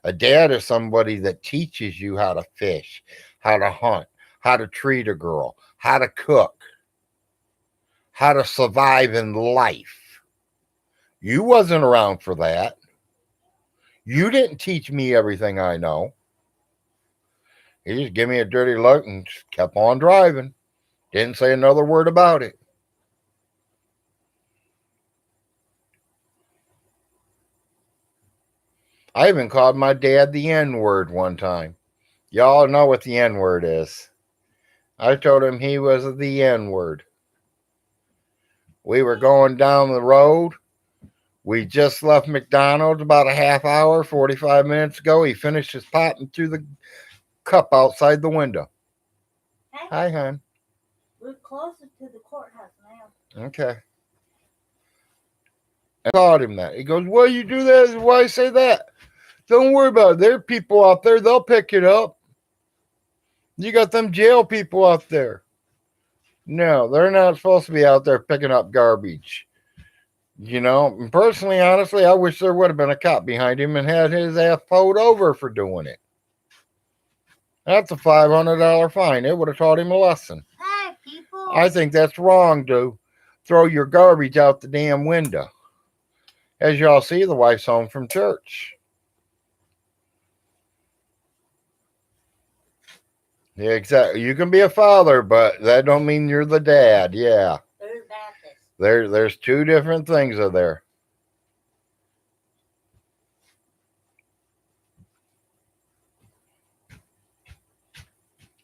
A dad is somebody that teaches you how to fish, how to hunt, how to treat a girl, how to cook, how to survive in life. You wasn't around for that. You didn't teach me everything I know. He just gave me a dirty look and just kept on driving. Didn't say another word about it. I even called my dad the N-word one time. Y'all know what the N-word is. I told him he was the N-word. We were going down the road. We just left McDonald's about a half hour, 45 minutes ago. He finished his pot and threw the cup outside the window. Hey, Hi, hon. we're closer to the courthouse now. Okay. I taught him that. He goes, why you do that? Why say that? Don't worry about it. There are people out there. They'll pick it up. You got them jail people out there. No, they're not supposed to be out there picking up garbage. You know, and personally, honestly, I wish there would have been a cop behind him and had his ass pulled over for doing it. That's a $500 fine. It would have taught him a lesson. Hi, people. I think that's wrong to throw your garbage out the damn window. As y'all see, the wife's home from church. Yeah, exactly. You can be a father, but that don't mean you're the dad. Yeah. There's Baptist. There's two different things of there.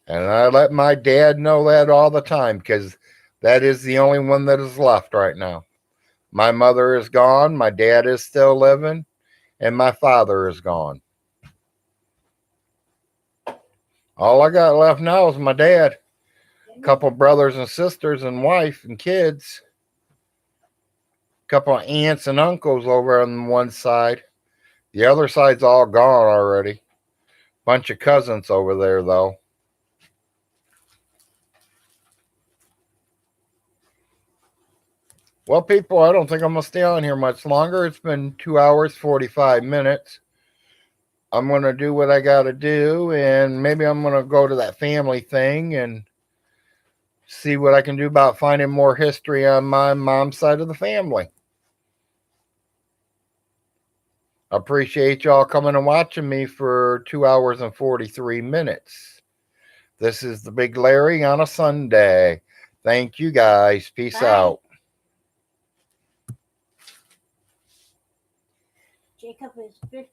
And I let my dad know that all the time because that is the only one that is left right now. My mother is gone, my dad is still living, and my father is gone. All I got left now is my dad, a couple brothers and sisters and wife and kids, a couple of aunts and uncles over on one side. The other side's all gone already. Bunch of cousins over there, though. Well, people, I don't think I'm going to stay on here much longer. It's been 2 hours, 45 minutes. I'm going to do what I got to do, and maybe I'm going to go to that family thing and see what I can do about finding more history on my mom's side of the family. I appreciate y'all coming and watching me for 2 hours and 43 minutes. This is the Big Larry on a Sunday. Thank you guys. Peace Bye. out. Jacob is 15.